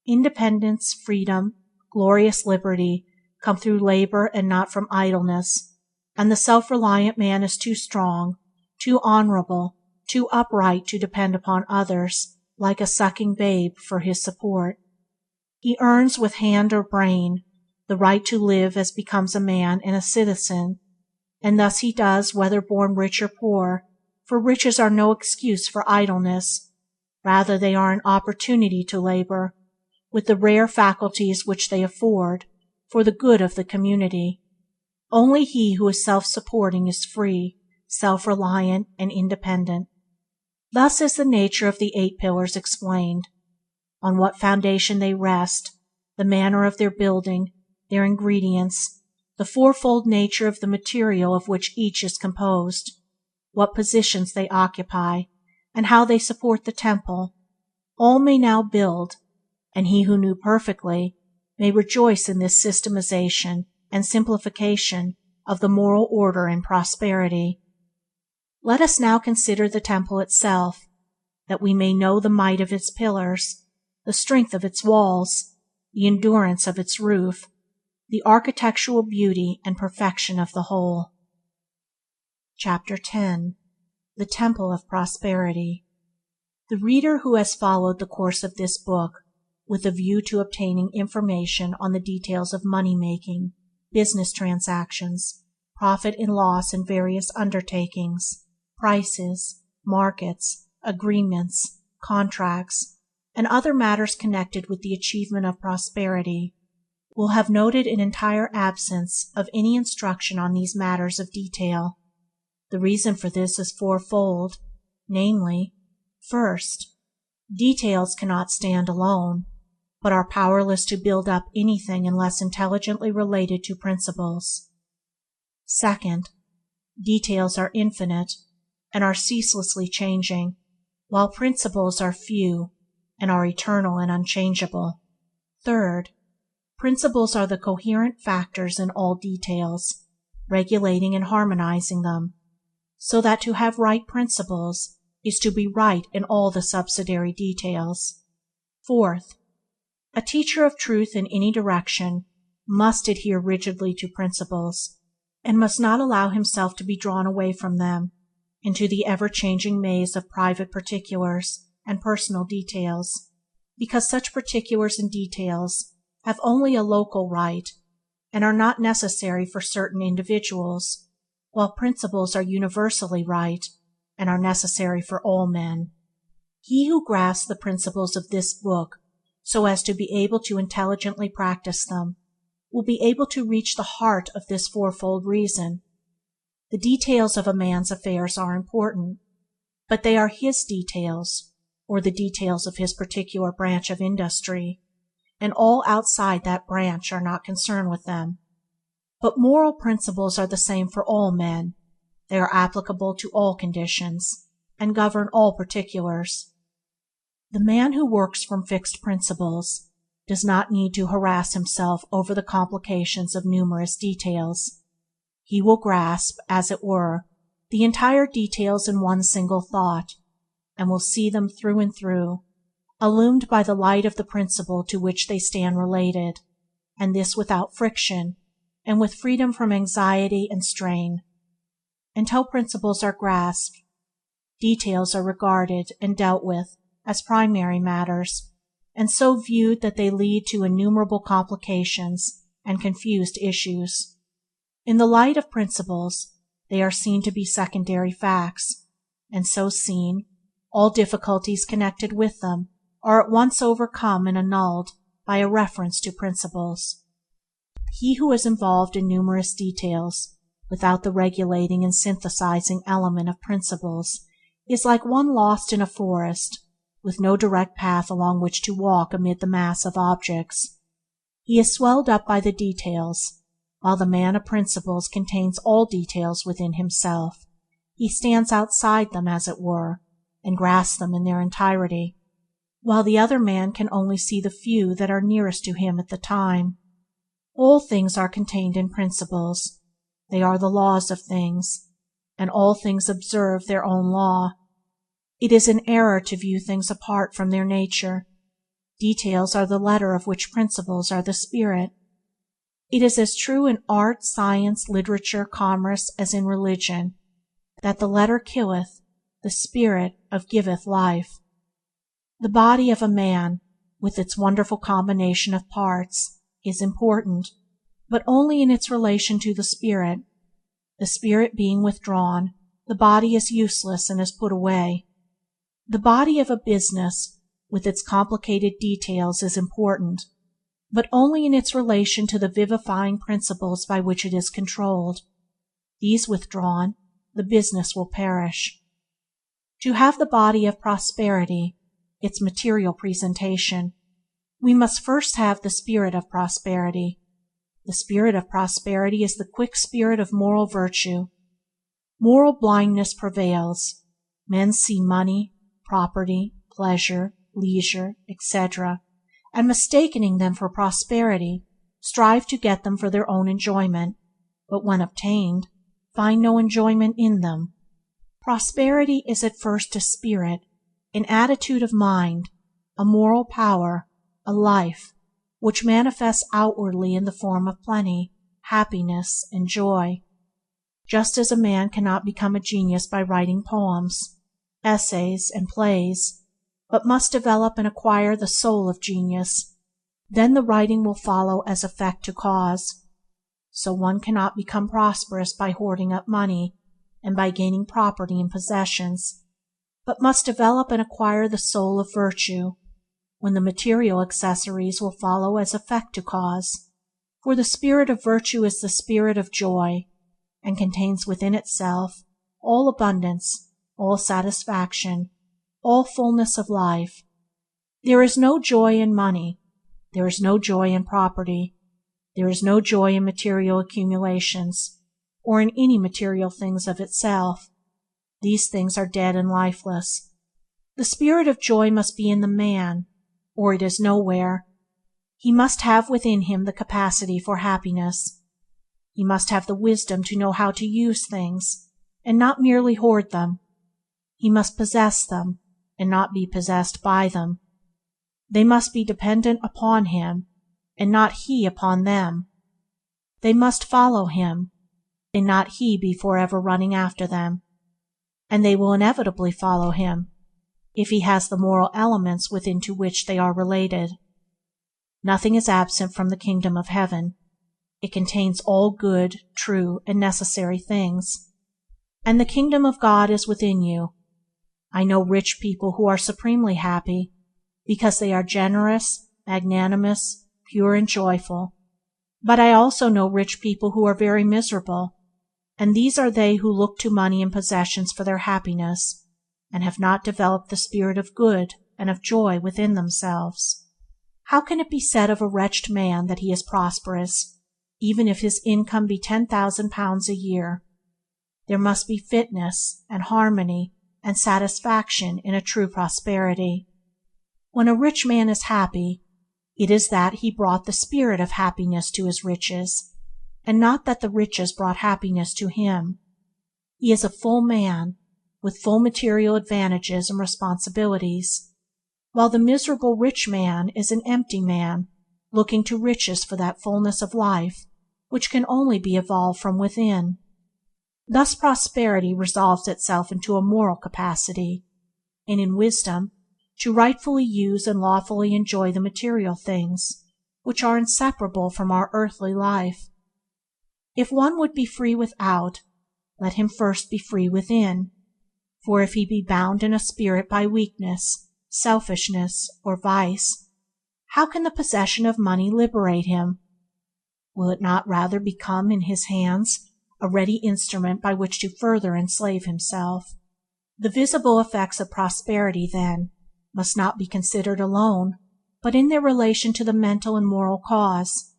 Independence, freedom, glorious liberty come through labor and not from idleness, and the self-reliant man is too strong, too honorable, too upright to depend upon others, like a sucking babe, for his support. He earns with hand or brain the right to live as becomes a man and a citizen. and thus he does whether born rich or poor, for riches are no excuse for idleness. Rather they are an opportunity to labor, with the rare faculties which they afford, for the good of the community. Only he who is self-supporting is free, self-reliant, and independent. Thus is the nature of the 8 pillars explained. On what foundation they rest, the manner of their building, their ingredients, the fourfold nature of the material of which each is composed, what positions they occupy, and how they support the temple, all may now build, and he who knew perfectly may rejoice in this systematization and simplification of the moral order and prosperity. Let us now consider the temple itself, that we may know the might of its pillars, the strength of its walls, the endurance of its roof, the architectural beauty and perfection of the whole. Chapter 10. The Temple of Prosperity. The reader who has followed the course of this book with a view to obtaining information on the details of money-making, business transactions, profit and loss in various undertakings, prices, markets, agreements, contracts, and other matters connected with the achievement of prosperity, will have noted an entire absence of any instruction on these matters of detail. The reason for this is fourfold, namely, first, details cannot stand alone, but are powerless to build up anything unless intelligently related to principles. Second, details are infinite and are ceaselessly changing, while principles are few and are eternal and unchangeable. Third, principles are the coherent factors in all details, regulating and harmonizing them, so that to have right principles is to be right in all the subsidiary details. Fourth, a teacher of truth in any direction must adhere rigidly to principles, and must not allow himself to be drawn away from them into the ever-changing maze of private particulars and personal details, because such particulars and details have only a local right and are not necessary for certain individuals, while principles are universally right and are necessary for all men. He who grasps the principles of this book so as to be able to intelligently practice them will be able to reach the heart of this fourfold reason. The details of a man's affairs are important, but they are his details, or the details of his particular branch of industry, and all outside that branch are not concerned with them. But moral principles are the same for all men. They are applicable to all conditions, and govern all particulars. The man who works from fixed principles does not need to harass himself over the complications of numerous details. He will grasp, as it were, the entire details in one single thought, and will see them through and through, illumined by the light of the principle to which they stand related, and this without friction, and with freedom from anxiety and strain. Until principles are grasped, details are regarded and dealt with as primary matters, and so viewed that they lead to innumerable complications and confused issues. In the light of principles, they are seen to be secondary facts, and so seen, all difficulties connected with them are at once overcome and annulled by a reference to principles. He who is involved in numerous details, without the regulating and synthesizing element of principles, is like one lost in a forest, with no direct path along which to walk amid the mass of objects. He is swelled up by the details, while the man of principles contains all details within himself. He stands outside them, as it were, and grasps them in their entirety, while the other man can only see the few that are nearest to him at the time. All things are contained in principles. They are the laws of things, and all things observe their own law. It is an error to view things apart from their nature. Details are the letter of which principles are the spirit. It is as true in art, science, literature, commerce, as in religion, that the letter killeth, the spirit of giveth life. The body of a man, with its wonderful combination of parts, is important, but only in its relation to the spirit. The spirit being withdrawn, the body is useless and is put away. The body of a business, with its complicated details, is important, but only in its relation to the vivifying principles by which it is controlled. These withdrawn, the business will perish. To have the body of prosperity, its material presentation, we must first have the spirit of prosperity. The spirit of prosperity is the quick spirit of moral virtue. Moral blindness prevails. Men see money, property, pleasure, leisure, etc., and mistaking them for prosperity, strive to get them for their own enjoyment, but when obtained, find no enjoyment in them. Prosperity is at first a spirit, an attitude of mind, a moral power, a life, which manifests outwardly in the form of plenty, happiness, and joy. Just as a man cannot become a genius by writing poems, essays, and plays, but must develop and acquire the soul of genius, then the writing will follow as effect to cause. So one cannot become prosperous by hoarding up money and by gaining property and possessions, but must develop and acquire the soul of virtue, when the material accessories will follow as effect to cause, for the spirit of virtue is the spirit of joy, and contains within itself all abundance, all satisfaction, all fullness of life. There is no joy in money, there is no joy in property, there is no joy in material accumulations, or in any material things of itself. These things are dead and lifeless. The spirit of joy must be in the man, or it is nowhere. He must have within him the capacity for happiness. He must have the wisdom to know how to use things, and not merely hoard them. He must possess them, and not be possessed by them. They must be dependent upon him, and not he upon them. They must follow him, and not he be forever running after them. And they will inevitably follow him, if he has the moral elements within to which they are related. Nothing is absent from the kingdom of heaven. It contains all good, true, and necessary things. And the kingdom of God is within you. I know rich people who are supremely happy, because they are generous, magnanimous, pure, and joyful. But I also know rich people who are very miserable, and these are they who look to money and possessions for their happiness, and have not developed the spirit of good and of joy within themselves. How can it be said of a wretched man that he is prosperous, even if his income be £10,000 a year? There must be fitness and harmony and satisfaction in a true prosperity. When a rich man is happy, it is that he brought the spirit of happiness to his riches, and not that the riches brought happiness to him. He is a full man, with full material advantages and responsibilities, while the miserable rich man is an empty man, looking to riches for that fullness of life which can only be evolved from within. Thus prosperity resolves itself into a moral capacity, and in wisdom to rightfully use and lawfully enjoy the material things which are inseparable from our earthly life. If one would be free without, let him first be free within, for if he be bound in a spirit by weakness, selfishness, or vice, how can the possession of money liberate him? Will it not rather become in his hands a ready instrument by which to further enslave himself? The visible effects of prosperity, then, must not be considered alone, but in their relation to the mental and moral cause.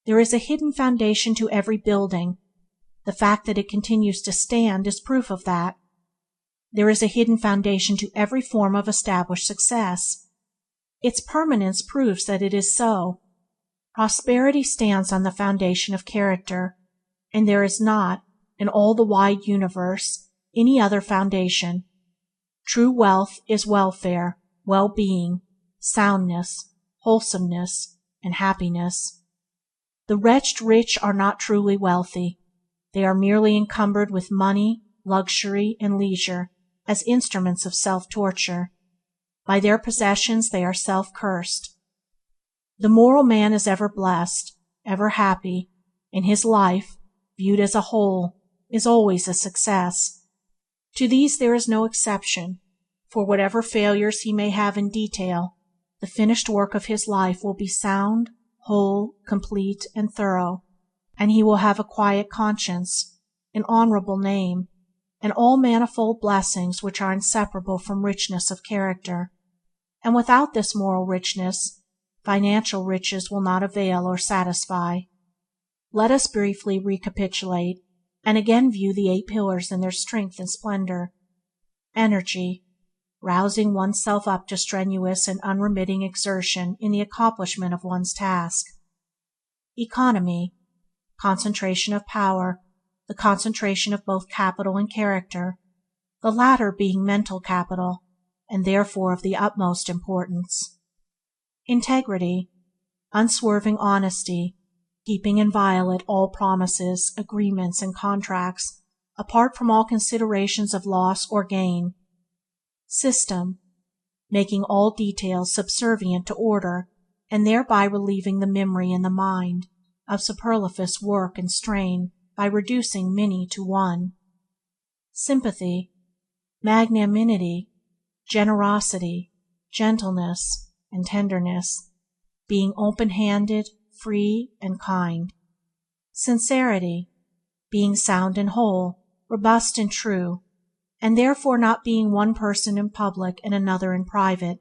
There is a hidden foundation to every building. The fact that it continues to stand is proof of that. There is a hidden foundation to every form of established success. Its permanence proves that it is so. Prosperity stands on the foundation of character, and there is not, in all the wide universe, any other foundation. True wealth is welfare, well-being, soundness, wholesomeness, and happiness. The wretched rich are not truly wealthy. They are merely encumbered with money, luxury, and leisure as instruments of self-torture. By their possessions they are self-cursed. The moral man is ever blessed, ever happy, in his life, viewed as a whole, is always a success. To these there is no exception, for whatever failures he may have in detail, the finished work of his life will be sound, whole, complete, and thorough, and he will have a quiet conscience, an honorable name, and all manifold blessings which are inseparable from richness of character. And without this moral richness, financial riches will not avail or satisfy. Let us briefly recapitulate, and again view the 8 pillars in their strength and splendor. Energy, rousing oneself up to strenuous and unremitting exertion in the accomplishment of one's task. Economy, concentration of power, the concentration of both capital and character, the latter being mental capital, and therefore of the utmost importance. Integrity, unswerving honesty, keeping inviolate all promises, agreements, and contracts, apart from all considerations of loss or gain. System, making all details subservient to order, and thereby relieving the memory and the mind of superfluous work and strain by reducing many to one. Sympathy, magnanimity, generosity, gentleness, and tenderness, being open-handed, free, and kind. Sincerity, being sound and whole, robust and true, and therefore not being one person in public and another in private,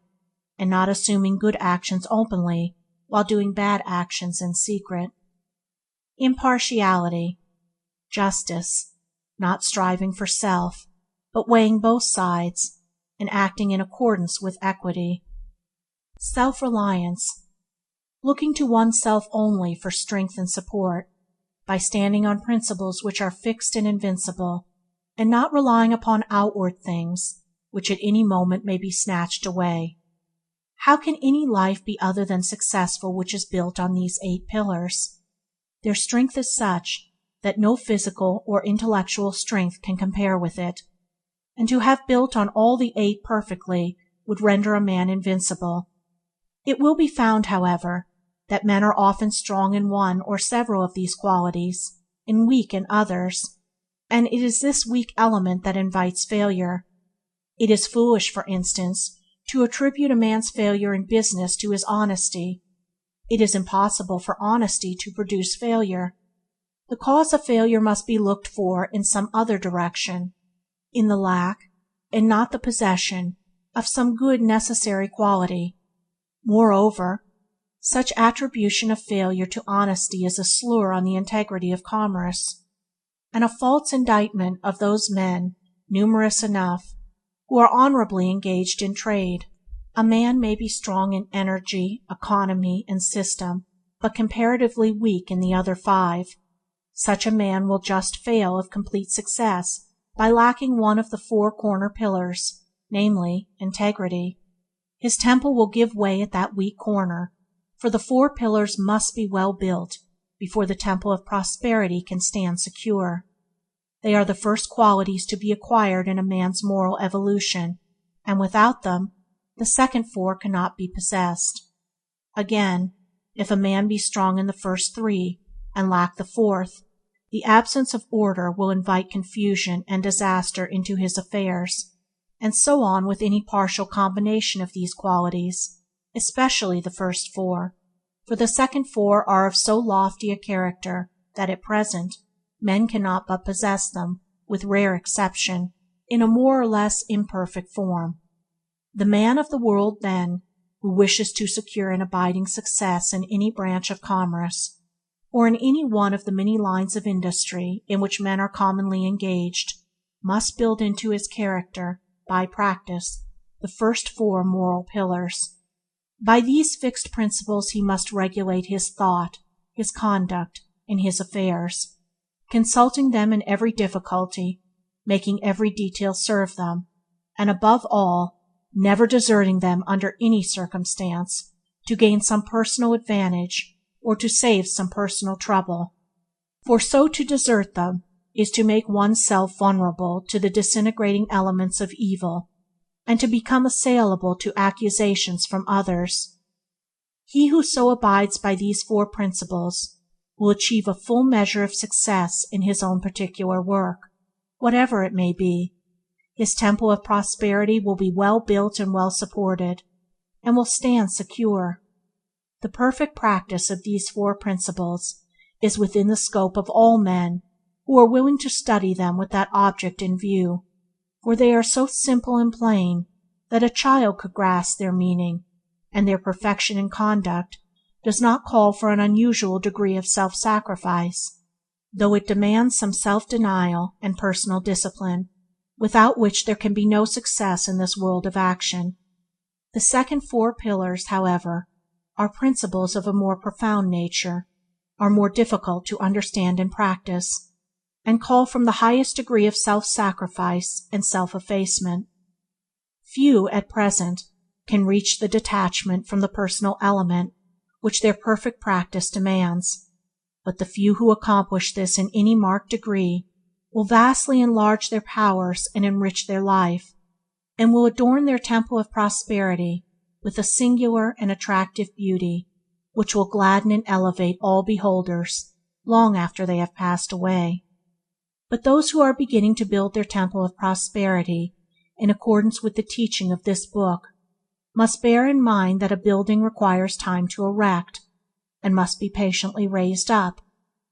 and not assuming good actions openly while doing bad actions in secret. Impartiality, justice, not striving for self, but weighing both sides, and acting in accordance with equity. Self-reliance, looking to oneself only for strength and support, by standing on principles which are fixed and invincible, and not relying upon outward things, which at any moment may be snatched away. How can any life be other than successful which is built on these 8 pillars? Their strength is such that no physical or intellectual strength can compare with it, and to have built on all the 8 perfectly would render a man invincible. It will be found, however, that men are often strong in one or several of these qualities, and weak in others, and it is this weak element that invites failure. It is foolish, for instance, to attribute a man's failure in business to his honesty. It is impossible for honesty to produce failure. The cause of failure must be looked for in some other direction, in the lack, and not the possession, of some good necessary quality. Moreover, such attribution of failure to honesty is a slur on the integrity of commerce, and a false indictment of those men, numerous enough, who are honorably engaged in trade. A man may be strong in energy, economy, and system, but comparatively weak in the other 5. Such a man will just fail of complete success by lacking one of the 4 corner pillars, namely, integrity. His temple will give way at that weak corner, for the 4 pillars must be well built before the temple of prosperity can stand secure. They are the first qualities to be acquired in a man's moral evolution, and without them the second 4 cannot be possessed. Again, if a man be strong in the first 3 and lack the 4th, the absence of order will invite confusion and disaster into his affairs, and so on with any partial combination of these qualities, especially the first 4, for the second 4 are of so lofty a character that at present men cannot but possess them, with rare exception, in a more or less imperfect form. The man of the world, then, who wishes to secure an abiding success in any branch of commerce, or in any one of the many lines of industry in which men are commonly engaged, must build into his character, by practice, the first 4 moral pillars. By these fixed principles he must regulate his thought, his conduct, and his affairs, consulting them in every difficulty, making every detail serve them, and above all, never deserting them under any circumstance to gain some personal advantage or to save some personal trouble, for so to desert them is to make one's self vulnerable to the disintegrating elements of evil, and to become assailable to accusations from others. He who so abides by these 4 principles, will achieve a full measure of success in his own particular work, whatever it may be. His temple of prosperity will be well built and well supported, and will stand secure. The perfect practice of these four principles is within the scope of all men who are willing to study them with that object in view, for they are so simple and plain that a child could grasp their meaning, and their perfection in conduct does not call for an unusual degree of self-sacrifice, though it demands some self-denial and personal discipline, without which there can be no success in this world of action. The second four pillars, however, are principles of a more profound nature, are more difficult to understand and practice, and call from the highest degree of self-sacrifice and self-effacement. Few, at present, can reach the detachment from the personal element which their perfect practice demands, but the few who accomplish this in any marked degree will vastly enlarge their powers and enrich their life, and will adorn their temple of prosperity with a singular and attractive beauty which will gladden and elevate all beholders long after they have passed away. But those who are beginning to build their temple of prosperity in accordance with the teaching of this book must bear in mind that a building requires time to erect, and must be patiently raised up,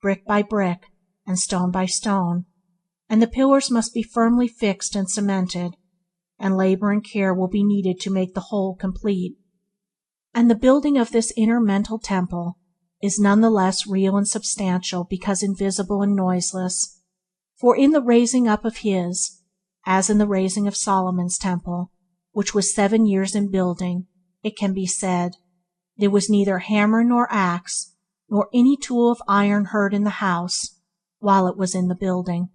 brick by brick and stone by stone, and the pillars must be firmly fixed and cemented, and labor and care will be needed to make the whole complete. And the building of this inner mental temple is none the less real and substantial because invisible and noiseless, for in the raising up of his, as in the raising of Solomon's temple, which was 7 years in building, it can be said, there was neither hammer nor axe, nor any tool of iron heard in the house, while it was in the building.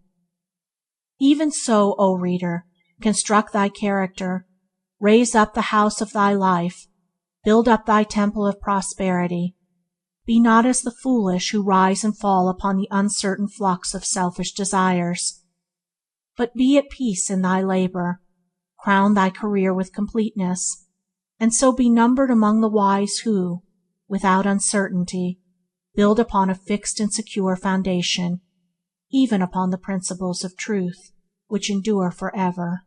Even so, O reader, construct thy character, raise up the house of thy life, build up thy temple of prosperity. Be not as the foolish who rise and fall upon the uncertain flux of selfish desires, but be at peace in thy labor, crown thy career with completeness, and so be numbered among the wise who, without uncertainty, build upon a fixed and secure foundation, even upon the principles of truth, which endure forever.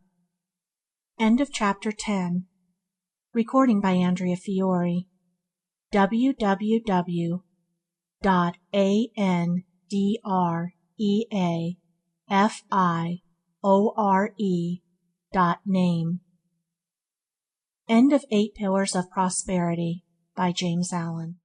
End of chapter 10. Recording by Andrea Fiore. www.andreafiore.name. End of 8 Pillars of Prosperity by James Allen.